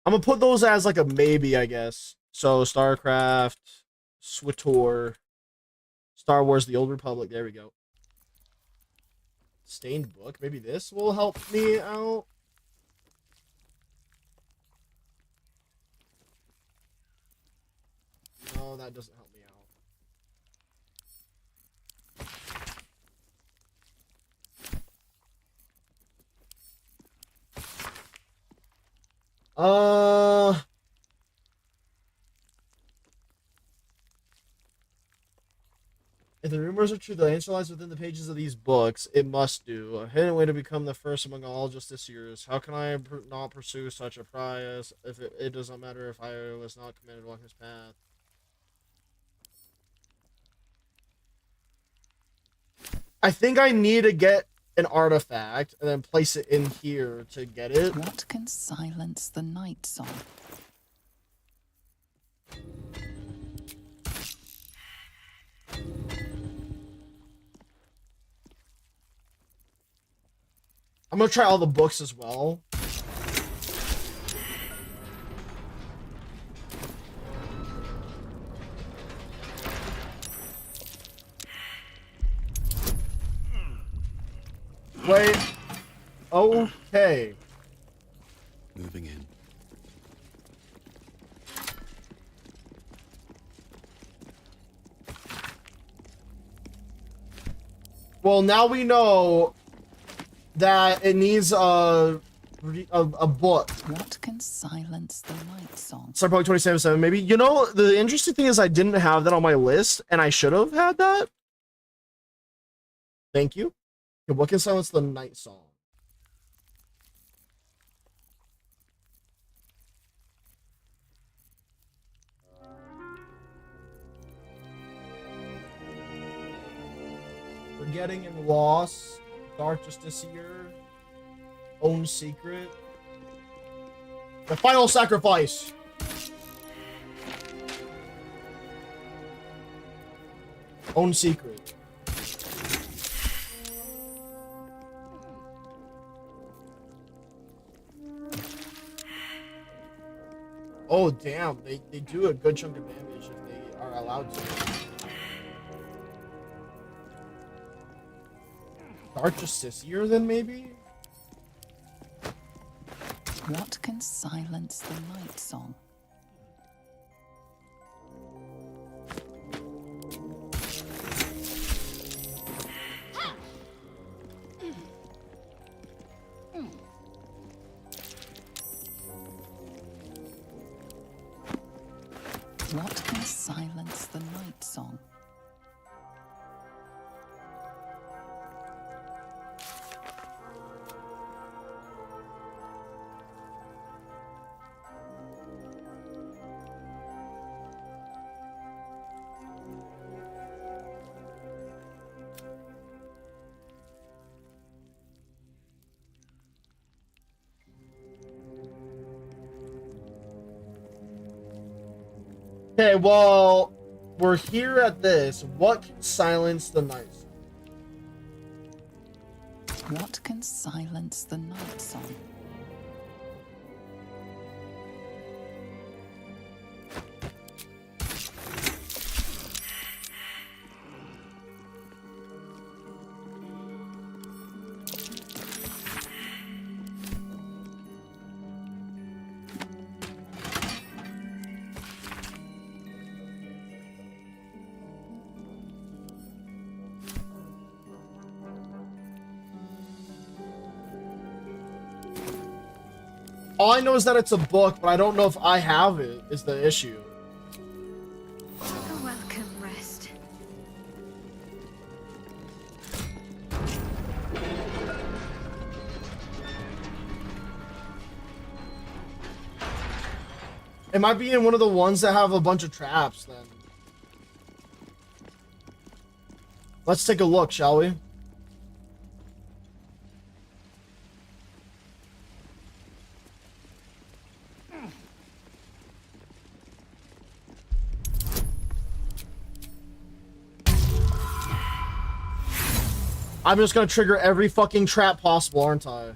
I'm gonna put those as like a maybe, I guess. So StarCraft, Switor, Star Wars: The Old Republic. There we go. Stained book. Maybe this will help me out. No, that doesn't help me out. If the rumors are true, the answer lies within the pages of these books. It must do. A hidden way to become the first among all justiciars. How can I not pursue such a prize? If it does not matter if I was not commanded to walk this path. I think I need to get an artifact and then place it in here to get it. What can silence the Night Song? I'm gonna try all the books as well. Wait. Okay. Moving in. Well, now we know that it needs a book. What can silence the Night Song? Cyberpunk 2077, maybe. You know, the interesting thing is I didn't have that on my list, and I should have had that. Thank you. Okay, what can silence the Night Song? Forgetting and loss. Dark Justiciar. Own Secret. The Final Sacrifice. Own Secret. Oh damn, they do a good chunk of damage if they are allowed to. Dark Justiciar then maybe? What can silence the Night Song? Okay, well, we're here at this. What can silence the night? What can silence the night song? All I know is that it's a book, but I don't know if I have it, is the issue. A welcome rest. It might be in one of the ones that have a bunch of traps, then. Let's take a look, shall we? I'm just gonna trigger every fucking trap possible, aren't I?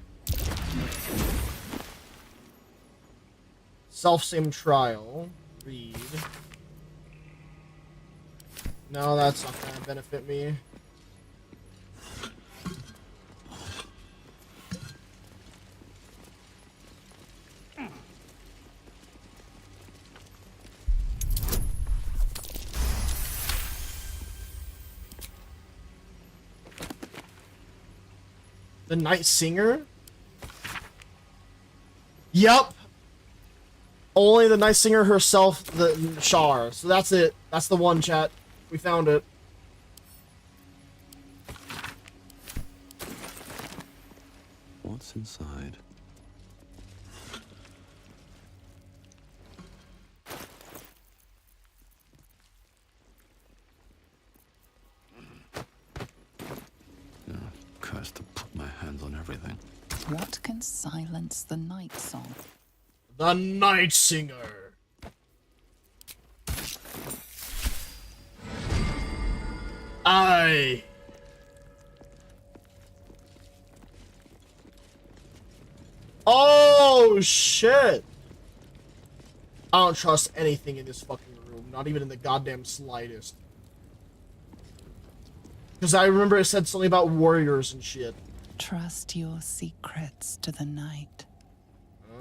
Self-same trial. Read. No, that's not gonna benefit me. The Night Singer? Yup. Only the Night Singer herself, the Shar. So that's it. That's the one, chat. We found it. What's inside? Cursed to put my hands on everything. What can silence the night song? The Night Singer. I. Oh shit! I don't trust anything in this fucking room, not even in the goddamn slightest. Because I remember it said something about warriors and shit. Trust your secrets to the night.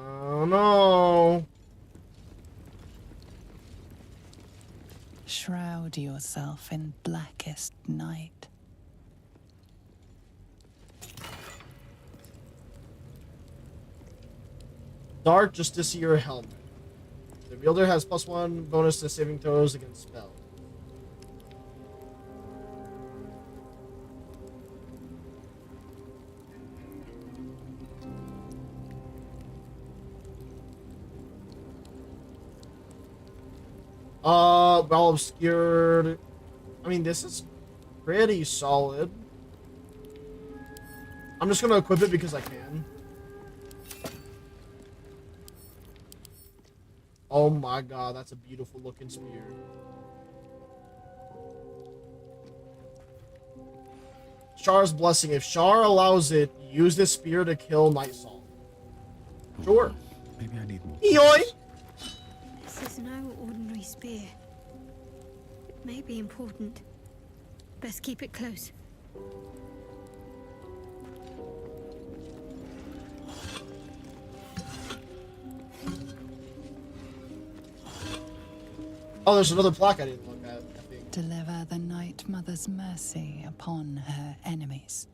Oh no. Shroud yourself in blackest night. Dark Justiciar Helmet. The wielder has +1 bonus to saving throws against spells. Well obscured. I mean, this is pretty solid. I'm just gonna equip it because I can. Oh my god, that's a beautiful looking spear. Shar's Blessing. If Shar allows it, use this spear to kill Night Song. Sure. Maybe I need more. Yoy! This is no ordinary spear. It may be important. Best keep it close. Oh, there's another plaque I didn't look at, I think. Deliver the Night Mother's mercy upon her enemies.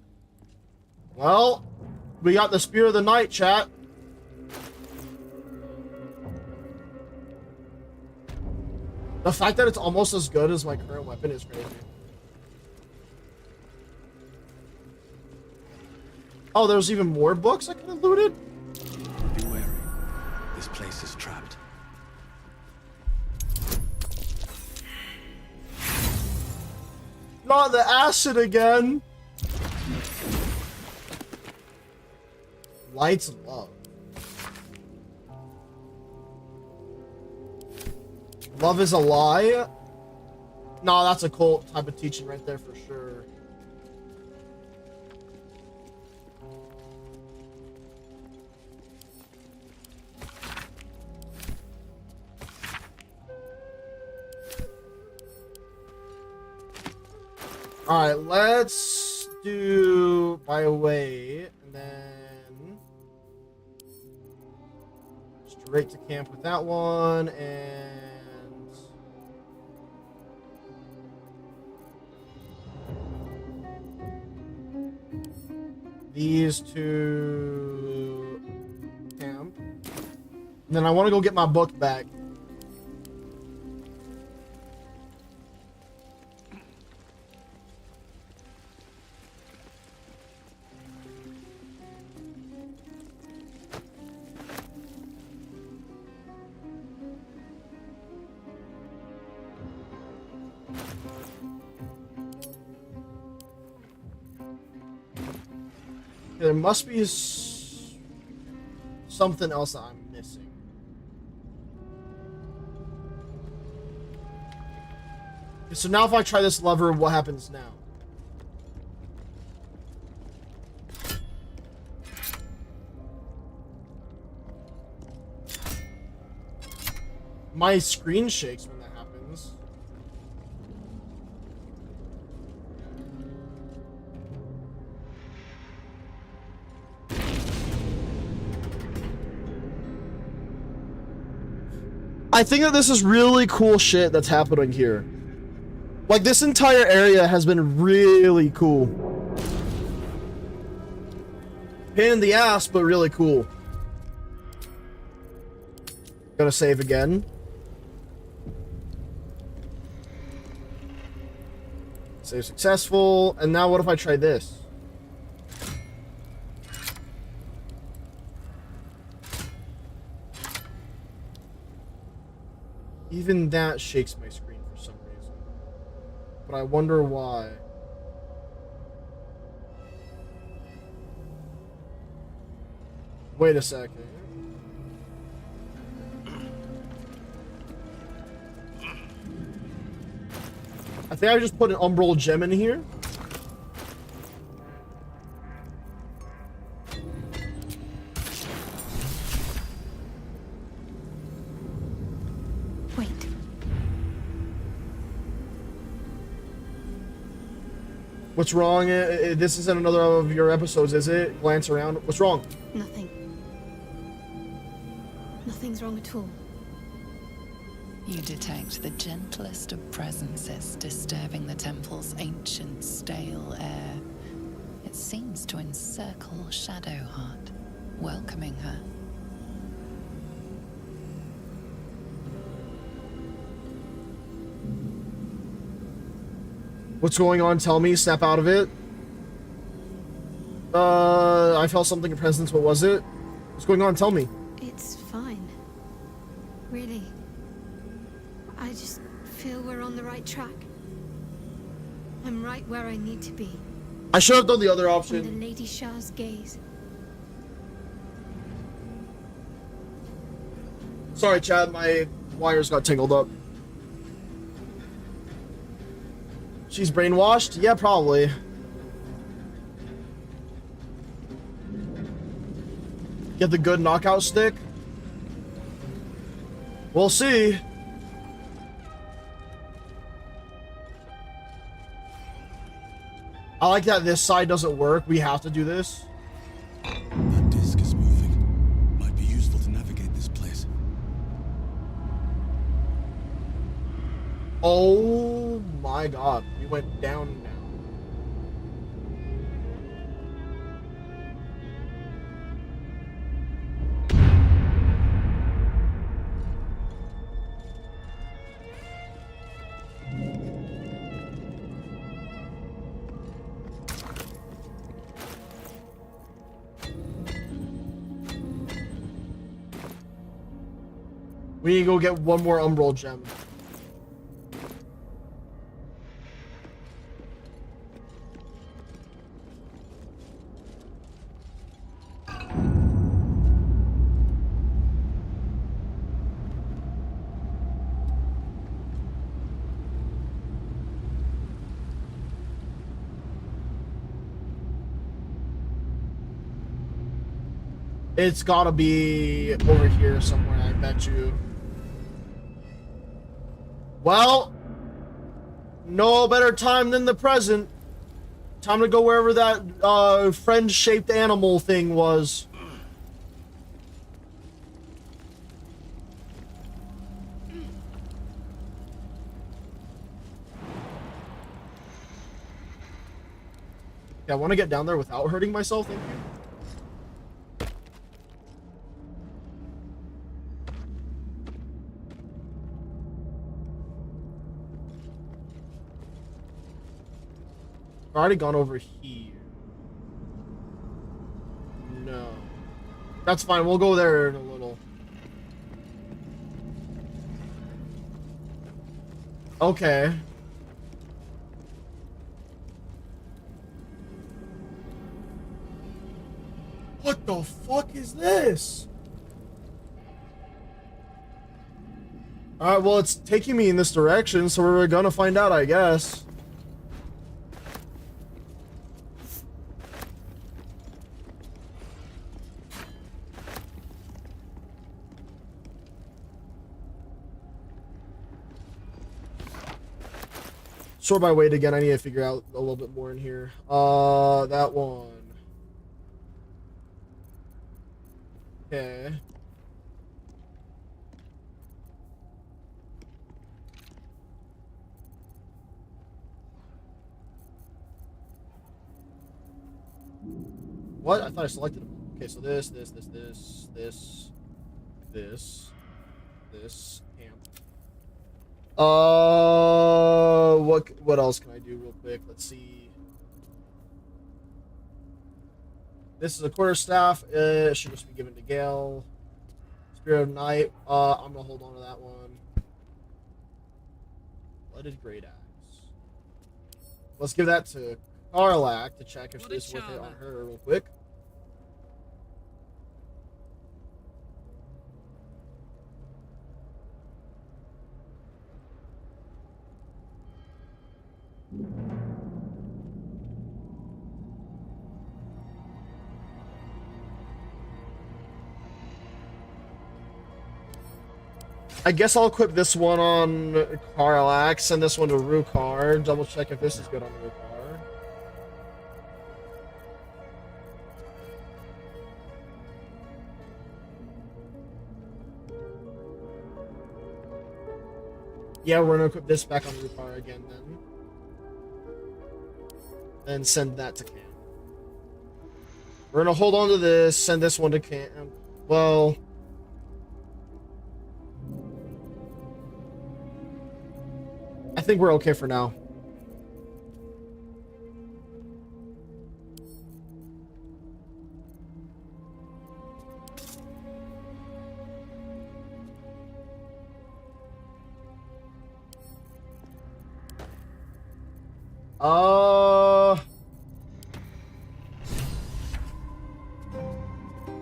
Well, we got the Spear of the Night, chat. The fact that it's almost as good as my current weapon is crazy. Oh, there's even more books I could have looted? Be wary. This place is trapped. Not the acid again. Lights of Love. Love is a lie? No, that's a cult type of teaching right there for sure. Alright, let's do by way, and then straight to camp with that one, and these two camp. And then I want to go get my book back. There must be something else that I'm missing. Okay, so now if I try this lever, what happens now? My screen shakes when that happens. I think that this is really cool shit that's happening here. Like, this entire area has been really cool. Pain in the ass, but really cool. Gonna save again. Save successful. And now what if I try this? Even that shakes my screen for some reason. But I wonder why. Wait a second. I think I just put an umbral gem in here. Wait. What's wrong? This isn't another of your episodes, is it? Glance around. What's wrong? Nothing. Nothing's wrong at all. You detect the gentlest of presences disturbing the temple's ancient, stale air. It seems to encircle Shadowheart, welcoming her. What's going on? Tell me. Snap out of it. I felt something in presence. What was it? What's going on? Tell me. It's fine. Really. I just feel we're on the right track. I'm right where I need to be. I should have done the other option. Under Lady Shah's gaze. Sorry, Chad. My wires got tangled up. She's brainwashed? Yeah, probably. Get the good knockout stick? We'll see. I like that this side doesn't work. We have to do this. That disc is moving. Might be useful to navigate this place. Oh my god. We went down now. We need to go get one more umbral gem. It's gotta be over here somewhere, I bet you. Well, no better time than the present. Time to go wherever that friend-shaped animal thing was. Yeah, I want to get down there without hurting myself, thank you. I've already gone over here. No. That's fine, we'll go there in a little. Okay. What the fuck is this? Alright, well, it's taking me in this direction, so we're gonna find out, I guess. Sort by weight again, I need to figure out a little bit more in here. That one. Okay. What? I thought I selected them. Okay, so this, amp. What else can I do real quick? Let's see. This is a quarterstaff. It should just be given to Gale. Spirit of Night. I'm gonna hold on to that one. Blooded Great Axe. Let's give that to Karlak to check if this is worth it on her real quick. I guess I'll equip this one on Karlak, send this one to Rukar, double check if this is good on Rukar. Yeah, we're gonna equip this back on Rukar again then. And send that to Cam. We're gonna hold on to this, send this one to Cam. Well... I think we're okay for now.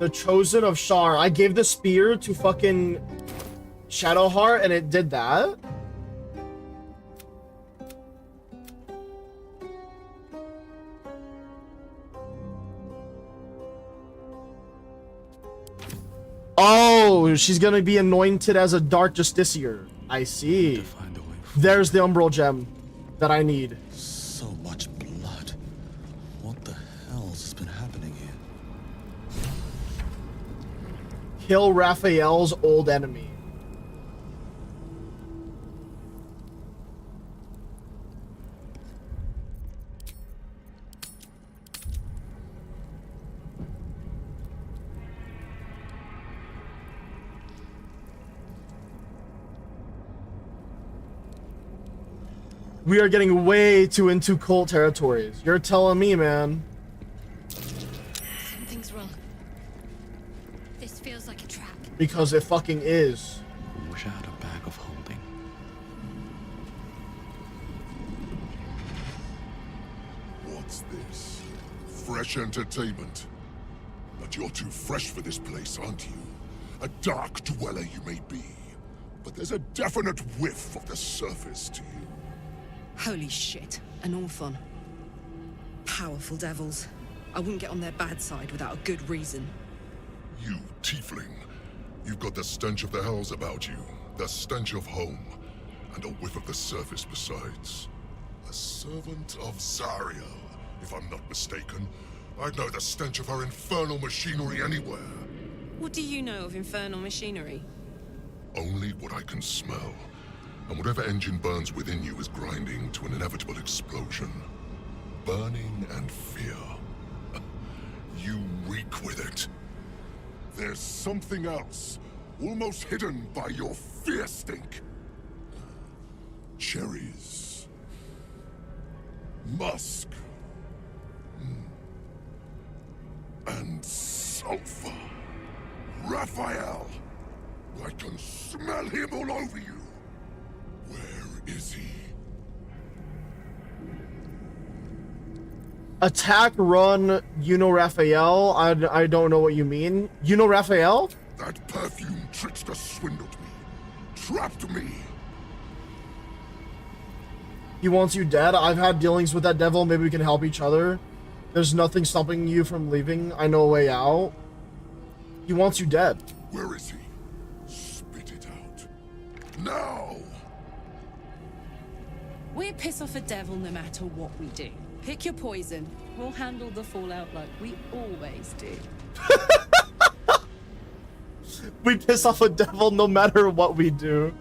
The Chosen of Shar. I gave the spear to fucking Shadowheart and it did that? Oh, she's gonna be anointed as a Dark Justiciar. I see. There's the Umbral Gem that I need. So much blood. What the hell's been happening here? Kill Raphael's old enemy. We are getting way too into cult territories. You're telling me, man. Something's wrong. This feels like a trap. Because it fucking is. Wish I had a bag of holding. What's this? Fresh entertainment. But you're too fresh for this place, aren't you? A dark dweller you may be, but there's a definite whiff of the surface to you. Holy shit, an Orthon. Powerful devils. I wouldn't get on their bad side without a good reason. You, tiefling. You've got the stench of the hells about you, the stench of home, and a whiff of the surface besides. A servant of Zariel, if I'm not mistaken. I'd know the stench of her infernal machinery anywhere. What do you know of infernal machinery? Only what I can smell. And whatever engine burns within you is grinding to an inevitable explosion. Burning and fear. You reek with it. There's something else, almost hidden by your fear stink. Cherries. Musk. And sulfur. Raphael! I can smell him all over you. Where is he? Attack, run, you know Raphael? I don't know what you mean. You know Raphael? That perfume trickster swindled me. Trapped me. He wants you dead? I've had dealings with that devil. Maybe we can help each other. There's nothing stopping you from leaving. I know a way out. He wants you dead. Where is he? Spit it out. Now! We'll piss off a devil no matter what we do. Pick your poison. We'll handle the fallout like we always do. We piss off a devil no matter what we do.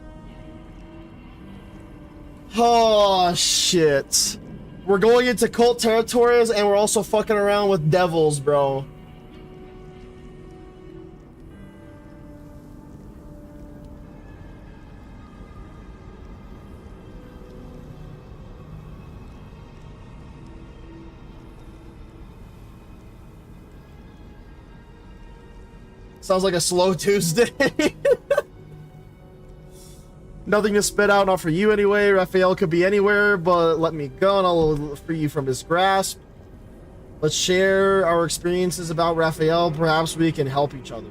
Oh, shit. We're going into cult territories and we're also fucking around with devils, bro. Sounds like a slow Tuesday. Nothing to spit out, not for you anyway. Raphael could be anywhere, but let me go and I'll free you from his grasp. Let's share our experiences about Raphael. Perhaps we can help each other.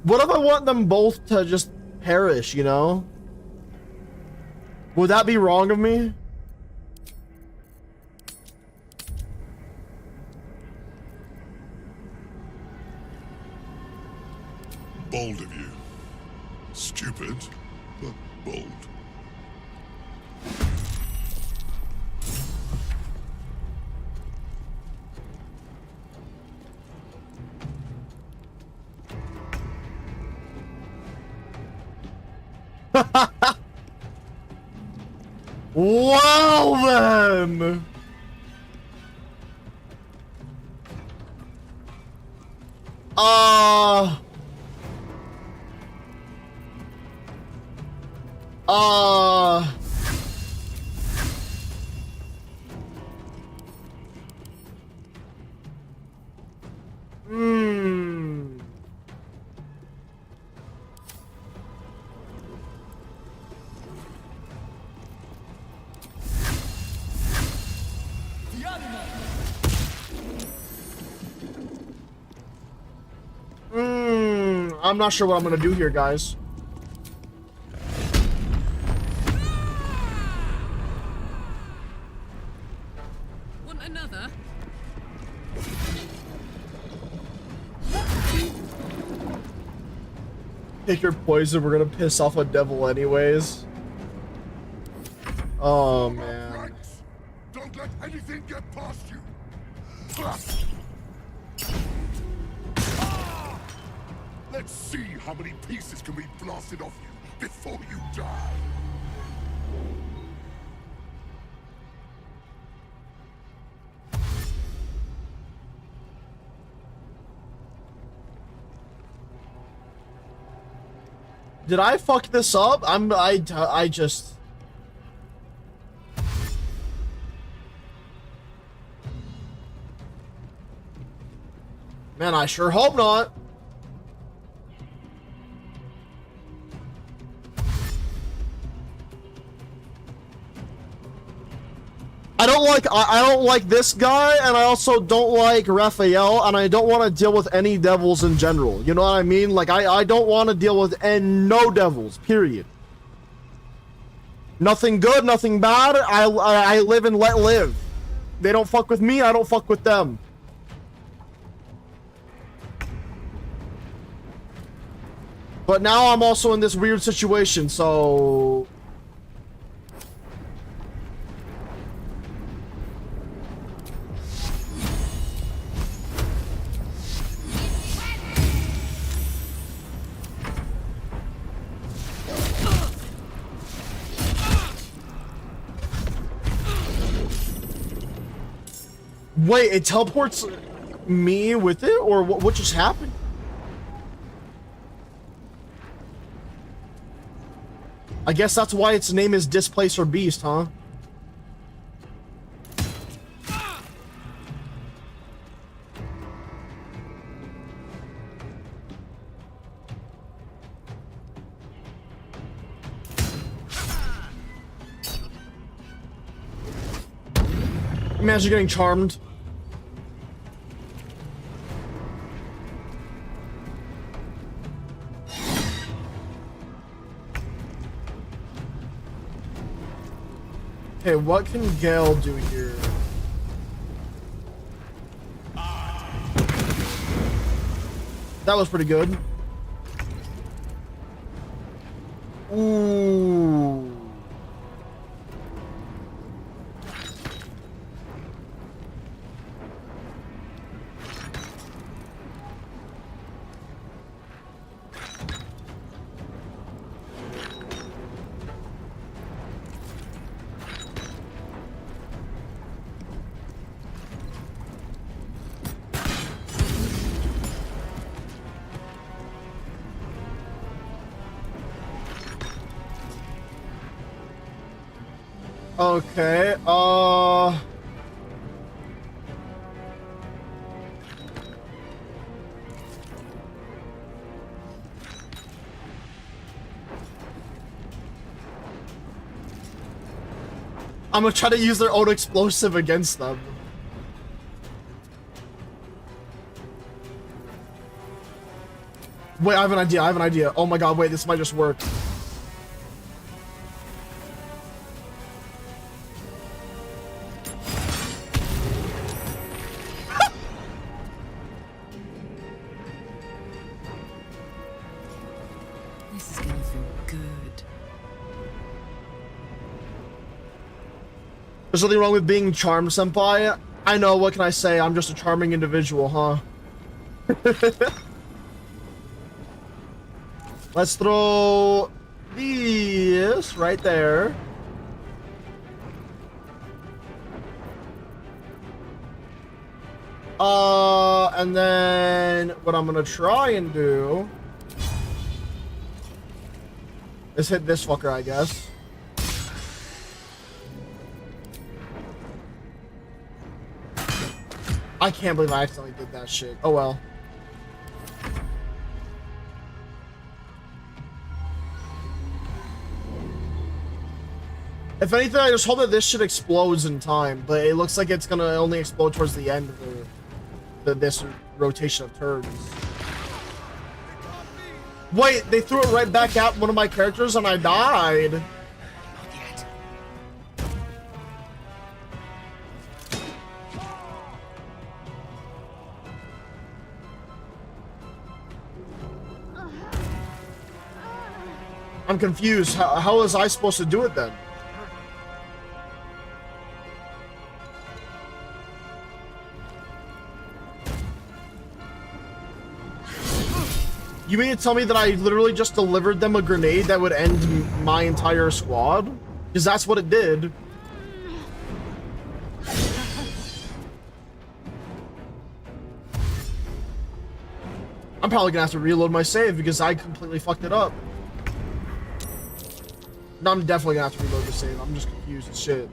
What if I want them both to just perish, you know? Would that be wrong of me? Bold of you. Stupid, but bold. Well then! I'm not sure what I'm gonna do here, guys. Want another? Take your poison, we're gonna piss off a devil anyways. Oh man. Don't let anything get past you. Let's see how many pieces can be blasted off you before you die. Did I fuck this up? I just... Man, I sure hope not. I don't like this guy, and I also don't like Raphael, and I don't want to deal with any devils in general. You know what I mean? Like, I don't want to deal with no devils, period. Nothing good, nothing bad. I live and let live. They don't fuck with me, I don't fuck with them. But now I'm also in this weird situation, so... Wait, it teleports me with it? Or what just happened? I guess that's why its name is Displacer Beast, huh? Imagine getting charmed. Okay, what can Gale do here? That was pretty good. Ooh. Okay, I'm gonna try to use their own explosive against them. Wait, I have an idea, Oh my god, wait, this might just work. This is gonna feel good. There's nothing wrong with being charmed, senpai. I know, what can I say? I'm just a charming individual, huh? Let's throw this right there. And then what I'm gonna try and do is hit this fucker, I guess. I can't believe I accidentally did that shit. Oh well. If anything, I just hope that this shit explodes in time, but it looks like it's gonna only explode towards the end of this rotation of turns. Wait, they threw it right back at one of my characters and I died. Not yet. I'm confused. How was I supposed to do it then? You mean to tell me that I literally just delivered them a grenade that would end my entire squad? Because that's what it did. I'm probably gonna have to reload my save because I completely fucked it up. No, I'm definitely gonna have to reload the save. I'm just confused as shit.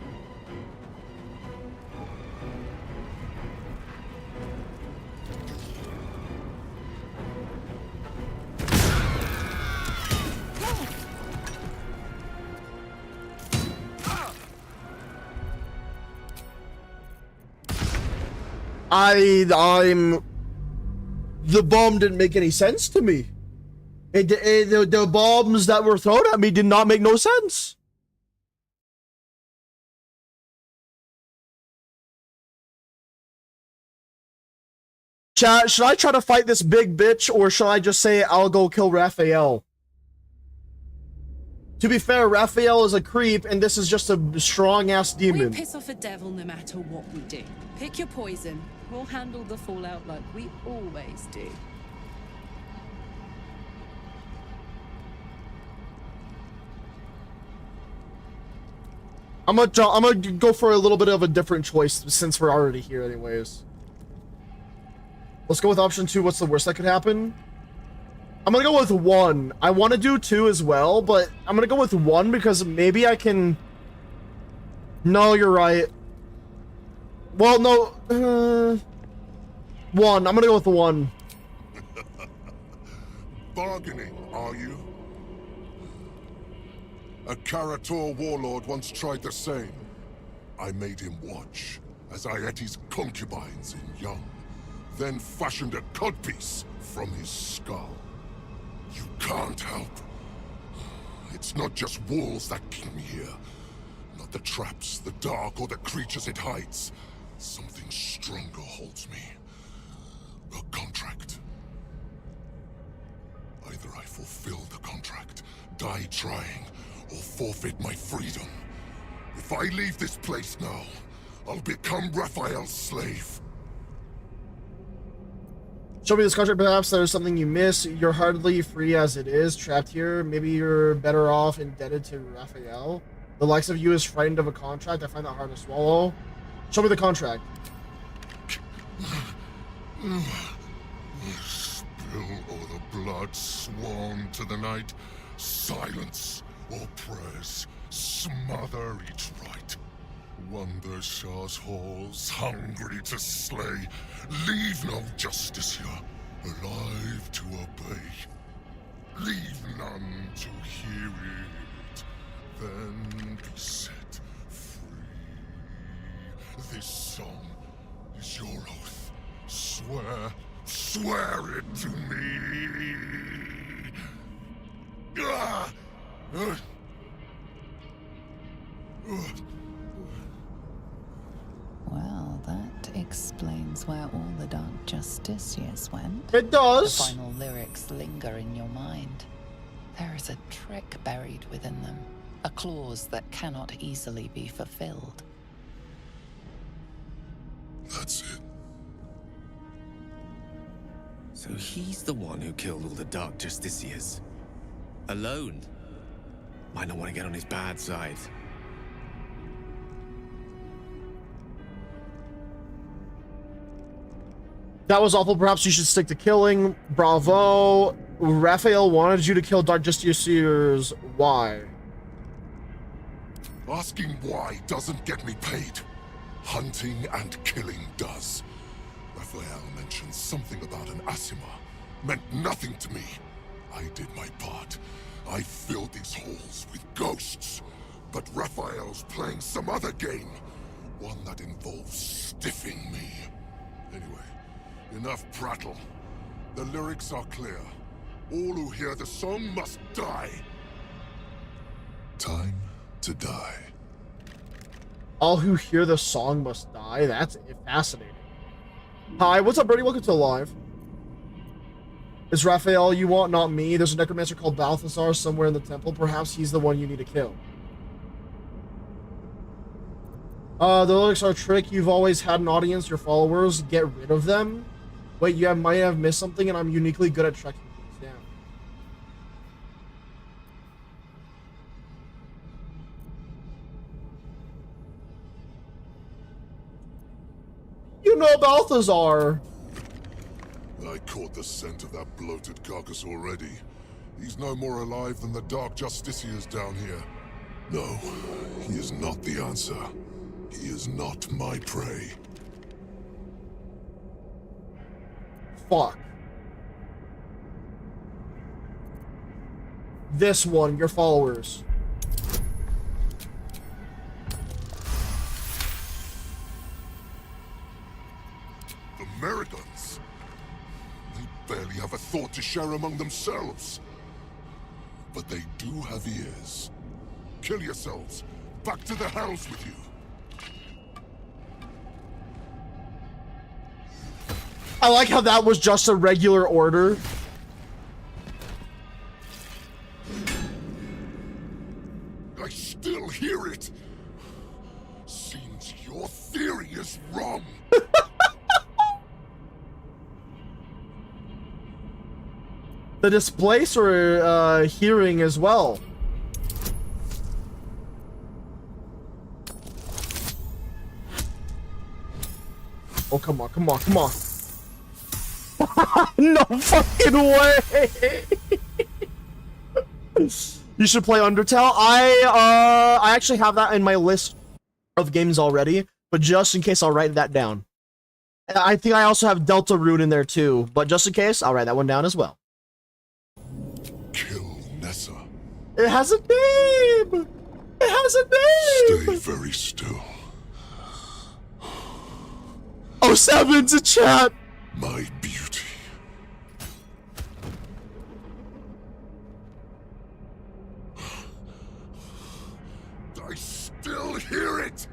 The bomb didn't make any sense to me. The bombs that were thrown at me did not make no sense. Chat, should I try to fight this big bitch, or should I just say I'll go kill Raphael? To be fair, Raphael is a creep, and this is just a strong-ass demon. We piss off a devil no matter what we do. Pick your poison. We'll handle the fallout like we always do. I'm gonna go for a little bit of a different choice since we're already here anyways. Let's go with option 2. What's the worst that could happen? I'm gonna go with 1. I want to do 2 as well, but I'm gonna go with 1 because maybe I can... No, you're right. Well, no. 1. I'm gonna go with 1. Bargaining, are you? A Karator warlord once tried the same. I made him watch as I ate his concubines in young, then fashioned a codpiece from his skull. You can't help. It's not just walls that keep me here. Not the traps, the dark, or the creatures it hides. Something stronger holds me. A contract. Either I fulfill the contract, die trying, or forfeit my freedom. If I leave this place now, I'll become Raphael's slave. Show me this contract. Perhaps there's something you miss. You're hardly free as it is, trapped here. Maybe you're better off indebted to Raphael. The likes of you is frightened of a contract. I find that hard to swallow. Show me the contract. Spill all the blood sworn to the night. Silence or prayers. Smother each right. Wander Shah's halls, hungry to slay. Leave no justice here, alive to obey. Leave none to hear it, then be set free. This song is your oath. Swear it to me. Well, that explains where all the Dark Justiciars went. It does. The final lyrics linger in your mind. There is a trick buried within them, a clause that cannot easily be fulfilled. That's it. So he's the one who killed all the Dark Justiciars. Alone. Might not want to get on his bad side. That was awful. Perhaps you should stick to killing. Bravo. Raphael wanted you to kill Dark Justiciars. Why? Asking why doesn't get me paid. Hunting and killing does. Raphael mentioned something about an Asima. Meant nothing to me. I did my part. I filled these halls with ghosts. But Raphael's playing some other game. One that involves stiffing me. Anyway, enough prattle. The lyrics are clear. All who hear the song must die. Time to die. All who hear the song must die? That's fascinating. Hi, what's up, Birdie? Welcome to Live. Is Raphael you want, not me? There's a necromancer called Balthazar somewhere in the temple. Perhaps he's the one you need to kill. The lyrics are a trick. You've always had an audience, your followers. Get rid of them. Wait, you might have missed something, and I'm uniquely good at tracking things down. You know Balthazar. I caught the scent of that bloated carcass already. He's no more alive than the Dark Justiciars down here. No, he is not the answer. He is not my prey. Fuck. This one, your followers. The Merigons. They barely have a thought to share among themselves. But they do have ears. Kill yourselves. Back to the hells with you. I like how that was just a regular order. I still hear it. Seems your theory is wrong. The displace or hearing as well. Oh, come on, come on, come on. No fucking way. You should play Undertale. I actually have that in my list of games already, but just in case, I'll write that down. I think I also have Deltarune in there too, but just in case, I'll write that one down as well. Kill Nessa. It has a name! It has a name! Stay very still. Oh, 7's a chat! My beauty. I still hear it!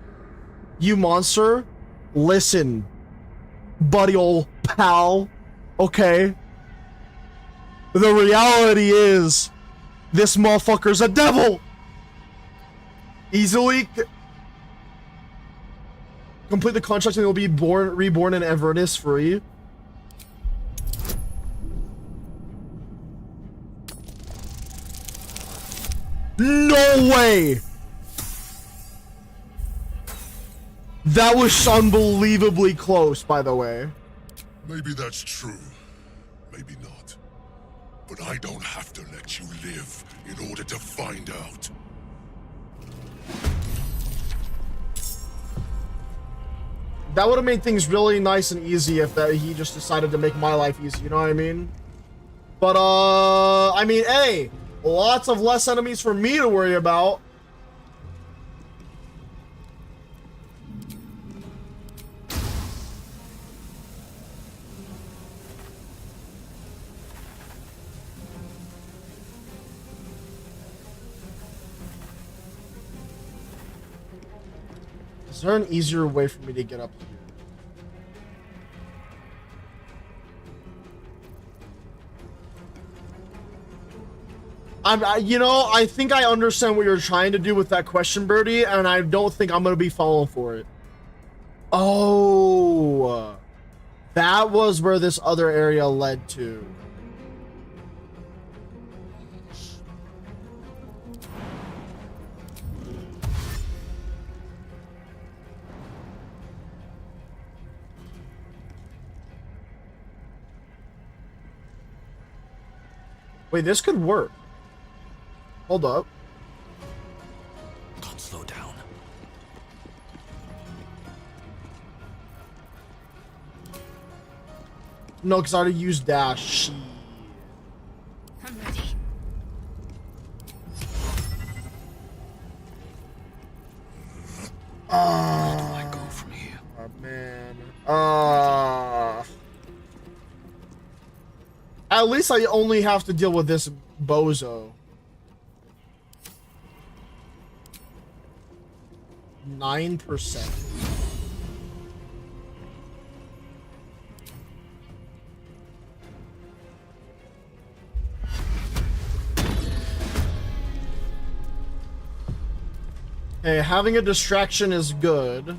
You monster, listen, buddy ol' pal, okay? The reality is, this motherfucker's a devil! Easily complete the contract and he'll be reborn in Everness free. No way! That was unbelievably close, by the way. Maybe that's true. Maybe not. But I don't have to let you live in order to find out. That would have made things really nice and easy if he just decided to make my life easy, you know what I mean? But, I mean, hey, lots of less enemies for me to worry about. Is there an easier way for me to get up here? You know, I think I understand what you're trying to do with that question, Birdie, and I don't think I'm gonna be falling for it. Oh, that was where this other area led to. Wait, this could work. Hold up. Can't slow down. No, because I already used dash. Shit. I'm ready. Where do I go from here? Oh, man. At least I only have to deal with this bozo. 9%. Hey, having a distraction is good.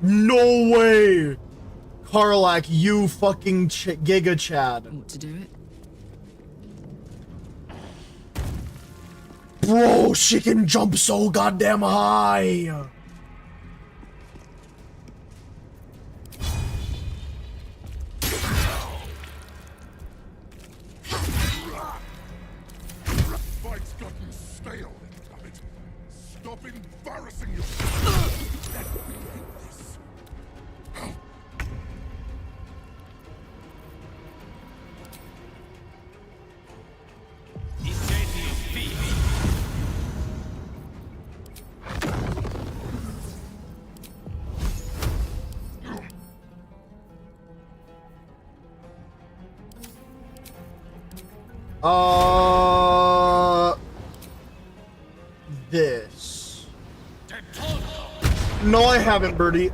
No way! Karlak, you fucking Giga Chad. Want to do it? Bro, she can jump so goddamn high! Fight's gotten stale, damn it. Stop embarrassing yourself. Let me end this. This. No, I haven't, Birdie.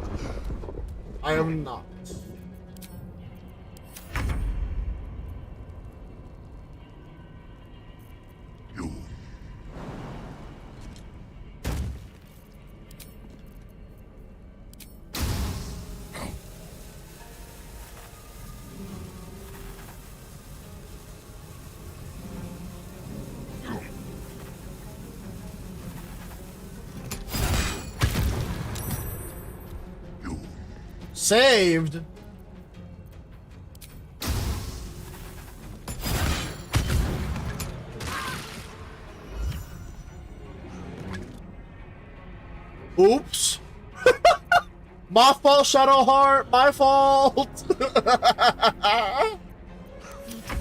I am not. You. Saved. Oops. My fault, Shadowheart. My fault. Need to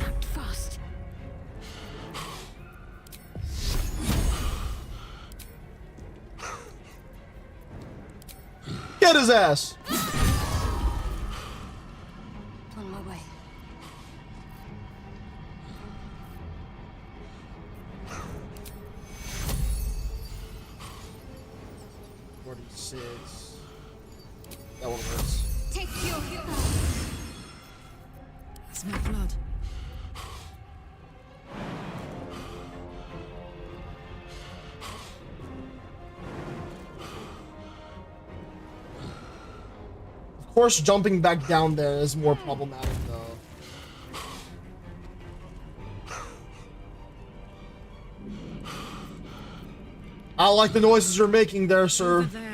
act fast. Get his ass. On my way. That one hurts. Take your hit. Smell blood. Of course, jumping back down there is more problematic, though. I don't like the noises you're making there, sir. Over there.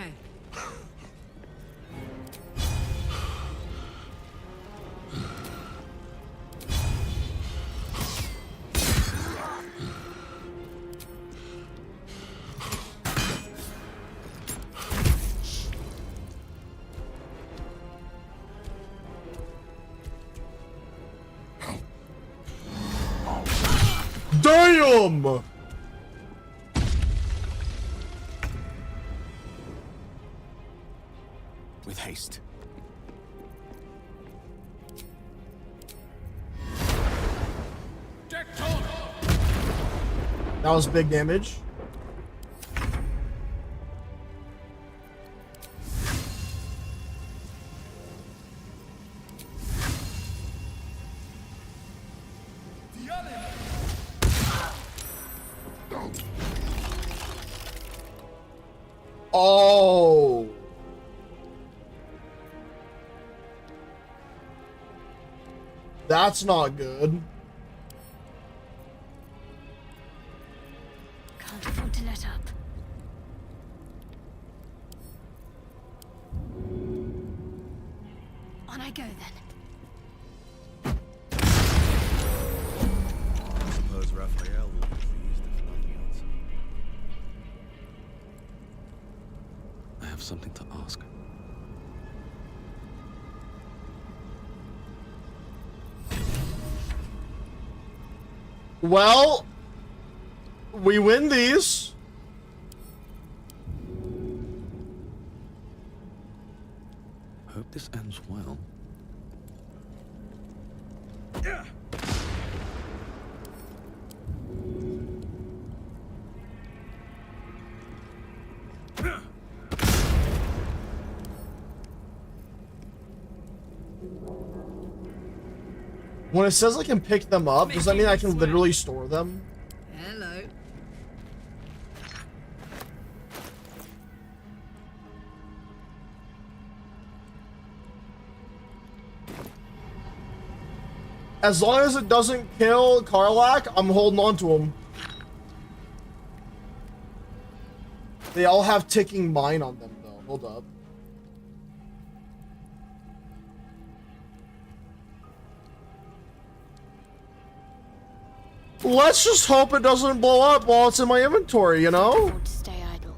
Damn! With haste. That was big damage. Oh. That's not good. Can't afford to let up. On I go then. I suppose Raphael will be pleased if nothing else. I have something to ask. Well, we win these. Hope this ends well. When it says I can pick them up, does that mean I can literally store them? Hello. As long as it doesn't kill Karlach, I'm holding on to him. They all have ticking mine on them, though. Hold up. Let's just hope it doesn't blow up while it's in my inventory, you know? Afford to stay idle.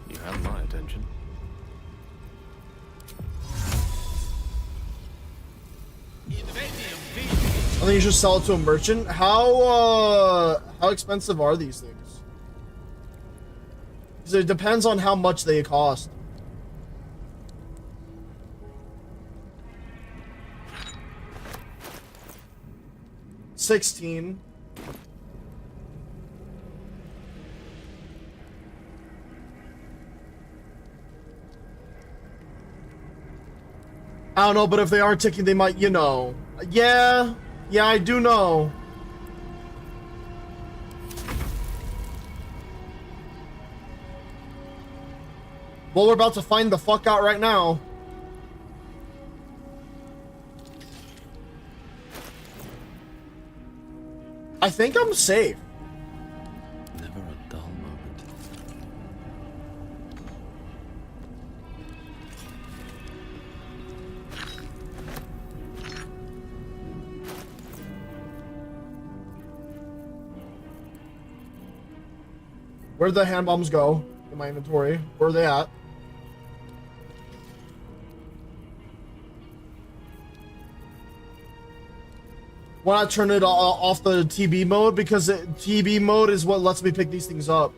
You have my attention. Invadium think you should sell it to a merchant. How expensive are these things? 'Cause it depends on how much they cost. $16. I don't know, but if they are ticking, they might, you know. Yeah, I do know. Well, we're about to find the fuck out right now. I think I'm safe. Never a dull moment. Where'd the hand bombs go in my inventory? Where are they at? Why not turn it off the TB mode? Because TB mode is what lets me pick these things up.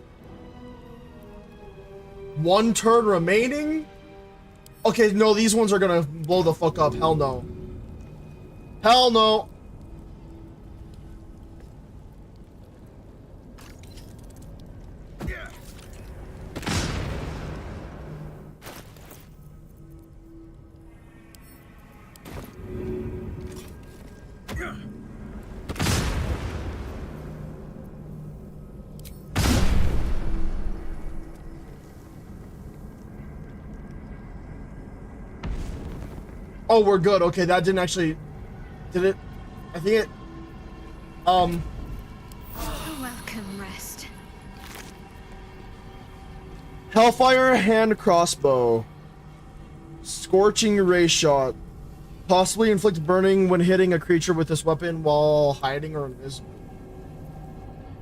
1 turn remaining? Okay, no, these ones are gonna blow the fuck up. Hell no. Hell no. Oh, we're good. Okay, that didn't actually... Did it? I think it... Welcome, rest. Hellfire hand crossbow. Scorching ray shot. Possibly inflict burning when hitting a creature with this weapon while hiding or invisible.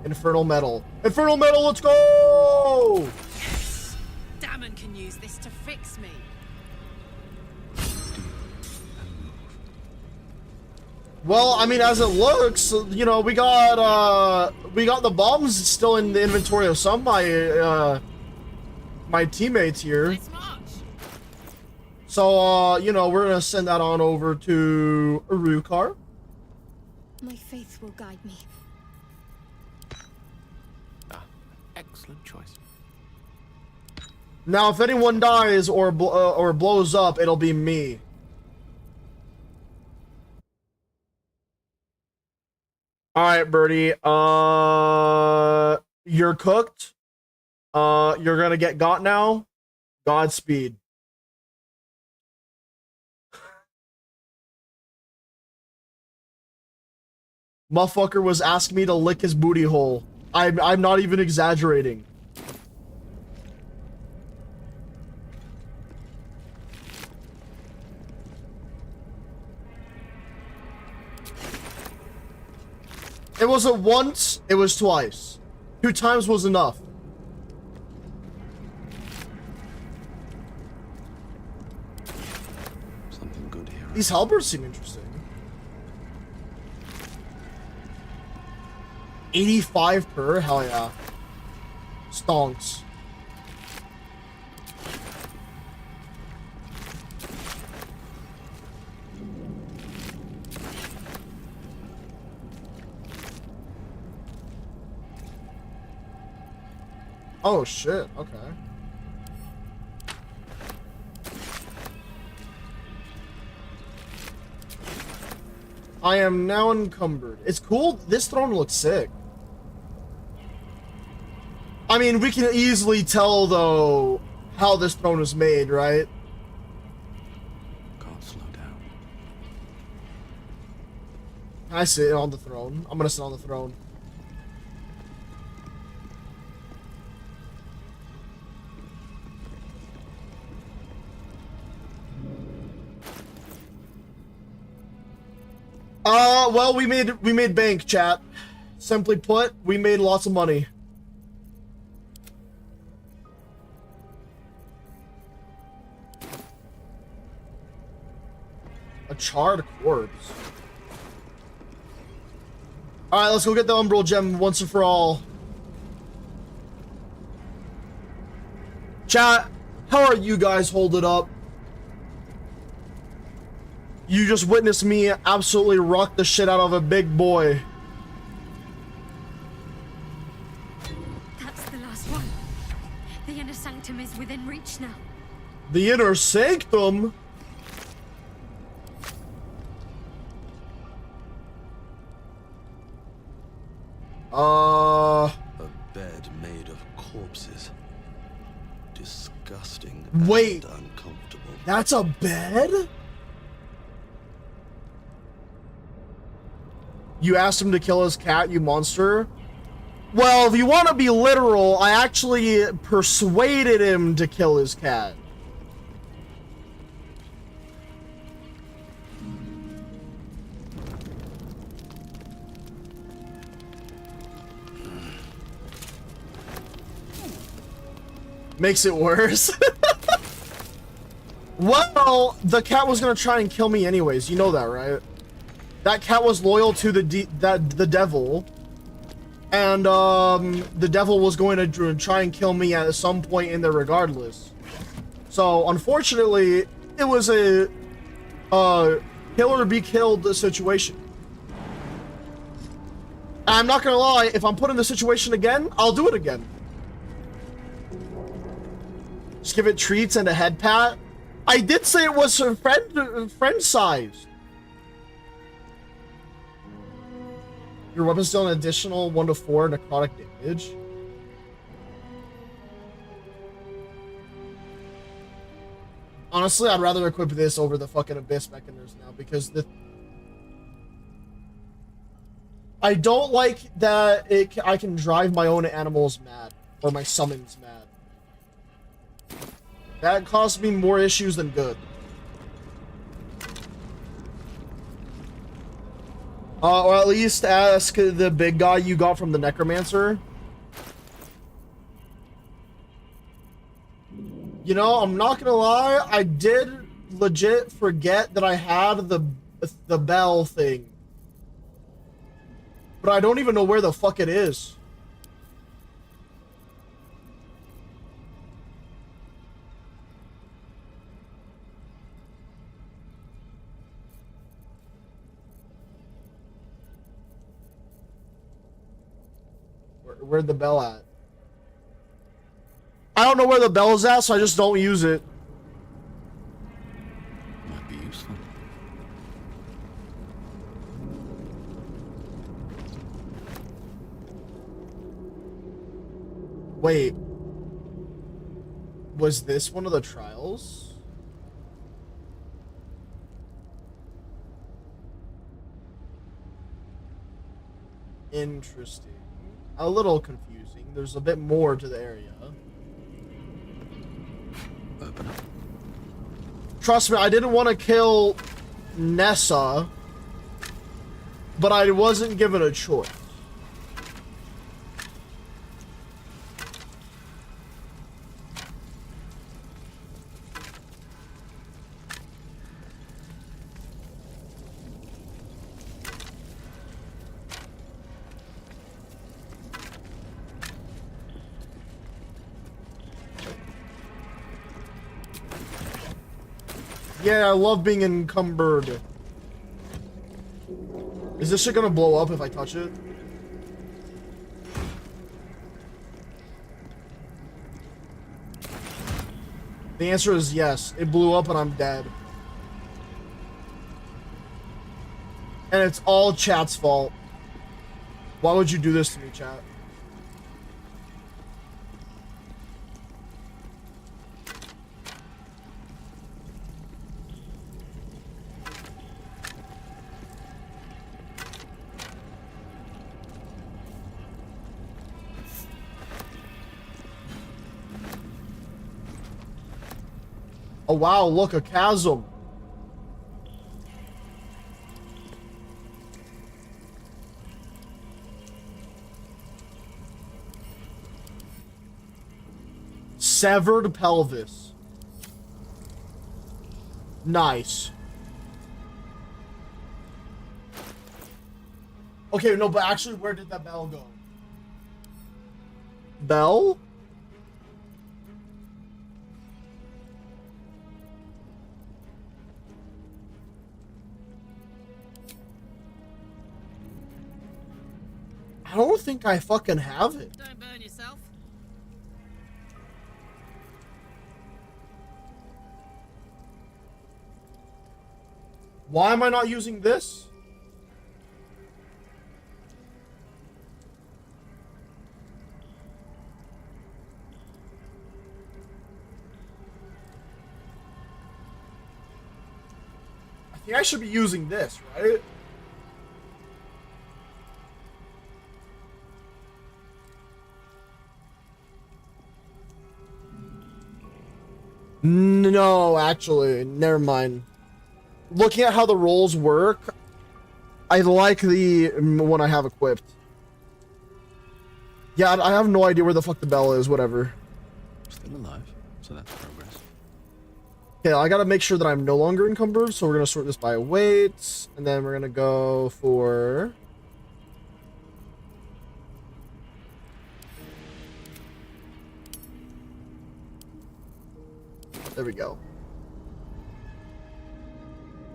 Infernal metal. Infernal metal, let's go! Yes! Damon can use this to fix me. Well, I mean, as it looks, you know, we got the bombs still in the inventory of some of my teammates here. So, you know, we're gonna send that on over to Rukar. My faith will guide me. Excellent choice. Now, if anyone dies or blows up, it'll be me. All right, Birdie. You're cooked. You're gonna get got now. Godspeed. Motherfucker was asking me to lick his booty hole. I'm not even exaggerating. It wasn't once, it was twice. 2 times was enough. Something good here. These halberds seem interesting. 85 per? Hell yeah. Stonks. Oh shit, okay. I am now encumbered. It's cool. This throne looks sick. I mean, we can easily tell, though, how this throne was made, right? Can't slow down. Can I sit on the throne? I'm gonna sit on the throne. Well, we made bank, chat. Simply put, we made lots of money. A charred corpse. Alright, let's go get the Umbral Gem once and for all. Chat, how are you guys holding up? You just witnessed me absolutely rock the shit out of a big boy. That's the last one. The inner sanctum is within reach now. The inner sanctum? A bed made of corpses. Disgusting. Wait. And uncomfortable. That's a bed? You asked him to kill his cat, you monster? Well, if you want to be literal, I actually persuaded him to kill his cat. Makes it worse. Well, the cat was gonna try and kill me anyways. You know that, right? That cat was loyal to the devil, and the devil was going to try and kill me at some point in there, regardless. So, unfortunately, it was a kill or be killed situation. And I'm not gonna lie, if I'm put in the situation again, I'll do it again. Just give it treats and a head pat. I did say it was friend size. Your weapons deal an additional 1 to 4 necrotic damage. Honestly, I'd rather equip this over the fucking abyss mechaners now, because I don't like that I can drive my own animals mad, or my summons mad. That costs me more issues than good. Or at least ask the big guy you got from the necromancer. You know, I'm not gonna lie, I did legit forget that I had the bell thing. But I don't even know where the fuck it is. Where'd the bell at? I don't know where the bell is at, so I just don't use it. Might be useful. Wait. Was this one of the trials? Interesting. A little confusing. There's a bit more to the area. Open up. Trust me, I didn't want to kill Nessa, but I wasn't given a choice. Yeah, I love being encumbered. Is this shit gonna blow up if I touch it? The answer is yes. It blew up and I'm dead. And it's all chat's fault. Why would you do this to me, chat? Oh wow, look, a chasm. Severed pelvis. Nice. Okay, no, but actually, where did that bell go? Bell? I don't think I fucking have it. Don't burn yourself. Why am I not using this? I think I should be using this, right? No, actually, never mind. Looking at how the rolls work, I like the one I have equipped. Yeah, I have no idea where the fuck the bell is, whatever. Still alive, so that's progress. Okay, I gotta make sure that I'm no longer encumbered, so we're gonna sort this by weight, and then we're gonna go for... There we go.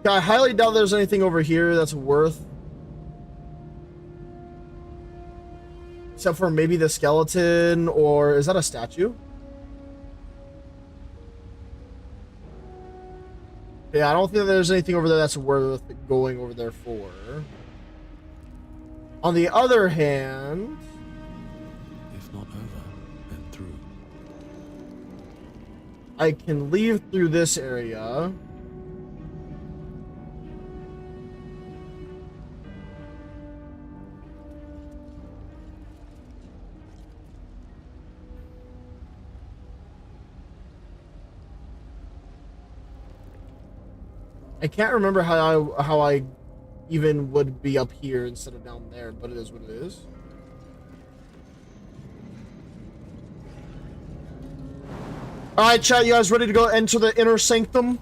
Yeah, I highly doubt there's anything over here that's worth... Except for maybe the skeleton, or... Is that a statue? Yeah, I don't think there's anything over there that's worth going over there for. On the other hand... If not over, then through. I can leave through this area. I can't remember how I even would be up here instead of down there, but it is what it is. All right, chat, you guys ready to go enter the inner sanctum?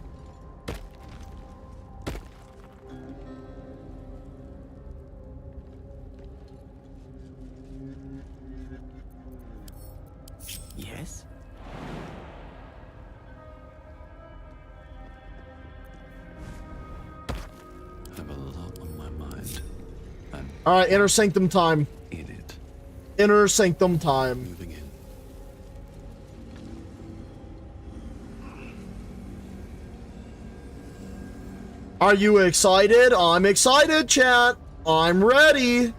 Yes? I have a lot on my mind. All right, inner sanctum time. In it. Inner sanctum time. Moving in. Are you excited? I'm excited, chat. I'm ready.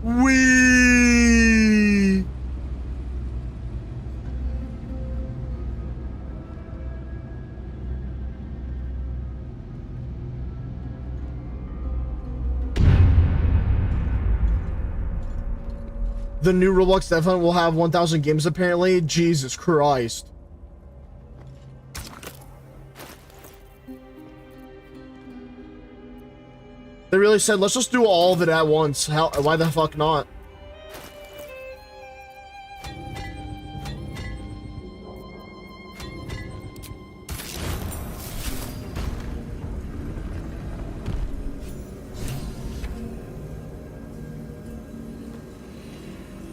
Wee. The new Roblox Dev Hunt will have 1,000 games apparently. Jesus Christ. They really said, let's just do all of it at once. How? Why the fuck not?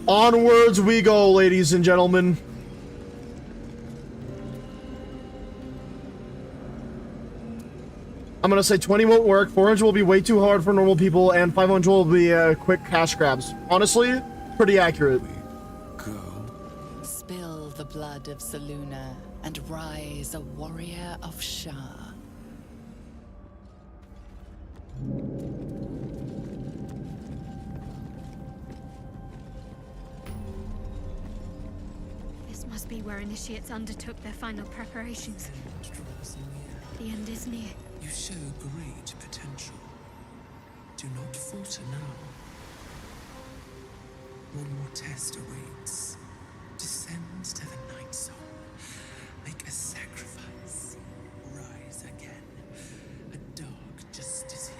Onwards we go, ladies and gentlemen. I'm gonna say 20 won't work, 400 will be way too hard for normal people, and 500 will be quick cash grabs. Honestly, pretty accurate. Spill the blood of Selûne and rise a warrior of Shah. This must be where initiates undertook their final preparations. The end is near. You show great potential. Do not falter now. One more test awaits. Descend to the night zone. Make a sacrifice. Rise again. A dark justiciar.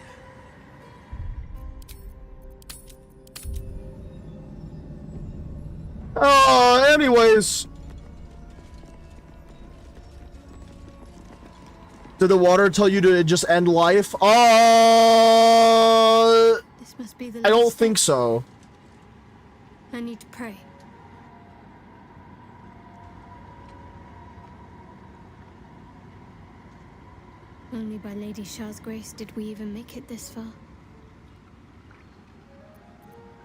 Anyways. Did the water tell you to just end life? This must be the I don't last think step. so. I need to pray. Only by Lady Shah's grace did we even make it this far.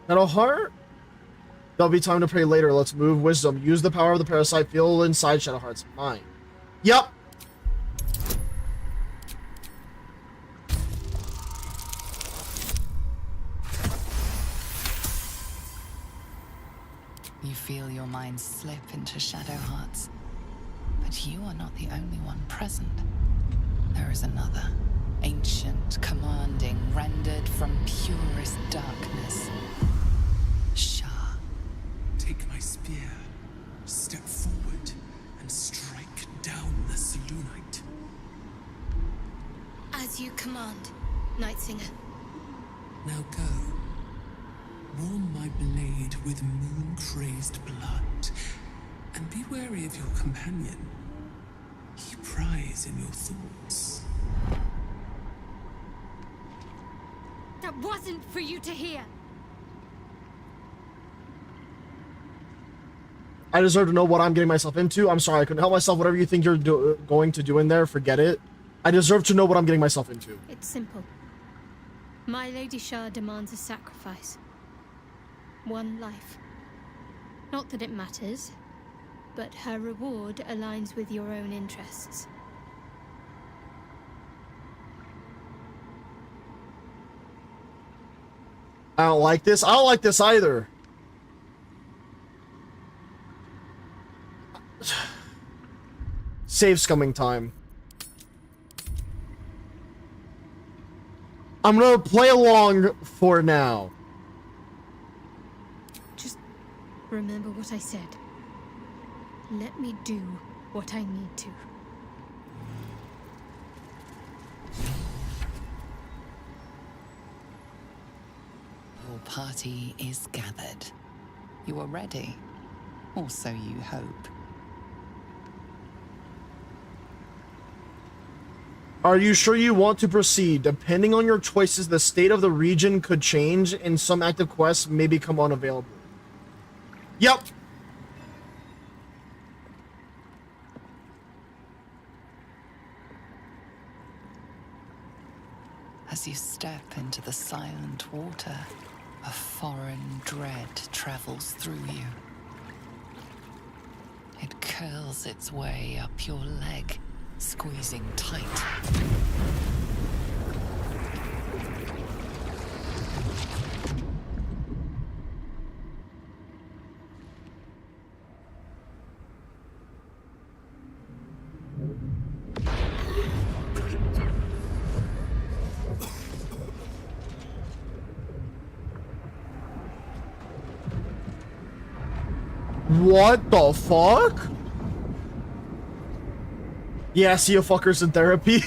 Shadowheart? There'll be time to pray later. Let's move. Wisdom. Use the power of the parasite. Feel inside Shadowheart's mind. Yep. You feel your mind slip into Shadowheart's. But you are not the only one present. There is another. Ancient, commanding, rendered from purest darkness. Shah. Take my spear, step forward, and strike down the Selûnite. As you command, Nightsinger. Now go. Warm my blade with moon-crazed blood, and be wary of your companion. He pries in your thoughts. That wasn't for you to hear. I deserve to know what I'm getting myself into. I'm sorry, I couldn't help myself. Whatever you think you're going to do in there, forget it. I deserve to know what I'm getting myself into. It's simple. My Lady Shah demands a sacrifice. One life. Not that it matters, but her reward aligns with your own interests. I don't like this. I don't like this either. Save scumming time. I'm gonna play along for now. Just remember what I said. Let me do what I need to. Your party is gathered. You are ready. Or so you hope. Are you sure you want to proceed? Depending on your choices, the state of the region could change and some active quests may become unavailable. Yep. As you step into the silent water, a foreign dread travels through you. It curls its way up your leg, squeezing tight. What the fuck? Yeah, see you fuckers in therapy.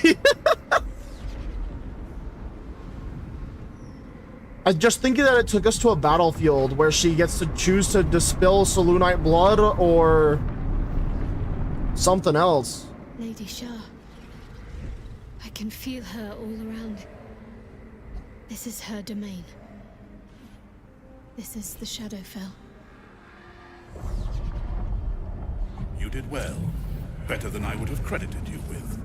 I just thinking that it took us to a battlefield where she gets to choose to dispel Selûnite blood or something else. Lady Shah. I can feel her all around. This is her domain. This is the Shadowfell. You did well. Better than I would have credited you with.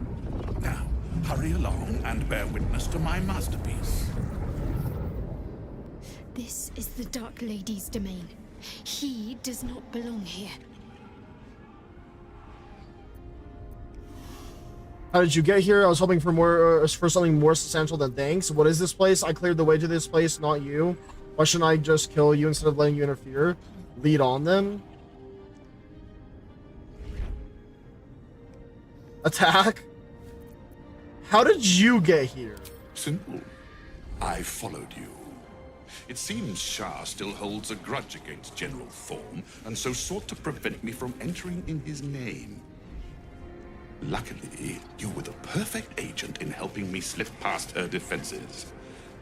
Now, hurry along and bear witness to my masterpiece. This is the Dark Lady's domain. He does not belong here. How did you get here? I was hoping for more, for something more substantial than thanks. What is this place? I cleared the way to this place, not you. Why shouldn't I just kill you instead of letting you interfere? Lead on them. Attack? How did you get here? Simple. I followed you. It seems Shah still holds a grudge against General Thorm, and so sought to prevent me from entering in his name. Luckily, you were the perfect agent in helping me slip past her defenses.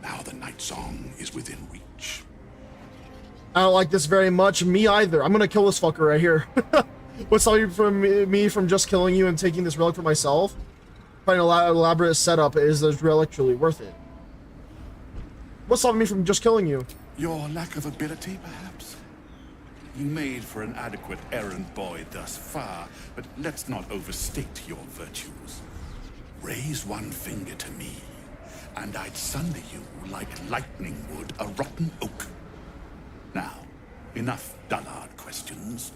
Now the Night Song is within reach. I don't like this very much. Me either. I'm gonna kill this fucker right here. What's stopping me from just killing you and taking this relic for myself? quite an elaborate setup. Is the relic truly worth it? What's stopping me from just killing you? Your lack of ability, perhaps? You made for an adequate errand boy thus far, but let's not overstate your virtues. Raise one finger to me, and I'd sunder you like lightning would a rotten oak. Now, enough dullard questions.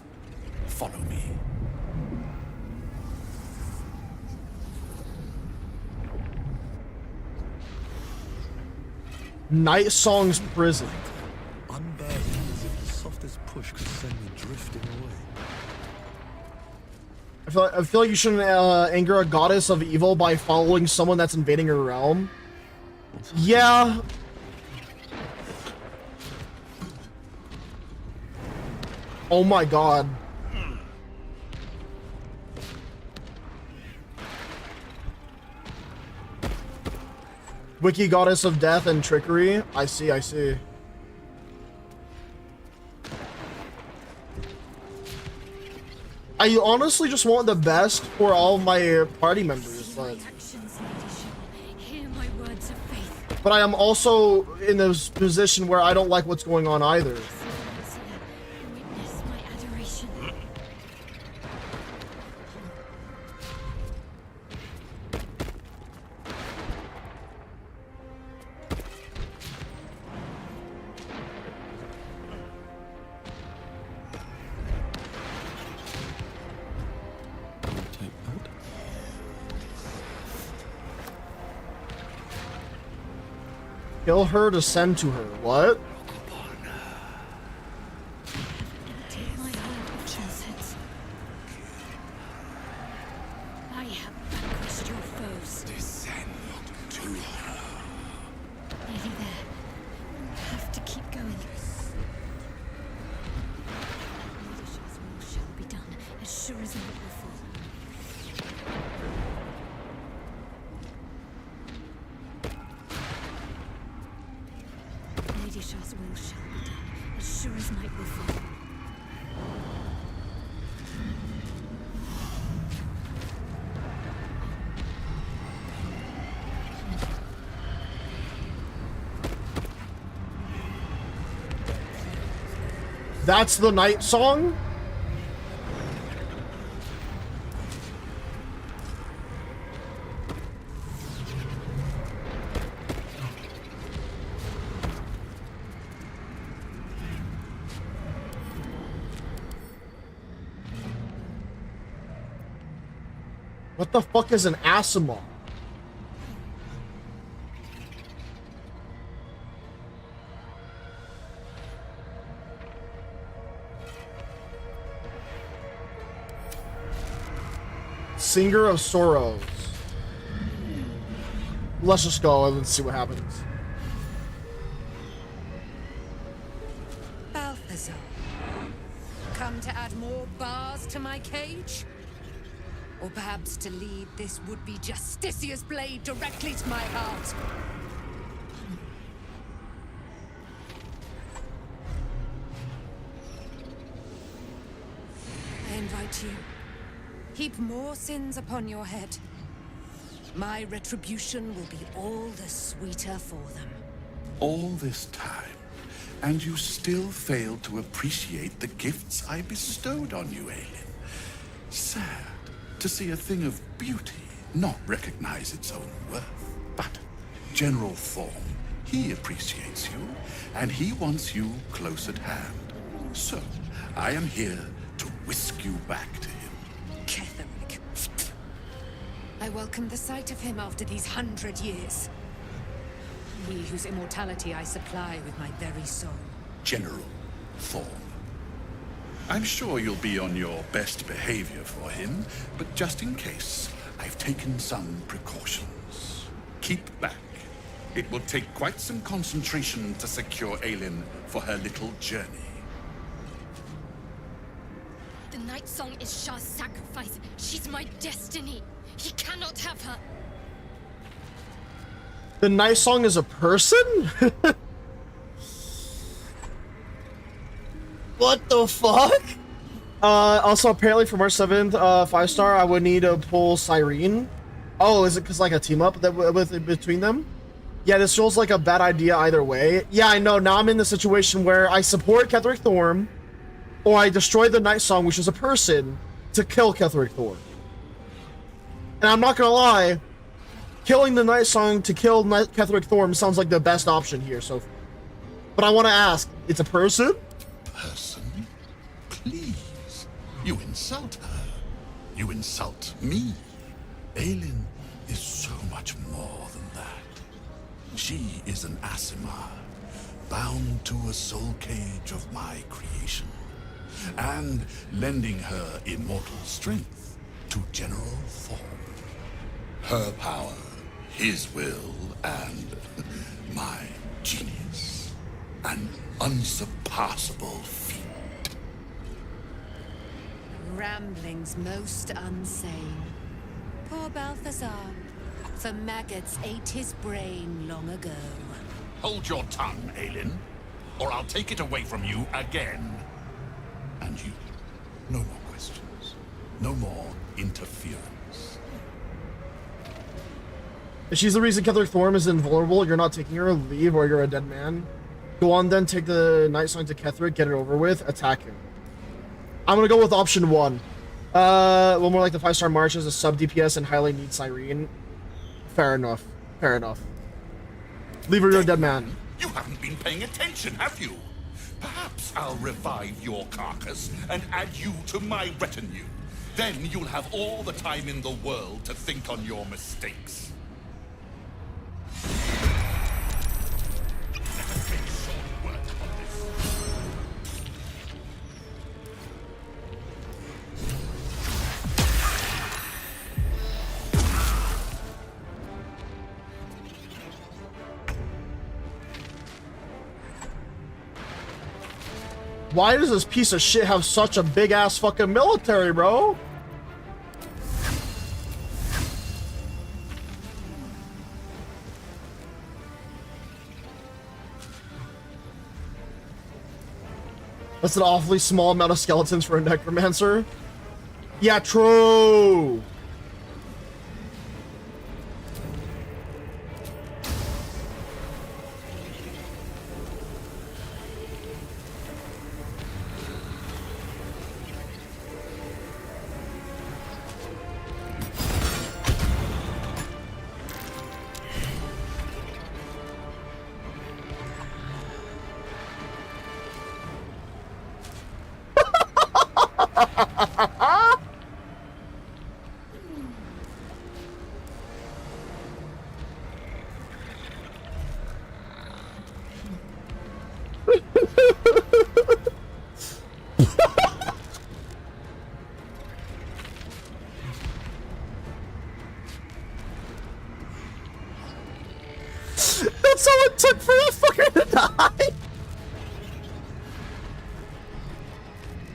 Follow me. Night Song's prison. Unbearable as if the softest push could send me drifting away. I feel like you shouldn't anger a goddess of evil by following someone that's invading her realm. Yeah. Oh my god. Wiki goddess of death and trickery. I see, I see. I honestly just want the best for all of my party members, but I am also in this position where I don't like what's going on either. Kill her to send to her. What? I have vanquished your foes. Descend to her. Nearly there. Have to keep going. Leadership's will shall be done, as sure as night will fall. Lady Shah's will shall be done, as sure as night will fall. That's the night song? What the fuck is an Asimov? Singer of Sorrows. Let's just go and let's see what happens. Balthazar, come to add more bars to my cage? Or perhaps to lead this would-be Justicia's blade directly to my heart? I invite you. Heap more sins upon your head. My retribution will be all the sweeter for them. All this time, and you still fail to appreciate the gifts I bestowed on you, Aelin. Sad to see a thing of beauty not recognize its own worth. But General Thorm, he appreciates you, and he wants you close at hand. So, I am here to whisk you back to him. Ketherick. I welcome the sight of him after these 100 years. He whose immortality I supply with my very soul. General Thorm. I'm sure you'll be on your best behavior for him, but just in case, I've taken some precautions. Keep back. It will take quite some concentration to secure Aelin for her little journey. The night song is Shah's sacrifice. She's my destiny. He cannot have her. The night song is a person? What the fuck? Also, apparently for March 7th, 5-star, I would need to pull Cyrene. Oh, is it because like a team up that with between them? Yeah, this feels like a bad idea either way. Yeah, I know. Now I'm in the situation where I support Ketheric Thorm, or I destroy the Night Song, which is a person, to kill Ketheric Thorm. And I'm not gonna lie, killing the Night Song to kill Ketheric Thorm sounds like the best option here. So, but I want to ask: it's a person? Person? Please. You insult her. You insult me. Aelin is so much more than that. She is an Asimar, bound to a soul cage of my creation, and lending her immortal strength to General Thorm. Her power, his will, and my genius. An unsurpassable feat. Ramblings most unsane. Poor Balthazar, for maggots ate his brain long ago. Hold your tongue, Aelin, or I'll take it away from you again. And you, no more questions. No more interference. If she's the reason Ketheric Thorm is invulnerable, you're not taking her, leave, or you're a dead man. Go on then, take the Night Song to Ketheric, get it over with, attack him. I'm gonna go with option 1. Well, more like the 5-star March is a sub DPS and highly needs Cyrene. Fair enough. Fair enough. Leave her, you're a dead man. You haven't been paying attention, have you? Perhaps I'll revive your carcass and add you to my retinue. Then you'll have all the time in the world to think on your mistakes. Why does this piece of shit have such a big ass fucking military, bro? That's an awfully small amount of skeletons for a necromancer. Yeah, true. That's all it took for that fucker to die.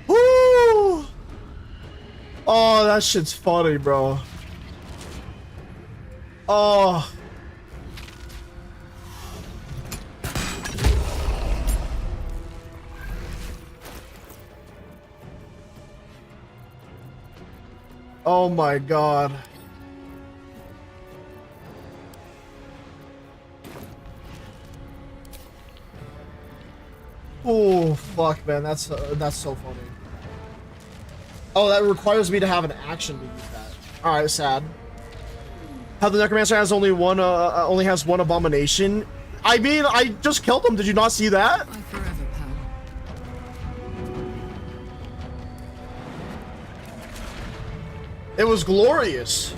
Woo! Oh, that shit's funny, bro. Oh. Oh my god. Oh fuck, man, that's so funny. Oh, that requires me to have an action to use that. All right, sad. How the necromancer has only one abomination. I mean, I just killed him. Did you not see that? Forever, pal. It was glorious.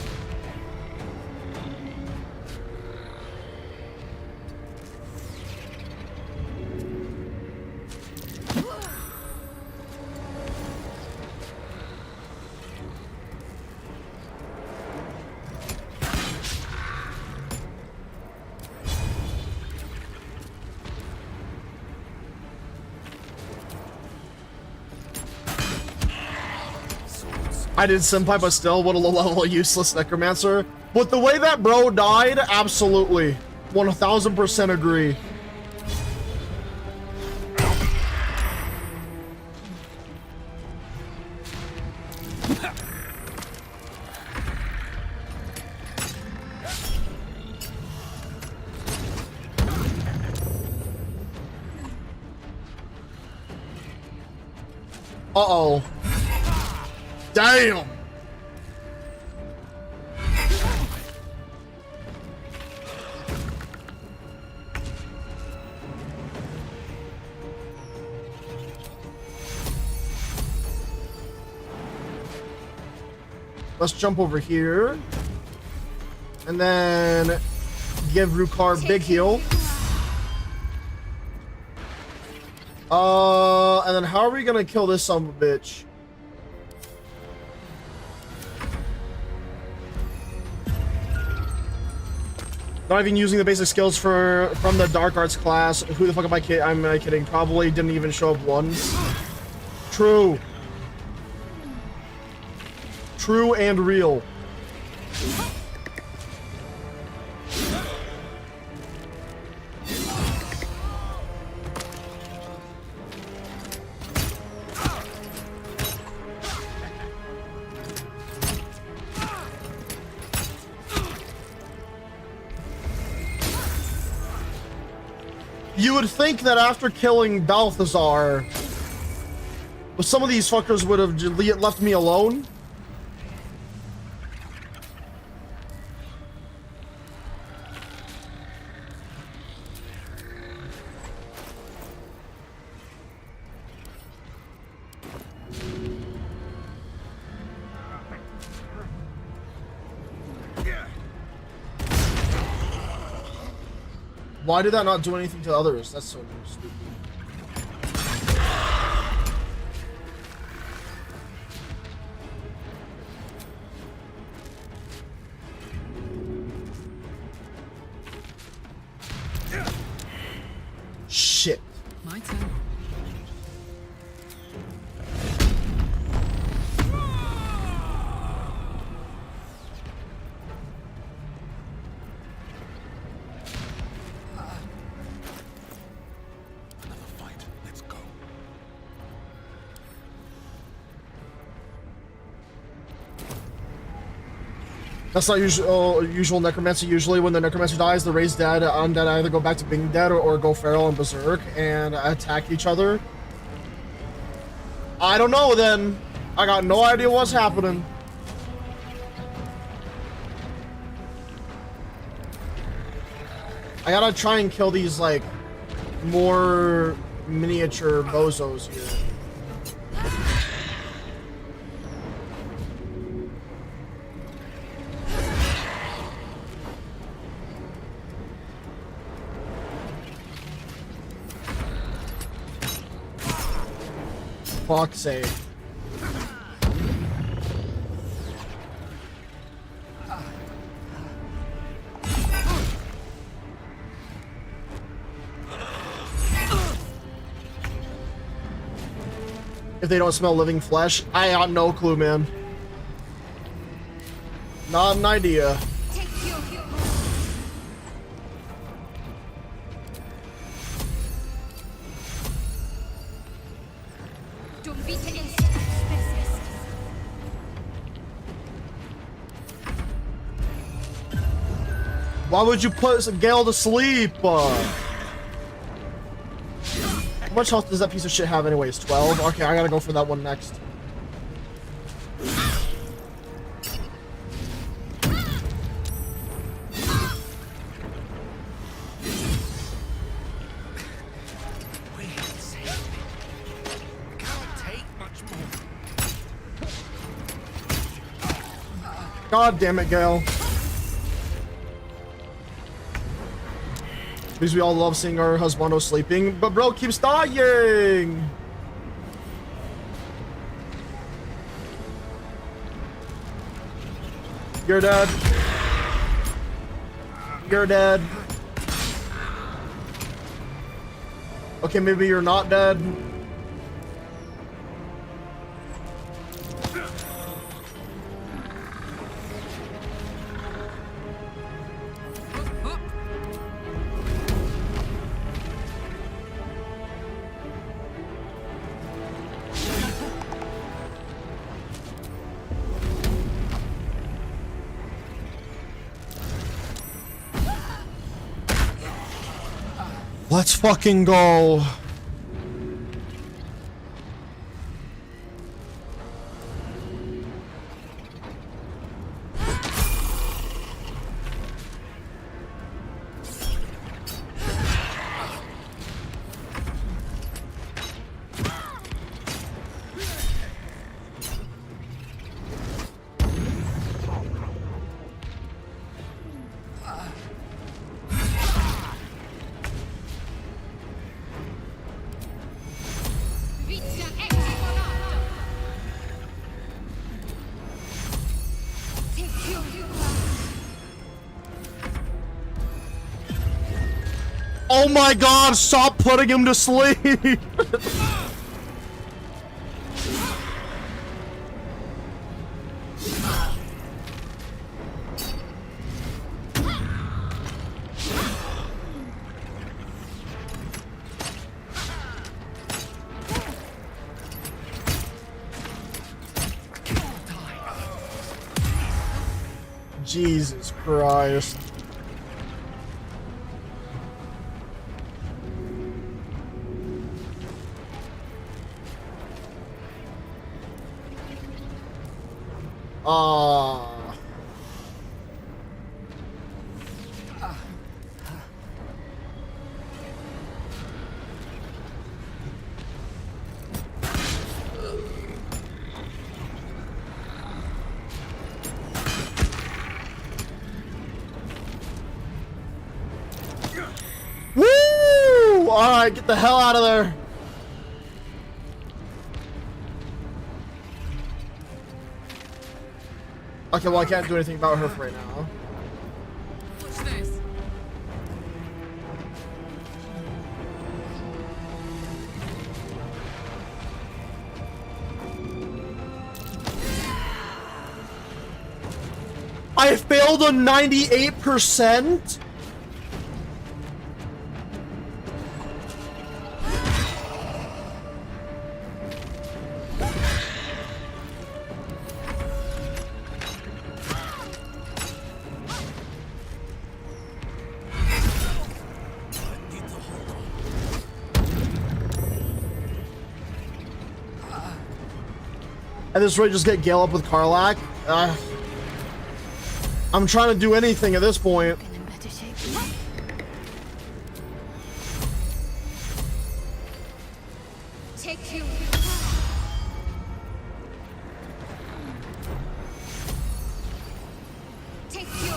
I did senpai, but still, what a low-level useless necromancer. But the way that bro died, absolutely. 1000% agree. Uh-oh. Damn. Let's jump over here. And then give Rukar big heal. And then how are we gonna kill this son of a bitch? Not even using the basic skills from the Dark Arts class. Who the fuck am I kidding? I'm kidding. Probably didn't even show up once. True. True and real. You would think that after killing Balthazar, some of these fuckers would have left me alone. Why did that not do anything to others? That's so stupid. Shit. My turn. That's not usual necromancy. Usually when the necromancer dies, the raised dead undead either go back to being dead or go feral and berserk and attack each other. I don't know then. I got no idea what's happening. I gotta try and kill these, like, more miniature bozos here. Fuck's sake. If they don't smell living flesh, I got no clue, man. Not an idea. Why would you put Gale to sleep? How much health does that piece of shit have anyways? 12? Okay, I gotta go for that one next. God damn it, Gale. Because we all love seeing our husbando sleeping, but bro keeps dying. You're dead. You're dead. Okay, maybe you're not dead. Let's fucking go. Oh my god, stop putting him to sleep! Jesus Christ. Woo! Alright, get the hell out of there. Okay, well I can't do anything about her for right now. What's this? I failed on 98%? At this rate, just get Gale up with Karlach. I'm trying to do anything at this point. Take you. Take you.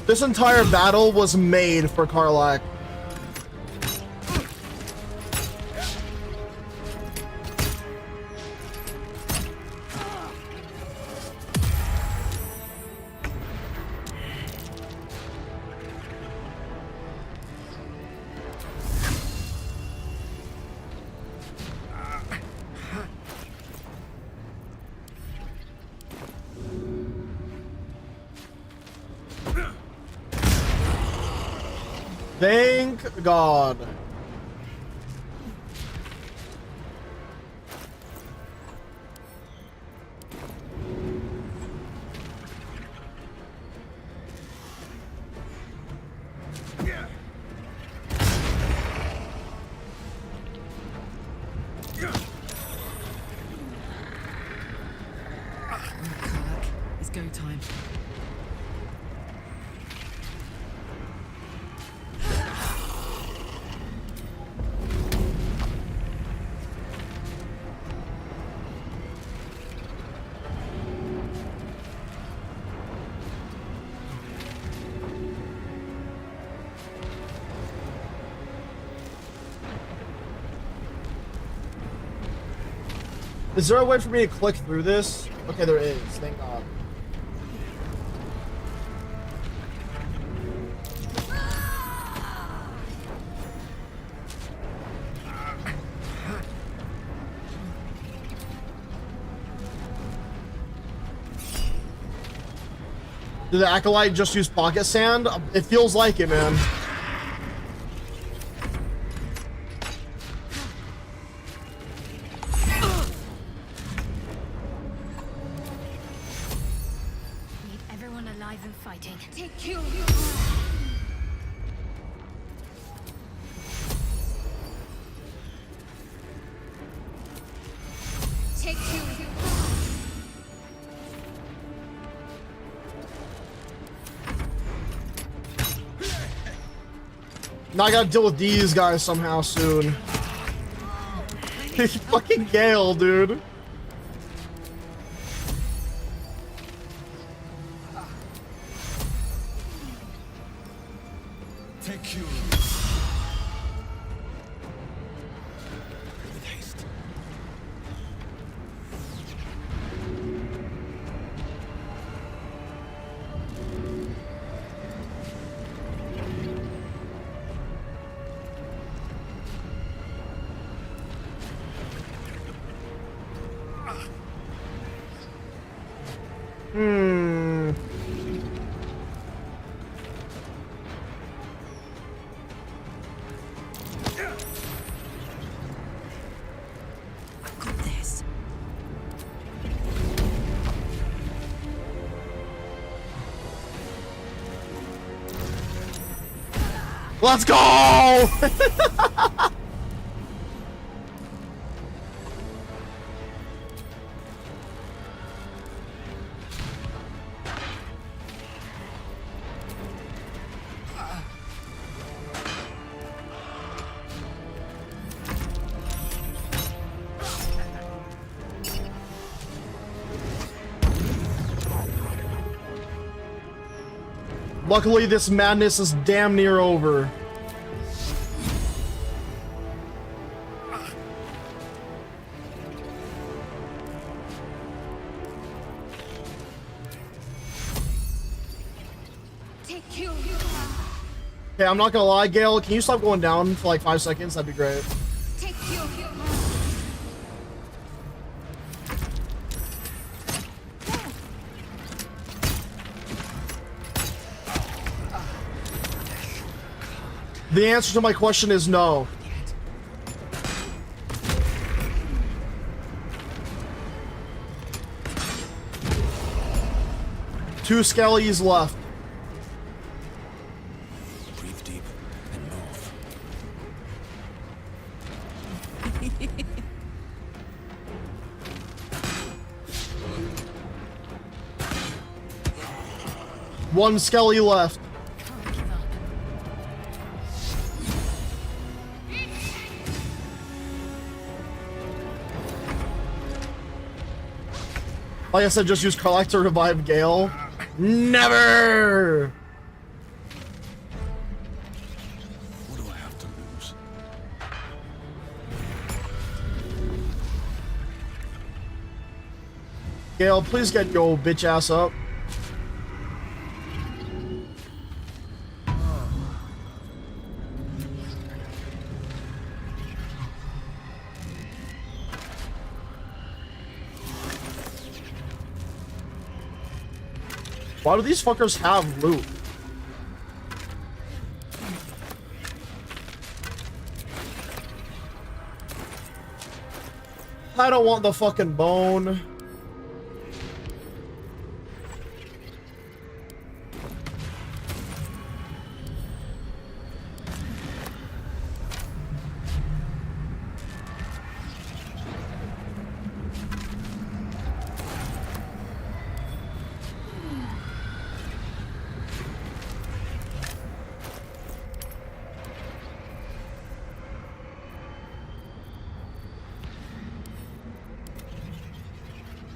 This entire battle was made for Karlach. Thank God. It's go time. Is there a way for me to click through this? Okay, there is. Thank God. Did the Acolyte just use pocket sand? It feels like it, man. Now I gotta deal with these guys somehow soon. Fucking Gale, dude. Take you. Hmm. Got this. Let's go! Luckily, this madness is damn near over. Okay, I'm not gonna lie, Gale. Can you stop going down for like 5 seconds? That'd be great. The answer to my question is no. Two skellies left. Breathe deep and move. One skelly left. Like I said, just use Karlach to revive Gale. Never! What do I have to lose? Gale, please get your bitch ass up. Why do these fuckers have loot? I don't want the fucking bone.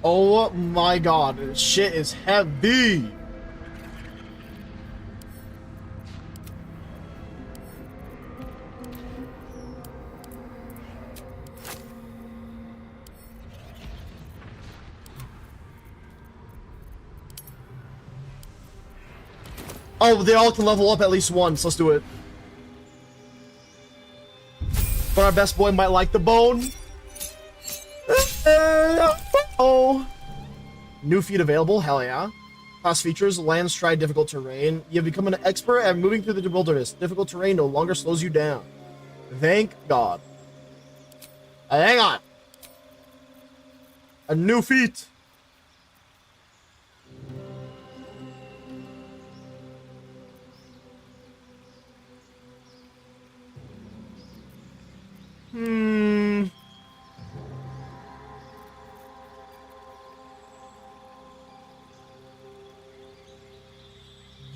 Oh my god, this shit is heavy. Oh, they all can level up at least once. Let's do it. But our best boy might like the bone. Oh. New feat available, hell yeah. Class features, land stride, difficult terrain. You have become an expert at moving through the wilderness. Difficult terrain no longer slows you down. Thank God. Hang on. A new feat.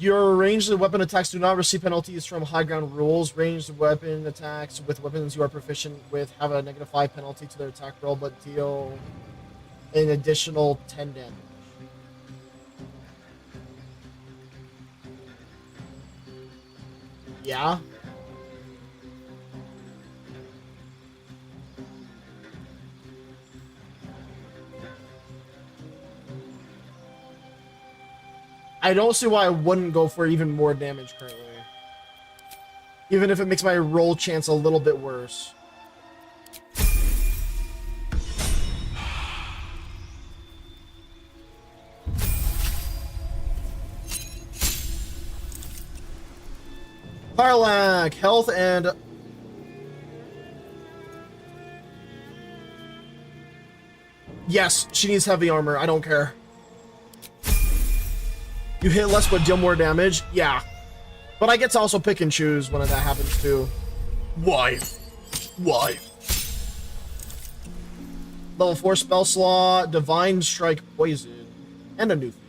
Your ranged weapon attacks do not receive penalties from high ground rules. Ranged weapon attacks with weapons you are proficient with have a -5 penalty to their attack roll, but deal an additional 10 damage. Yeah. I don't see why I wouldn't go for even more damage currently. Even if it makes my roll chance a little bit worse. Karlak, health and... Yes, she needs heavy armor. I don't care. You hit less but deal more damage? Yeah. But I get to also pick and choose when that happens too. Why? Why? Level 4 spell slot, Divine Strike Poison, and a new feat.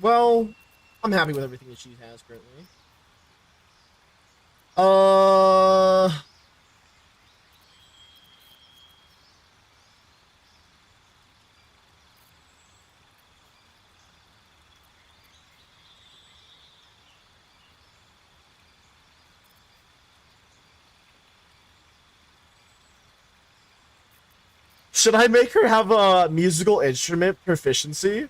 Well, I'm happy with everything that she has currently. Should I make her have a musical instrument proficiency?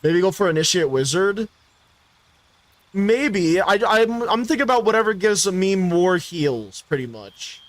Maybe go for Initiate Wizard? Maybe. I'm thinking about whatever gives me more heals, pretty much.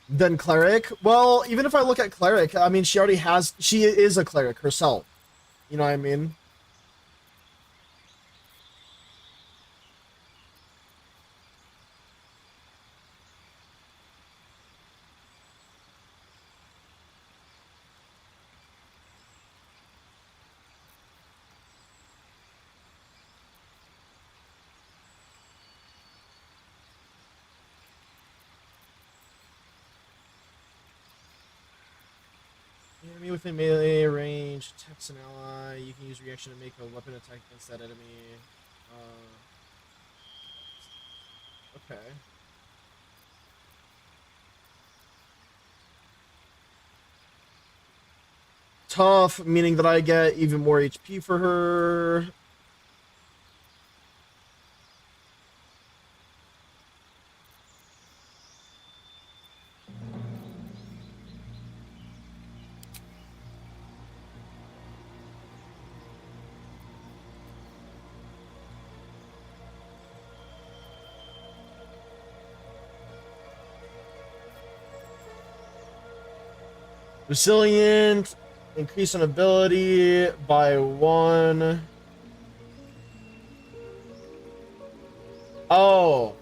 Then Cleric? Well, even if I look at Cleric, I mean, she is a Cleric herself. You know what I mean? Enemy within melee range attacks an ally. You can use reaction to make a weapon attack against that enemy. Okay. Tough, meaning that I get even more HP for her. Resilient, increase in ability by 1. Oh.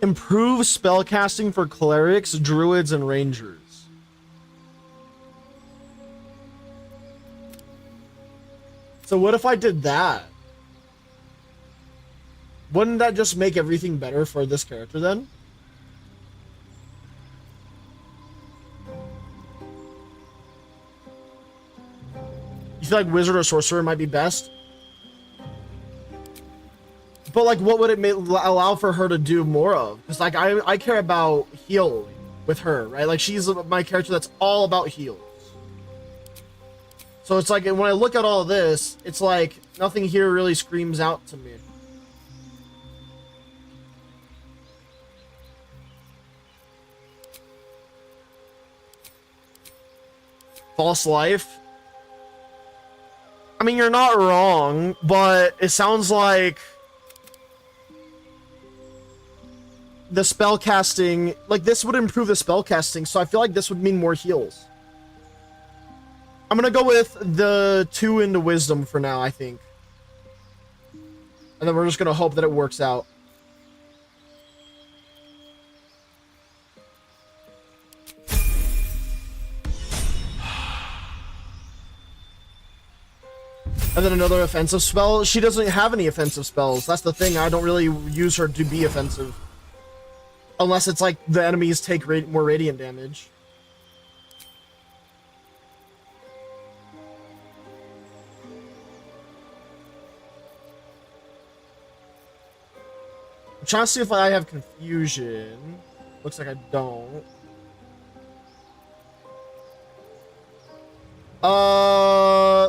Improve spellcasting for clerics, druids, and rangers. So what if I did that? Wouldn't that just make everything better for this character then? You feel like wizard or sorcerer might be best? But like, what would it allow for her to do more of? Because like, I care about healing with her, right? Like, she's my character that's all about heals. So it's like, when I look at all of this, it's like nothing here really screams out to me. False life. I mean, you're not wrong, but it sounds like the spell casting, like this would improve the spell casting, so I feel like this would mean more heals. I'm gonna go with the 2 into wisdom for now, I think. And then we're just gonna hope that it works out. And then another offensive spell. She doesn't have any offensive spells. That's the thing. I don't really use her to be offensive. Unless it's like the enemies take more radiant damage. I'm trying to see if I have confusion. Looks like I don't.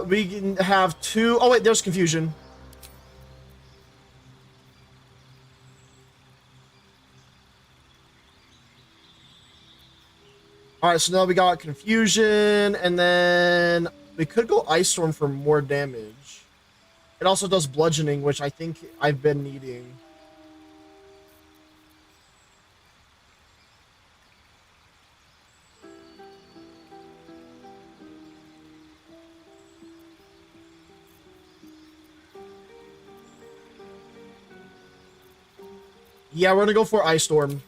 We can have 2. Oh wait, there's confusion. All right, so now we got confusion, and then we could go ice storm for more damage. It also does bludgeoning, which I think I've been needing. Yeah, we're gonna go for Ice Storm.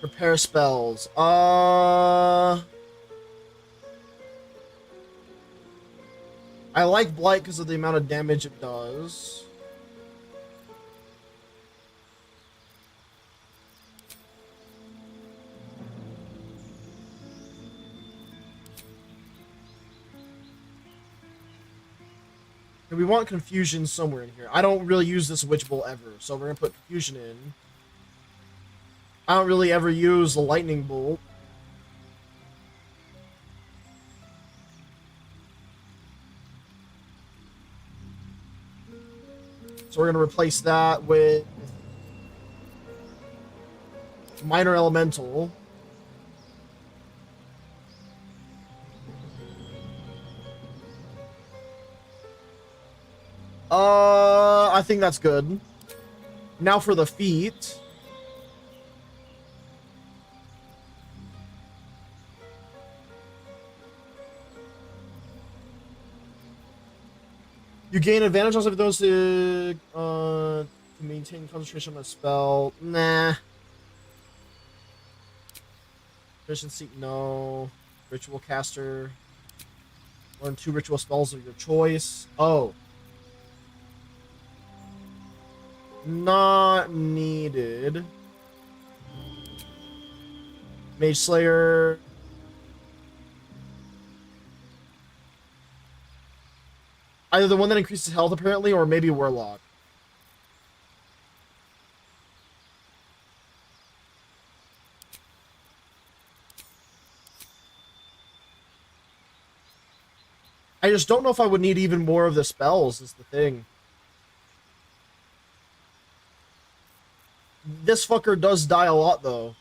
Prepare spells. I like Blight because of the amount of damage it does. We want confusion somewhere in here. I don't really use this witch bolt ever, so we're gonna put confusion in. I don't really ever use the lightning bolt. So we're gonna replace that with minor elemental. I think that's good. Now for the feet. You gain advantage on those to maintain concentration on a spell. Nah. Efficiency, no. Ritual caster. Learn 2 ritual spells of your choice. Oh. Not needed. Mage Slayer. Either the one that increases health, apparently, or maybe Warlock. I just don't know if I would need even more of the spells, is the thing. This fucker does die a lot, though.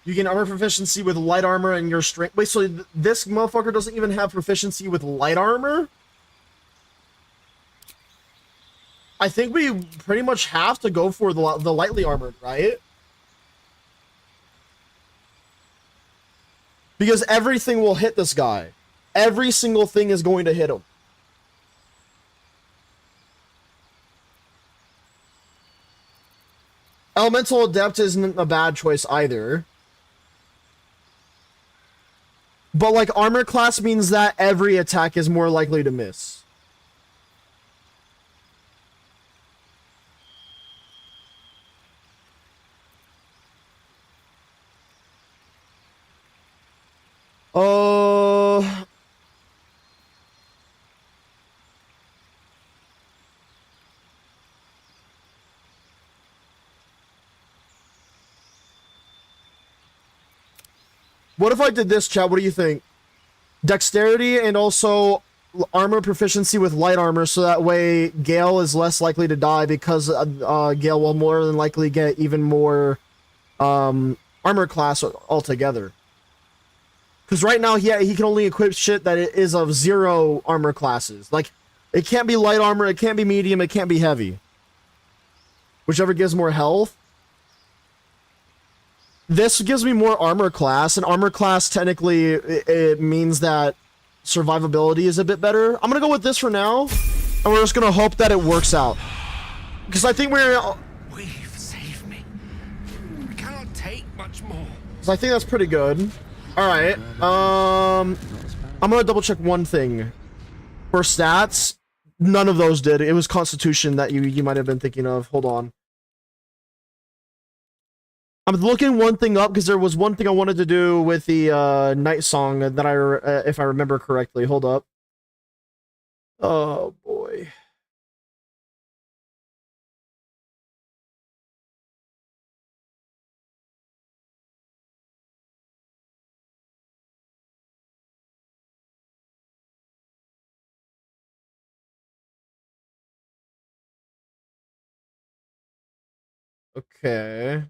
You gain armor proficiency with light armor and your strength. Wait, so this motherfucker doesn't even have proficiency with light armor? I think we pretty much have to go for the lightly armored, right? Because everything will hit this guy. Every single thing is going to hit him. Elemental Adept isn't a bad choice either. But like armor class means that every attack is more likely to miss. What if I did this, chat? What do you think? Dexterity and also armor proficiency with light armor, so that way Gale is less likely to die because Gale will more than likely get even more armor class altogether. Because right now he can only equip shit that is of 0 armor classes. Like, it can't be light armor, it can't be medium, it can't be heavy. Whichever gives more health. This gives me more armor class, and armor class technically it means that survivability is a bit better. I'm gonna go with this for now, and we're just gonna hope that it works out. Because I think We've saved me. I cannot take much more. So I think that's pretty good. Alright, I'm gonna double check one thing. For stats, none of those did. It was Constitution that you might have been thinking of. Hold on. I'm looking one thing up because there was one thing I wanted to do with the night song that if I remember correctly. Hold up. Oh boy. Okay.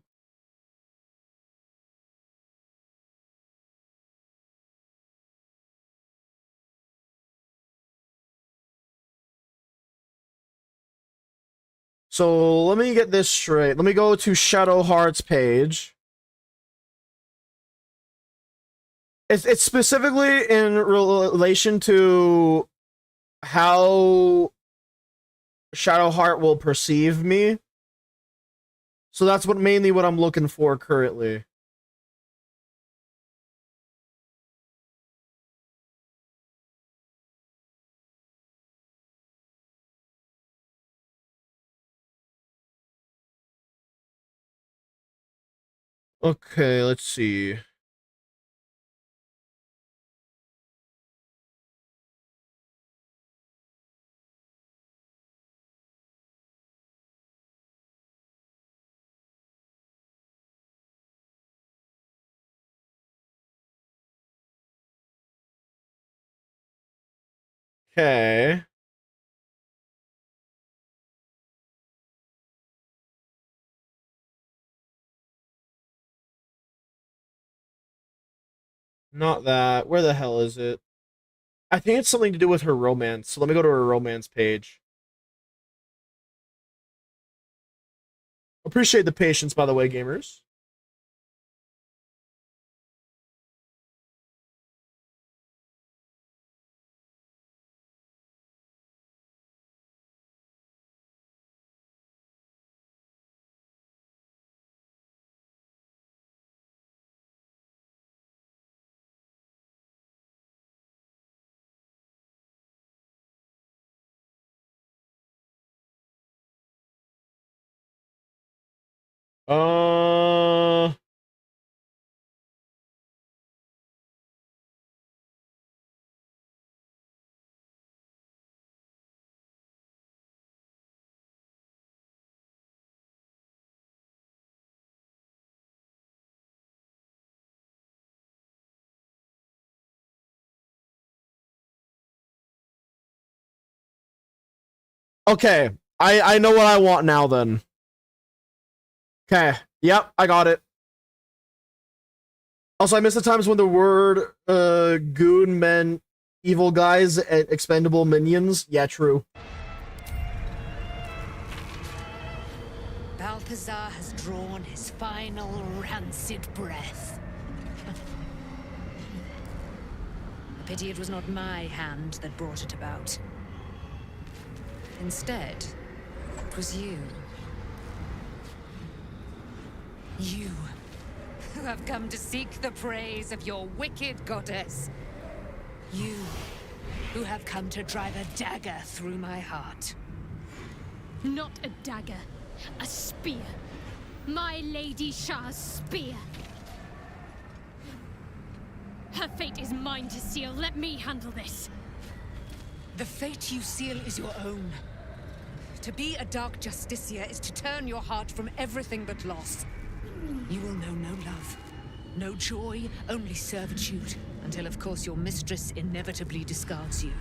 So let me get this straight. Let me go to Shadowheart's page. It's specifically in relation to how Shadowheart will perceive me. So that's mainly what I'm looking for currently. Okay, let's see. Okay. Not that. Where the hell is it? I think it's something to do with her romance. So let me go to her romance page. Appreciate the patience, by the way, gamers. Okay, I know what I want now then. Okay, yep, I got it. Also, I miss the times when the word goon meant evil guys and expendable minions. Yeah, true. Balthazar has drawn his final rancid breath. A pity it was not my hand that brought it about. Instead, it was you. You, who have come to seek the praise of your wicked goddess. You, who have come to drive a dagger through my heart. Not a dagger, a spear. My Lady Shah's spear. Her fate is mine to seal. Let me handle this. The fate you seal is your own. To be a Dark Justicia is to turn your heart from everything but loss. You will know no love, no joy, only servitude, until of course your mistress inevitably discards you.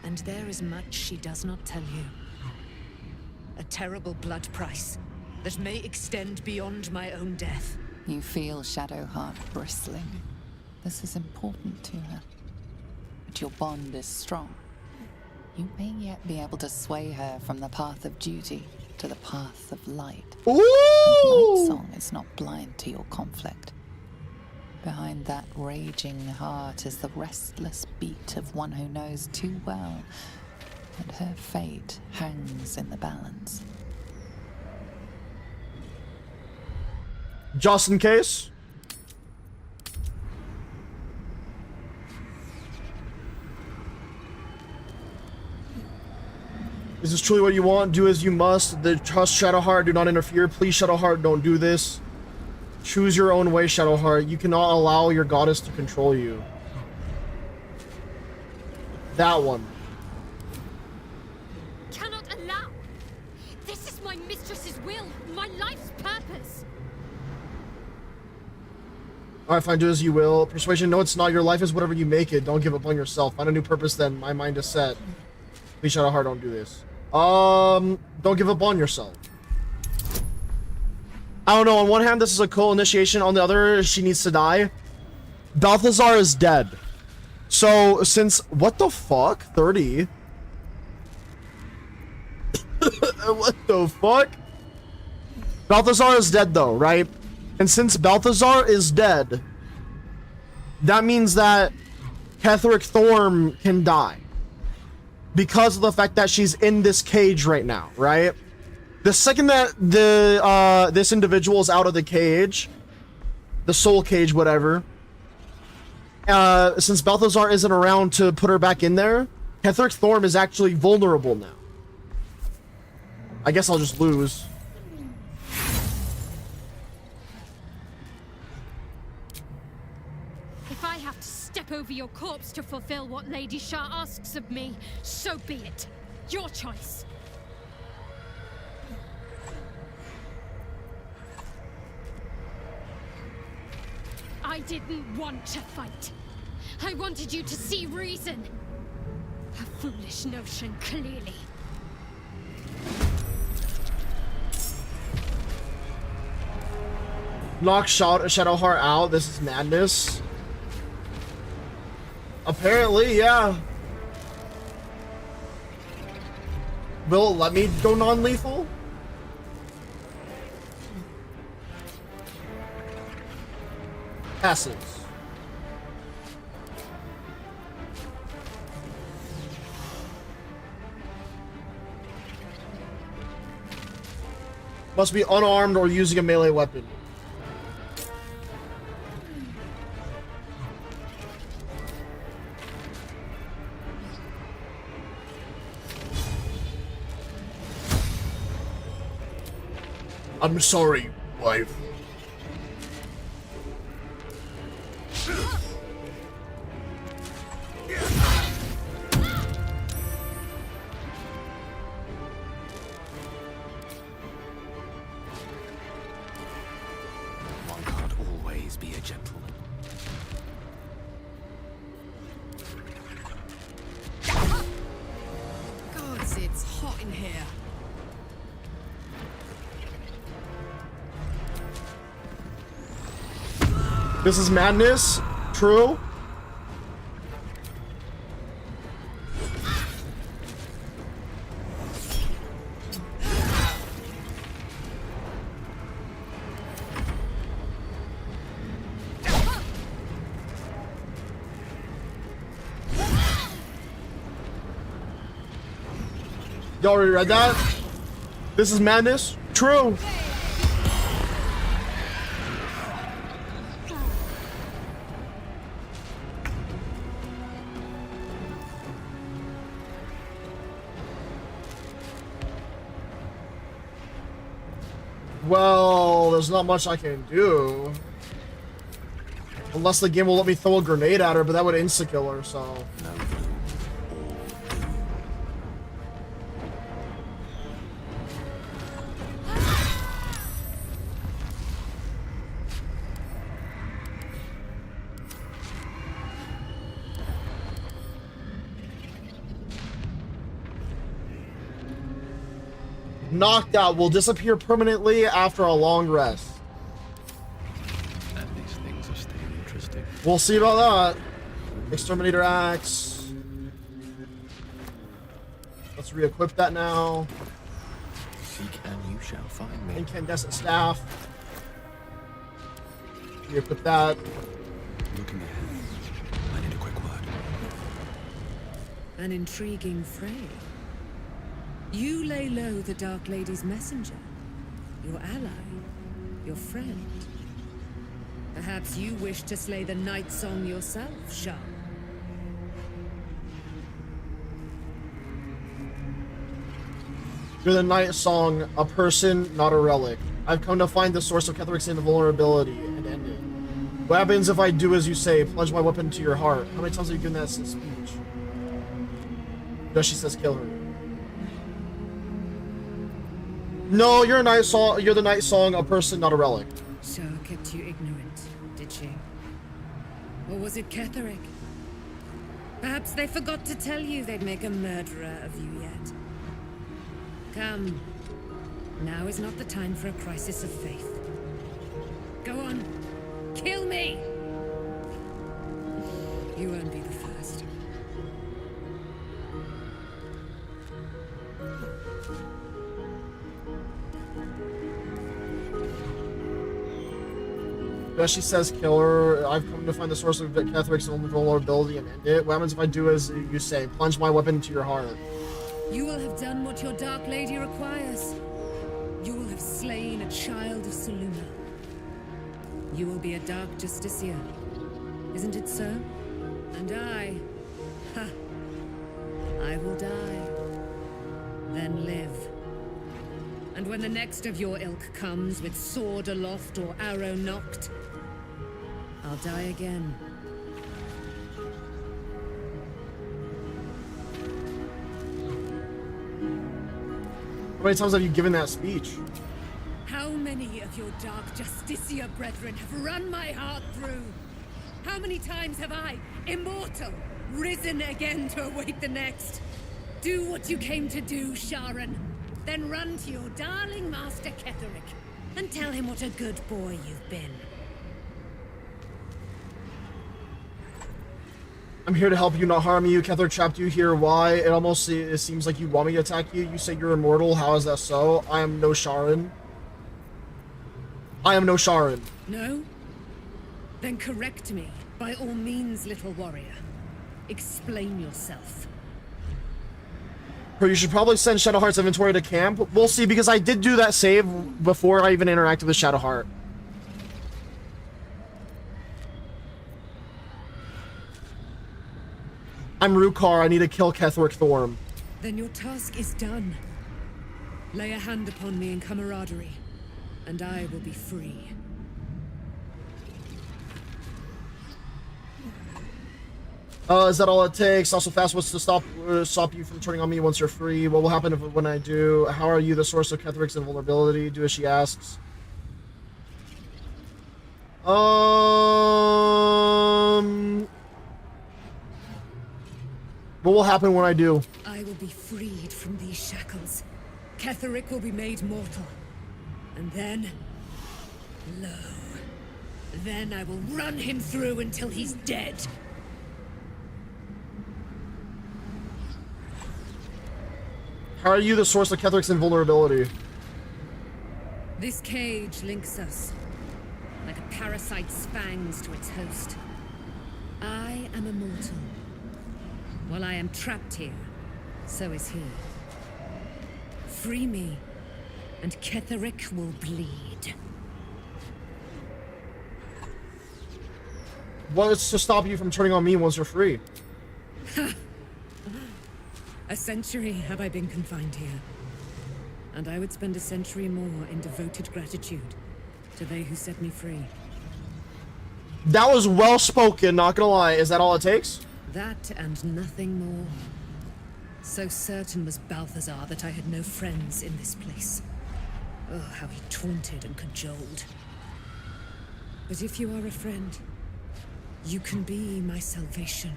And there is much she does not tell you. A terrible blood price that may extend beyond my own death. You feel Shadowheart bristling. This is important to her. But your bond is strong. You may yet be able to sway her from the path of duty to the path of light. Ooh! And Lightsong is not blind to your conflict. Behind that raging heart is the restless beat of one who knows too well that her fate hangs in the balance. Just in case. Is this truly what you want? Do as you must. Trust Shadowheart. Do not interfere. Please, Shadowheart, don't do this. Choose your own way, Shadowheart. You cannot allow your goddess to control you. That one. Cannot allow. This is my mistress's will, my life's purpose. Alright, fine, do as you will. Persuasion, no, it's not. Your life is whatever you make it. Don't give up on yourself. Find a new purpose then. My mind is set. Please, Shadowheart, don't do this. Don't give up on yourself. I don't know. On one hand, this is a cool initiation. On the other, she needs to die. Balthazar is dead. So, since... What the fuck? 30? What the fuck? Balthazar is dead, though, right? And since Balthazar is dead, that means that Ketheric Thorm can die. Because of the fact that she's in this cage right now, right? The second that this individual is out of the cage, the soul cage, whatever, since Balthazar isn't around to put her back in there, Ketheric Thorm is actually vulnerable now. I guess I'll just lose. If I have to step over your corpse to fulfill what Lady Shah asks of me, so be it. Your choice. I didn't want to fight. I wanted you to see reason. A foolish notion, clearly. Knock Shadowheart out. This is madness. Apparently, yeah. Will it let me go non-lethal? Passes. Must be unarmed or using a melee weapon. I'm sorry, wife. One can't always be a gentleman. Gods, it's hot in here. This is madness. True. You already read that? This is madness. True. Well, there's not much I can do. Unless the game will let me throw a grenade at her, but that would insta-kill her, so... Knocked out will disappear permanently after a long rest. And these things are staying interesting. We'll see about that. Exterminator axe. Let's re-equip that now. Seek and you shall find me. Incandescent staff. Re-equip that. Looking ahead. I need a quick word. An intriguing fray. You lay low the Dark Lady's messenger, your ally, your friend. Perhaps you wish to slay the Night Song yourself, Shah. You're the Night Song, a person, not a relic. I've come to find the source of Ketheric's invulnerability and end it. What happens if I do as you say, plunge my weapon into your heart? How many times have you given that speech? No, she says kill her. No, you're a Night Song. You're the Night Song, a person, not a relic. Shah kept you ignorant, did she? Or was it Ketheric? Perhaps they forgot to tell you they'd make a murderer of you yet. Come. Now is not the time for a crisis of faith. Go on. Kill me! You won't be the first. As she says kill her, I've come to find the source of Ketheric's vulnerability and end it. What happens if I do as you say, plunge my weapon into your heart? You will have done what your Dark Lady requires. You will have slain a child of Selûne. You will be a Dark Justiciar. Isn't it so? And I... Ha! I will die. Then live. And when the next of your ilk comes with sword aloft or arrow nocked, I'll die again. How many times have you given that speech? How many of your Dark Justiciar brethren have run my heart through? How many times have I, immortal, risen again to await the next? Do what you came to do, Sharon. Then run to your darling master Ketheric and tell him what a good boy you've been. I'm here to help you, not harm you. Ketheric trapped you here. Why? It seems like you want me to attack you. You say you're immortal. How is that so? I am no Sharon. I am no Sharon. No? Then correct me, by all means, little warrior. Explain yourself. You should probably send Shadowheart's inventory to camp. We'll see, because I did do that save before I even interacted with Shadowheart. I'm Rukar. I need to kill Ketheric Thorm. Then your task is done. Lay a hand upon me in camaraderie, and I will be free. Is that all it takes? Also, fast what's to stop you from turning on me once you're free? What will happen when I do? How are you the source of Ketheric's invulnerability? Do as she asks. What will happen when I do? I will be freed from these shackles. Ketheric will be made mortal. And then... lo. Then I will run him through until he's dead. How are you the source of Ketheric's invulnerability? This cage links us, like a parasite's fangs to its host. I am immortal. While I am trapped here, so is he. Free me, and Ketheric will bleed. What's to stop you from turning on me once you're free? A century have I been confined here. And I would spend a century more in devoted gratitude to they who set me free. That was well spoken, not gonna lie. Is that all it takes? That and nothing more. So certain was Balthazar that I had no friends in this place. Oh, how he taunted and cajoled. But if you are a friend, you can be my salvation.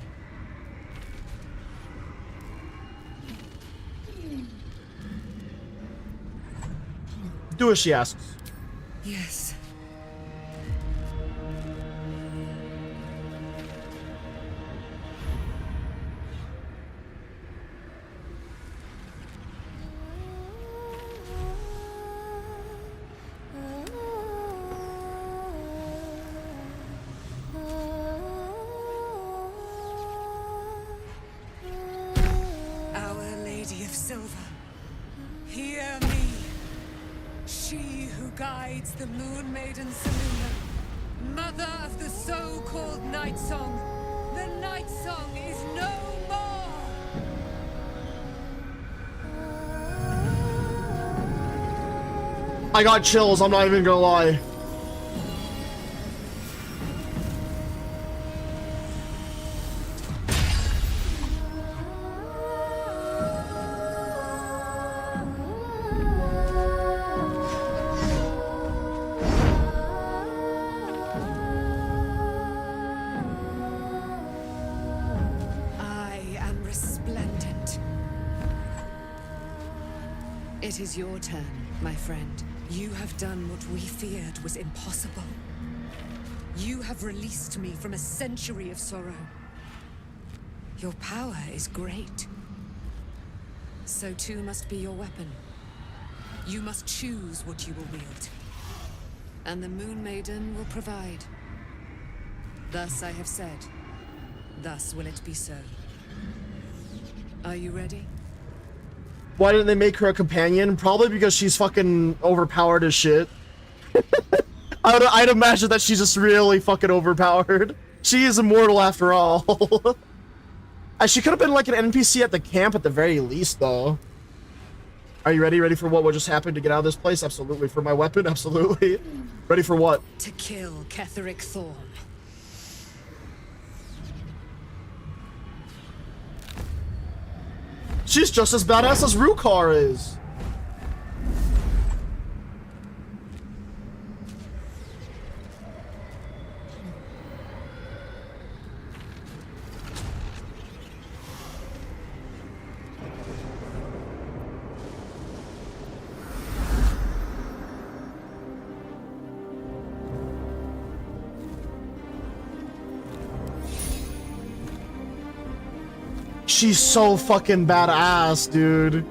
Do as she asks. Yes. Our Lady of Silver, hear me. She who guides the Moon Maiden Seluna, mother of the so-called Night Song. The Night Song is no more! I got chills, I'm not even gonna lie. I am resplendent. It is your turn, my friend. You have done what we feared was impossible. You have released me from a century of sorrow. Your power is great. So too must be your weapon. You must choose what you will wield. And the Moon Maiden will provide. Thus I have said. Thus will it be so. Are you ready? Why didn't they make her a companion? Probably because she's fucking overpowered as shit. I'd imagine that she's just really fucking overpowered. She is immortal after all. She could have been like an NPC at the camp at the very least, though. Are you ready? Ready for what just happened to get out of this place? Absolutely. For my weapon? Absolutely. Ready for what? To kill Ketheric Thorn. She's just as badass as Rukar is. She's so fucking badass, dude.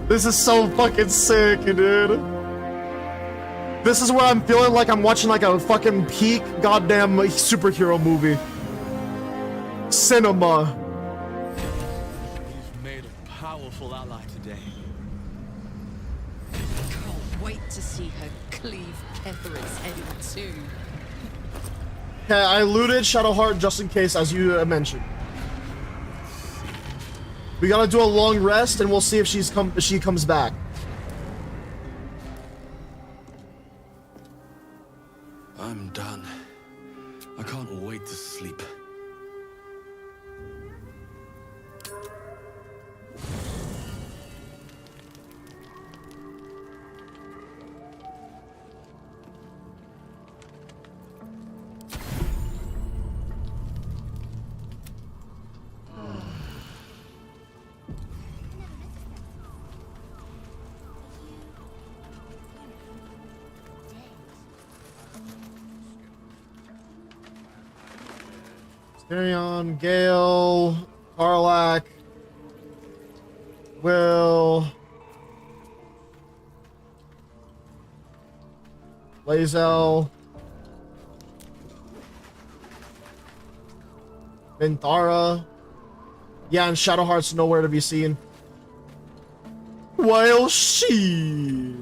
This is so fucking sick, dude. This is where I'm feeling like I'm watching like a fucking peak goddamn superhero movie. Cinema. You've made a powerful ally today. Can't wait to see her cleave Ketheric's head in two. Okay, I looted Shadowheart just in case, as you mentioned. We gotta do a long rest, and we'll see if she comes back. I'm done. I can't wait to sleep. Tyrion, Gale, Karlak, Will, Lae'zel, Minthara. Yeah, and Shadowheart's nowhere to be seen. While she...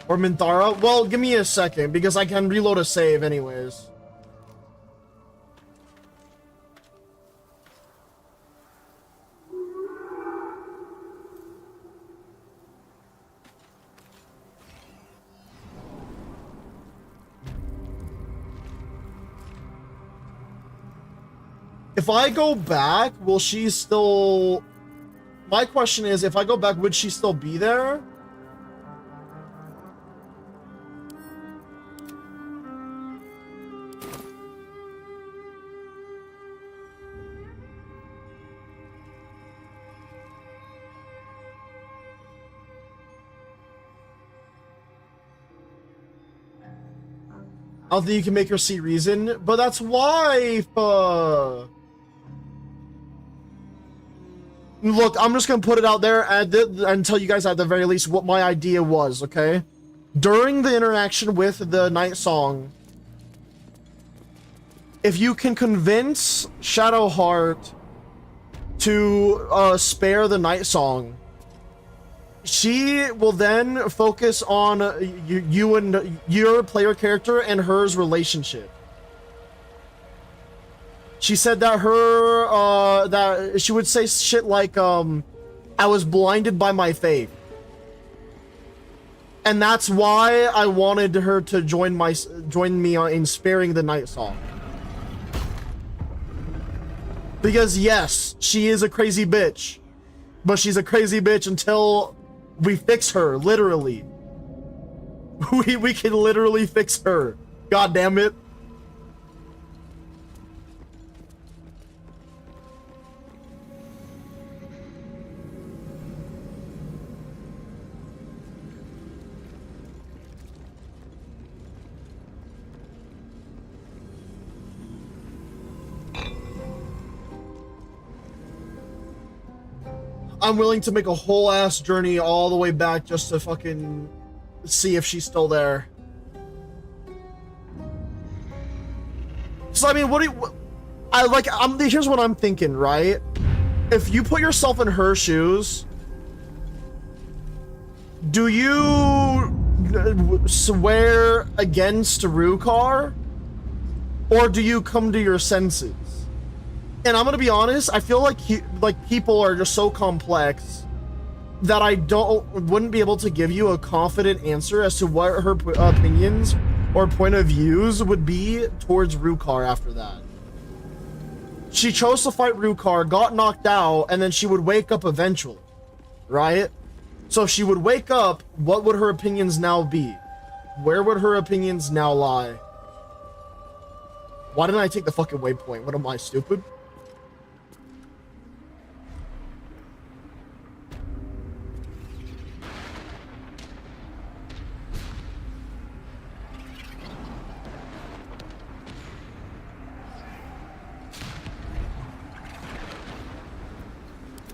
Or Minthara? Well, give me a second, because I can reload a save anyways. If I go back, will she still... My question is, if I go back, would she still be there? I don't think you can make her see reason, but that's wife. Look, I'm just gonna put it out there and tell you guys at the very least what my idea was, okay? During the interaction with the Night Song, if you can convince Shadowheart to spare the Night Song, she will then focus on you and your player character and hers relationship. She said that that she would say shit like, I was blinded by my faith. And that's why I wanted her to join me in sparing the Night Song. Because yes, she is a crazy bitch. But she's a crazy bitch until we fix her, literally. We can literally fix her. God damn it. I'm willing to make a whole ass journey all the way back just to fucking see if she's still there. So I mean, here's what I'm thinking, right? If you put yourself in her shoes, do you swear against Rukar, or do you come to your senses? And I'm gonna be honest, I feel like people are just so complex that I wouldn't be able to give you a confident answer as to what her opinions or point of views would be towards Rukar after that. She chose to fight Rukar, got knocked out, and then she would wake up eventually, right? So if she would wake up, what would her opinions now be? Where would her opinions now lie? Why didn't I take the fucking waypoint? What am I, stupid?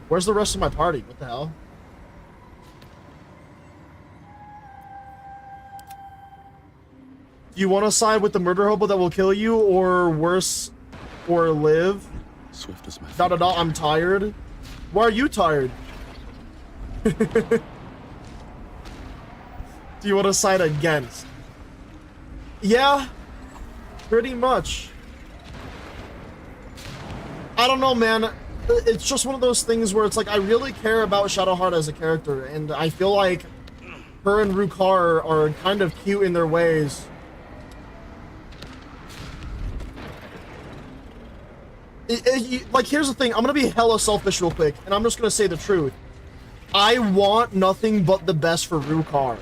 Where's the rest of my party? What the hell? Do you want to side with the murder hobo that will kill you, or worse, or live? Swift as my I'm tired. Why are you tired? Do you want to side against? Yeah, pretty much. I don't know, man. It's just one of those things where it's like, I really care about Shadowheart as a character, and I feel like her and Rukar are kind of cute in their ways. Like, here's the thing, I'm gonna be hella selfish real quick, and I'm just gonna say the truth. I want nothing but the best for Rukar.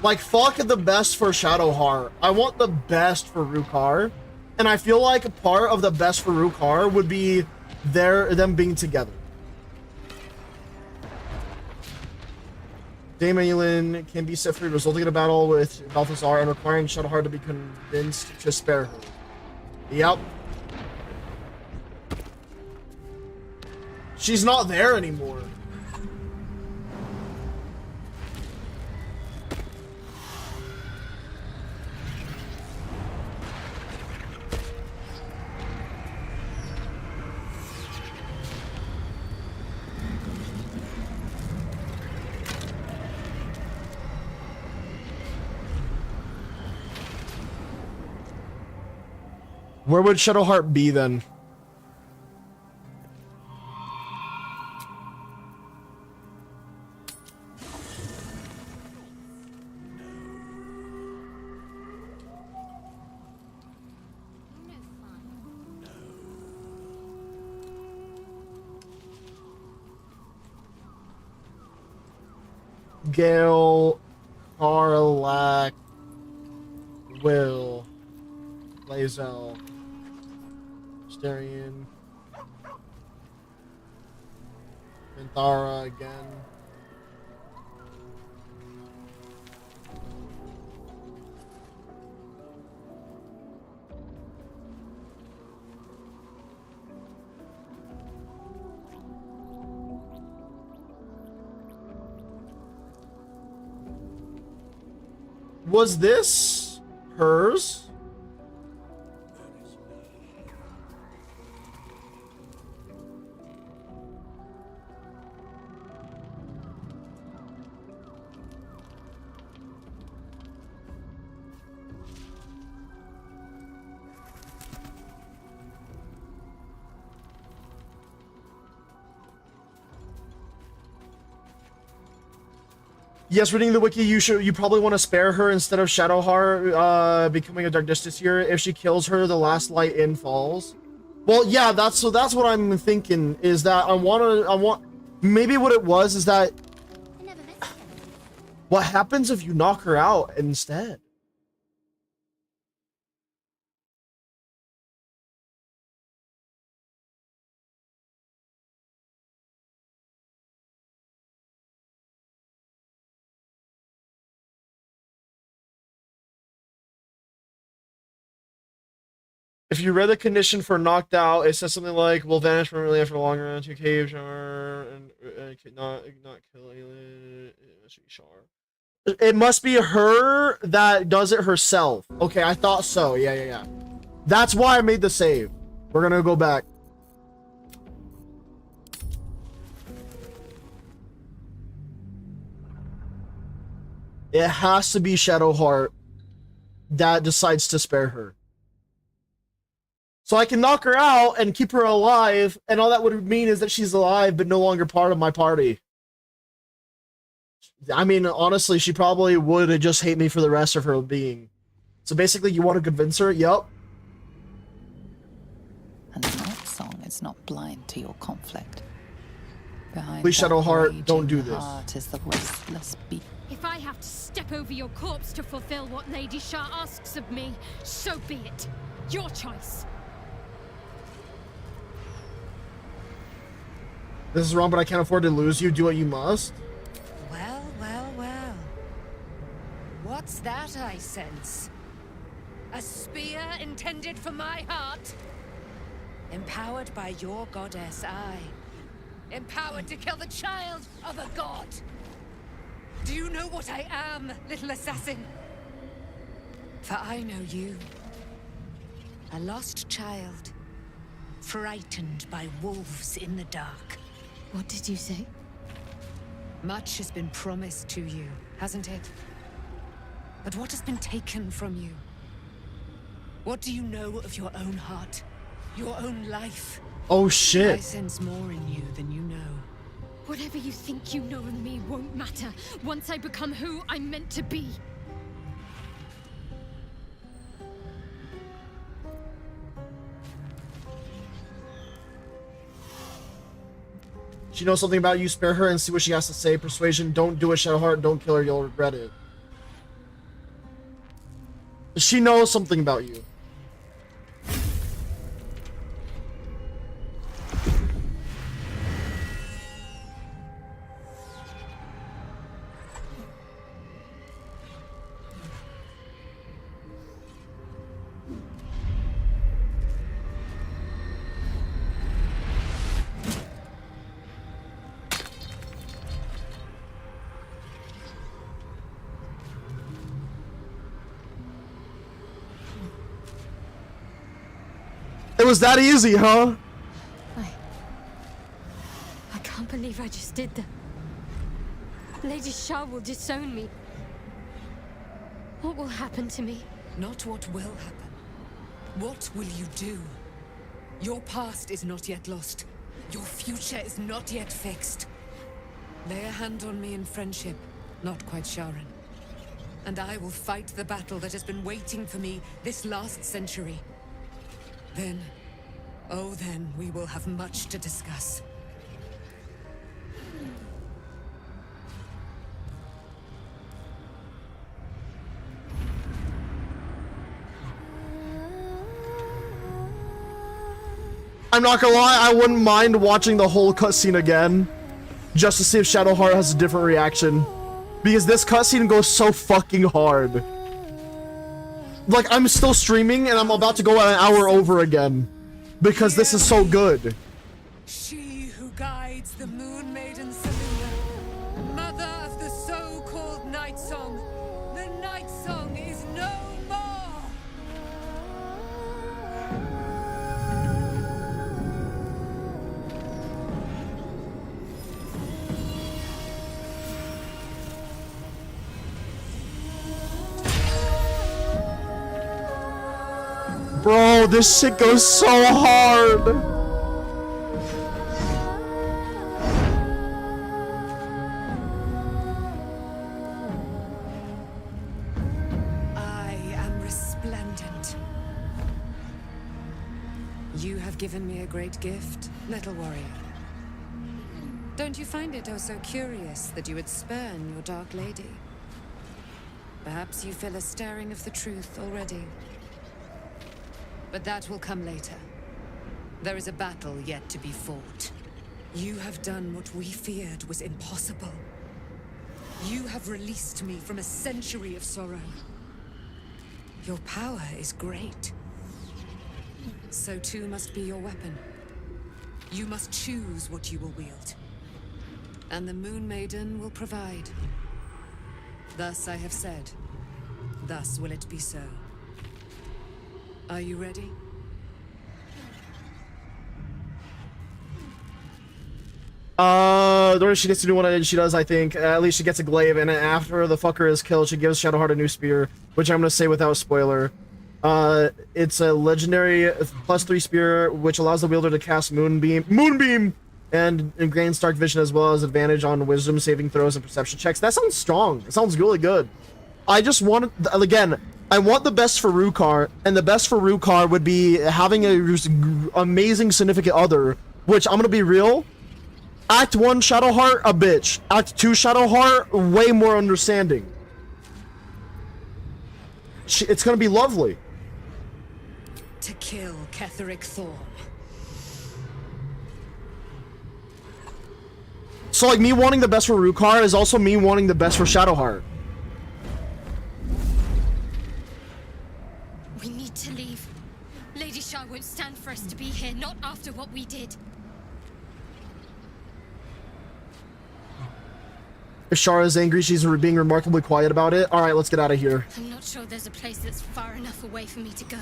Like, fuck the best for Shadowheart. I want the best for Rukar. And I feel like a part of the best for Rukar would be them being together. Damon can be set free, resulting in a battle with Balthazar and requiring Shadowheart to be convinced to spare her. Yep. She's not there anymore. Where would Shadowheart be then? Gale, Karlak, Will, Lae'zel, Starion, Minthara again. Was this hers? Yes, reading the wiki, you probably want to spare her instead of Shadowheart becoming a Dark Justiciar. If she kills her, the last light in falls. Well, yeah, that's what I'm thinking, is that I want maybe what it was is that what happens if you knock her out instead? If you read the condition for knocked out, it says something like, will vanish permanently after a long run to cave shower and not kill alien. It must be her that does it herself. Okay, I thought so. Yeah. That's why I made the save. We're gonna go back. It has to be Shadowheart that decides to spare her. So I can knock her out and keep her alive, and all that would mean is that she's alive but no longer part of my party. I mean, honestly, she probably would just hate me for the rest of her being. So basically, you want to convince her? Yup. And the night song is not blind to your conflict. Behind Please, Shadowheart, don't do this. Heart is the restless beat. If I have to step over your corpse to fulfill what Lady Shah asks of me, so be it. Your choice. This is wrong, but I can't afford to lose you. Do what you must. Well. What's that I sense? A spear intended for my heart? Empowered by your goddess, empowered to kill the child of a god. Do you know what I am, little assassin? For I know you. A lost child, frightened by wolves in the dark. What did you say? Much has been promised to you, hasn't it? But what has been taken from you? What do you know of your own heart? Your own life? Oh shit. I sense more in you than you know. Whatever you think you know of me won't matter once I become who I'm meant to be. She knows something about you. Spare her and see what she has to say. Persuasion. Don't do it, Shadowheart. Don't kill her. You'll regret it. She knows something about you. It was that easy, huh? I can't believe I just did that. Lady Shah will disown me. What will happen to me? Not what will happen. What will you do? Your past is not yet lost. Your future is not yet fixed. Lay a hand on me in friendship, not quite Sharon. And I will fight the battle that has been waiting for me this last century. Then, oh then, we will have much to discuss. I'm not gonna lie, I wouldn't mind watching the whole cutscene again, just to see if Shadowheart has a different reaction. Because this cutscene goes so fucking hard. Like, I'm still streaming and I'm about to go an hour over again. Because this is so good. She who guides the Moon Maiden Selena, mother of the so-called Night Song. The Night Song is no more! Bro, this shit goes so hard. I am resplendent. You have given me a great gift, little warrior. Don't you find it oh so curious that you would spurn your dark lady? Perhaps you feel a stirring of the truth already. But that will come later. There is a battle yet to be fought. You have done what we feared was impossible. You have released me from a century of sorrow. Your power is great. So too must be your weapon. You must choose what you will wield. And the Moon Maiden will provide. Thus I have said. Thus will it be so. Are you ready? The way she gets to do what she does, I think. At least she gets a glaive, and after the fucker is killed, she gives Shadowheart a new spear, which I'm gonna say without spoiler. It's a legendary +3 spear, which allows the wielder to cast Moonbeam, and gains Dark Vision as well as advantage on Wisdom saving throws and Perception checks. That sounds strong. It sounds really good. I just want, again, I want the best for Rukar, and the best for Rukar would be having a amazing significant other, which I'm gonna be real. Act 1 Shadowheart, a bitch. Act 2 Shadowheart, way more understanding. It's gonna be lovely. To kill Ketheric Thorm. So like me wanting the best for Rukar is also me wanting the best for Shadowheart. We need to leave. Lady Shah won't stand for us to be here, not after what we did. If Shara is angry, she's being remarkably quiet about it. Alright, let's get out of here. I'm not sure there's a place that's far enough away for me to go.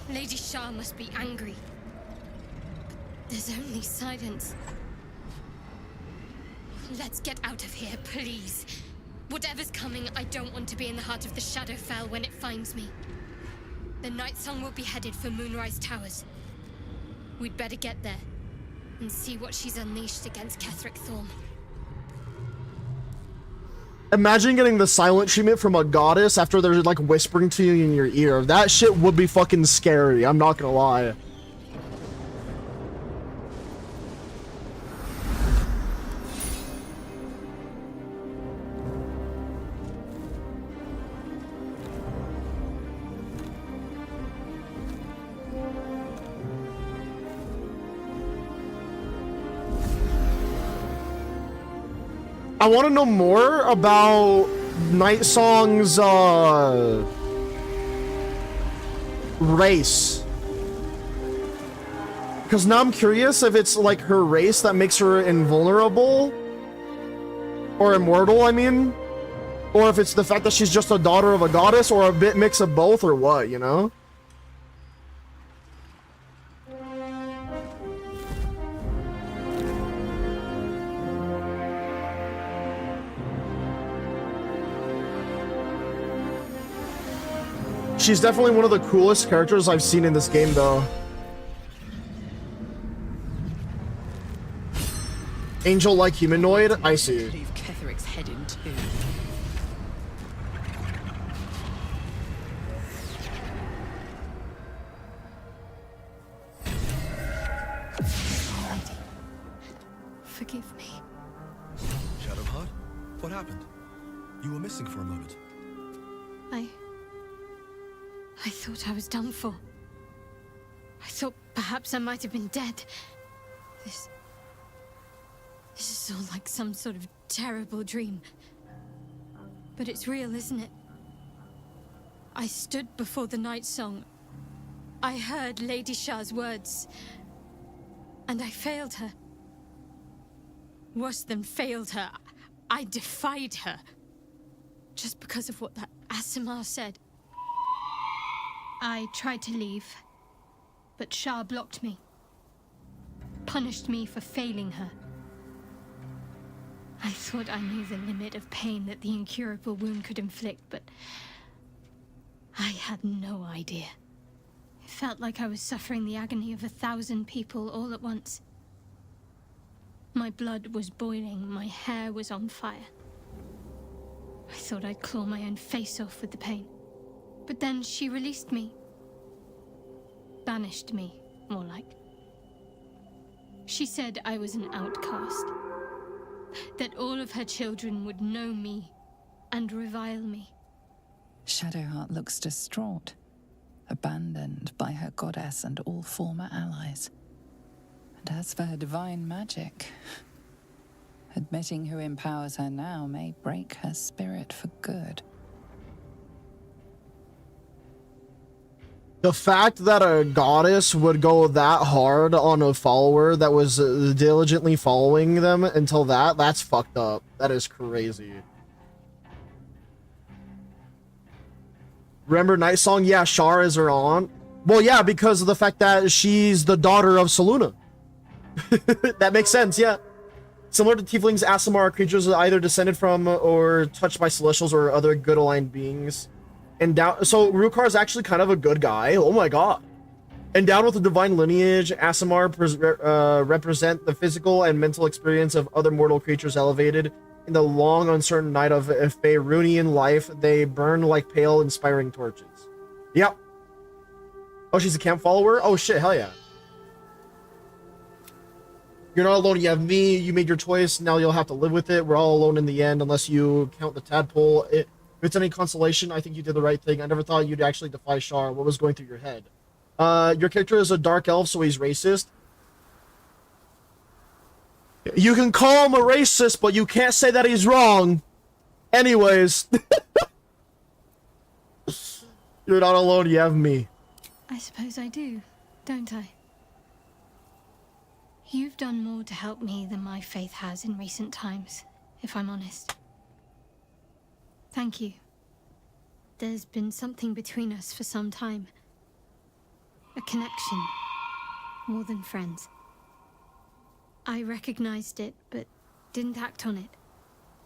Lady Shah must be angry. There's only silence. Let's get out of here, please. Whatever's coming, I don't want to be in the heart of the Shadowfell when it finds me. The Night Song will be headed for Moonrise Towers. We'd better get there and see what she's unleashed against Ketheric Thorm. Imagine getting the silent treatment from a goddess after they're like whispering to you in your ear. That shit would be fucking scary, I'm not gonna lie. I want to know more about Night Song's race. Because now I'm curious if it's like her race that makes her invulnerable. Or immortal, I mean. Or if it's the fact that she's just a daughter of a goddess, or a bit mix of both, or what, you know? She's definitely one of the coolest characters I've seen in this game, though. Angel-like humanoid? I see. Leave Ketheric's head in too. Forgive me. Shadowheart? What happened? You were missing for a moment. I thought I was done for. I thought Perhaps I might have been dead. This is all like some sort of terrible dream. But it's real, isn't it? I stood before the night song. I heard Lady Shah's words. And I failed her. Worse than failed her, I defied her. Just because of what that Aasimar said. I tried to leave, but Shah blocked me. Punished me for failing her. I thought I knew the limit of pain that the incurable wound could inflict, but I had no idea. It felt like I was suffering the agony of 1,000 people all at once. My blood was boiling, my hair was on fire. I thought I'd claw my own face off with the pain. But then she released me. Banished me, more like. She said I was an outcast. That all of her children would know me and revile me. Shadowheart looks distraught, abandoned by her goddess and all former allies. And as for her divine magic, admitting who empowers her now may break her spirit for good. The fact that a goddess would go that hard on a follower that was diligently following them until that's fucked up. That is crazy. Remember Night Song? Yeah, Shar is her aunt. Well, yeah, because of the fact that she's the daughter of Selûne. That makes sense, yeah. Similar to Tieflings, Aasimar are creatures either descended from or touched by celestials or other good aligned beings. So Rukar is actually kind of a good guy. Oh my god. Endowed with a divine lineage, Aasimar represent the physical and mental experience of other mortal creatures elevated. In the long, uncertain night of Faerunian life, they burn like pale, inspiring torches. Yep. Oh, she's a camp follower? Oh shit, hell yeah. You're not alone, you have me, you made your choice, now you'll have to live with it. We're all alone in the end, unless you count the tadpole. If it's any consolation, I think you did the right thing. I never thought you'd actually defy Shar. What was going through your head? Your character is a dark elf, so he's racist. You can call him a racist, but you can't say that he's wrong. Anyways. You're not alone, you have me. I suppose I do, don't I? You've done more to help me than my faith has in recent times, if I'm honest. Thank you. There's been something between us for some time. A connection, more than friends. I recognized it, but didn't act on it.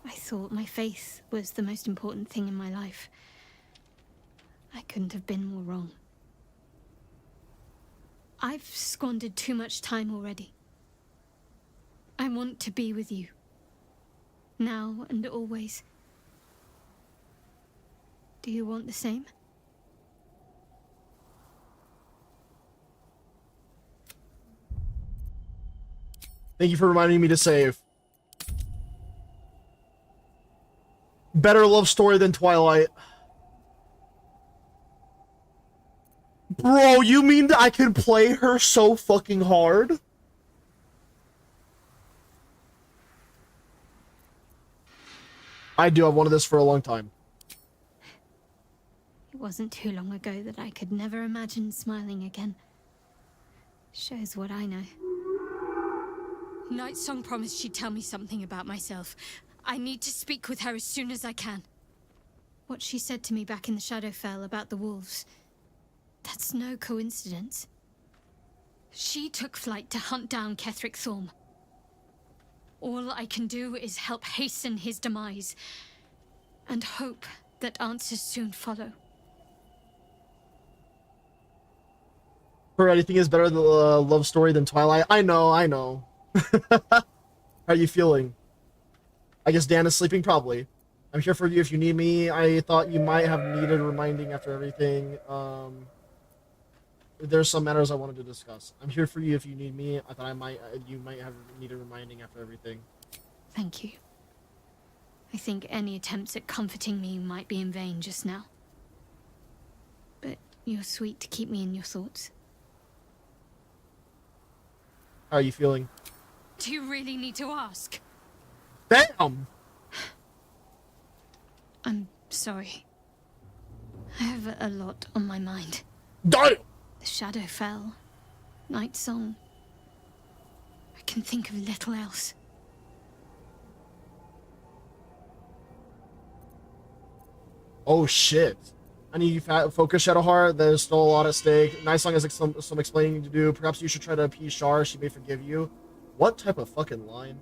I thought my faith was the most important thing in my life. I couldn't have been more wrong. I've squandered too much time already. I want to be with you. Now and always. Do you want the same? Thank you for reminding me to save. Better love story than Twilight. Bro, you mean that I can play her so fucking hard? I do. I've wanted this for a long time. It wasn't too long ago that I could never imagine smiling again. Shows what I know. Nightsong promised she'd tell me something about myself. I need to speak with her as soon as I can. What she said to me back in the Shadowfell about the wolves, that's no coincidence. She took flight to hunt down Ketheric Thorm. All I can do is help hasten his demise, and hope that answers soon follow. For anything is better than a love story than Twilight. I know. How are you feeling? I guess Dan is sleeping, probably. I'm here for you if you need me. I thought you might have needed reminding after everything. There's some matters I wanted to discuss. I'm here for you if you need me. I thought you might have needed reminding after everything. Thank you. I think any attempts at comforting me might be in vain just now. But you're sweet to keep me in your thoughts. How are you feeling? Do you really need to ask? Damn! I'm sorry. I have a lot on my mind. Damn! The shadow fell. Night song. I can think of little else. Oh shit. I need you focus, Shadowheart. There's still a lot at stake. Night Song has like, some explaining to do. Perhaps you should try to appease Shar. She may forgive you. What type of fucking line?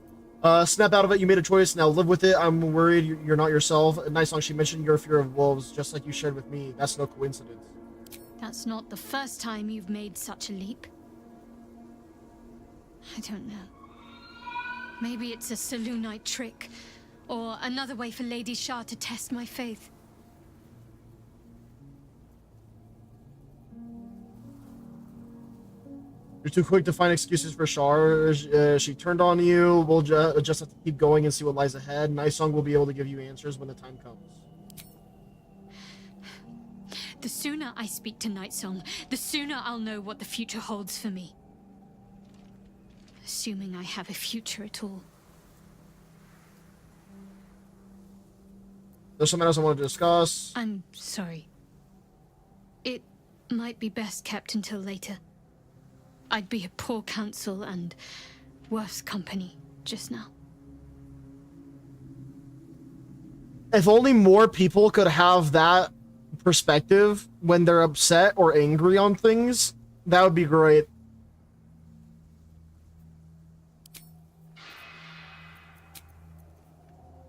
Snap out of it. You made a choice. Now live with it. I'm worried you're not yourself. Night Song, she mentioned your fear of wolves, just like you shared with me. That's no coincidence. That's not the first time you've made such a leap. I don't know. Maybe it's a Selûnite trick, or another way for Lady Shar to test my faith. You're too quick to find excuses for Shar. She turned on you. We'll just have to keep going and see what lies ahead. Night Song will be able to give you answers when the time comes. The sooner I speak to Night Song, the sooner I'll know what the future holds for me. Assuming I have a future at all. There's something else I wanted to discuss. I'm sorry. It might be best kept until later. I'd be a poor counsel and worse company just now. If only more people could have that perspective when they're upset or angry on things, that would be great.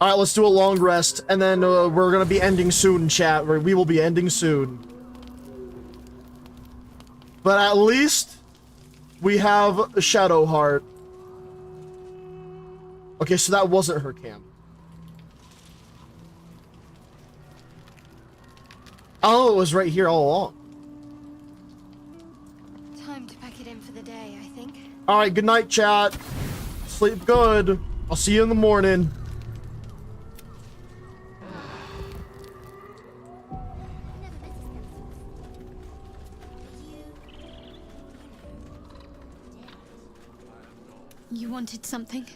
All right, let's do a long rest, and then we're gonna be ending soon, chat. We will be ending soon. But at least we have Shadowheart. Okay, so that wasn't her camp. Oh, it was right here all along. Time to pack it in for the day, I think. All right, good night, chat. Sleep good. I'll see you in the morning. You wanted something?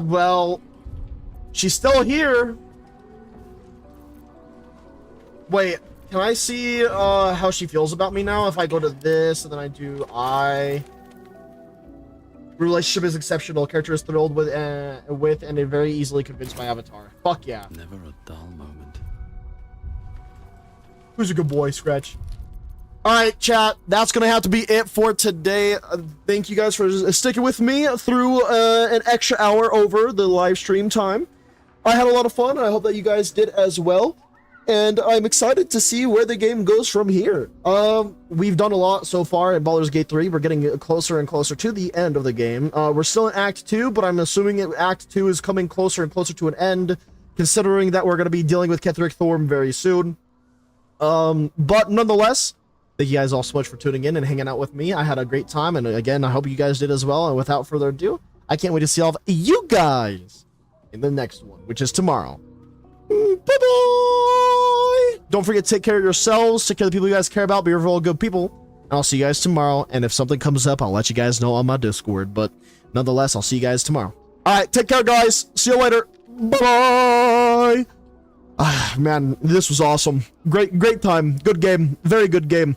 Well, she's still here. Wait, can I see how she feels about me now? If I go to this and then I do relationship is exceptional. Character is thrilled with and very easily convinced by avatar. Fuck yeah. Never a dull moment. Who's a good boy, Scratch? All right, chat. That's gonna have to be it for today. Thank you guys for sticking with me through an extra hour over the live stream time. I had a lot of fun. I hope that you guys did as well. And I'm excited to see where the game goes from here. We've done a lot so far in Baldur's Gate 3. We're getting closer and closer to the end of the game. We're still in Act 2, but I'm assuming Act 2 is coming closer and closer to an end, considering that we're going to be dealing with Ketheric Thorm very soon. But nonetheless, thank you guys all so much for tuning in and hanging out with me. I had a great time, and again, I hope you guys did as well. And without further ado, I can't wait to see all of you guys in the next one, which is tomorrow. Bye-bye! Don't forget to take care of yourselves, take care of the people you guys care about, be all good people. And I'll see you guys tomorrow, and if something comes up, I'll let you guys know on my Discord. But nonetheless, I'll see you guys tomorrow. Alright, take care, guys. See you later. Bye-bye! Man, this was awesome. Great time. Good game. Very good game.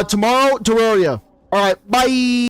Tomorrow, Terraria. Alright, bye!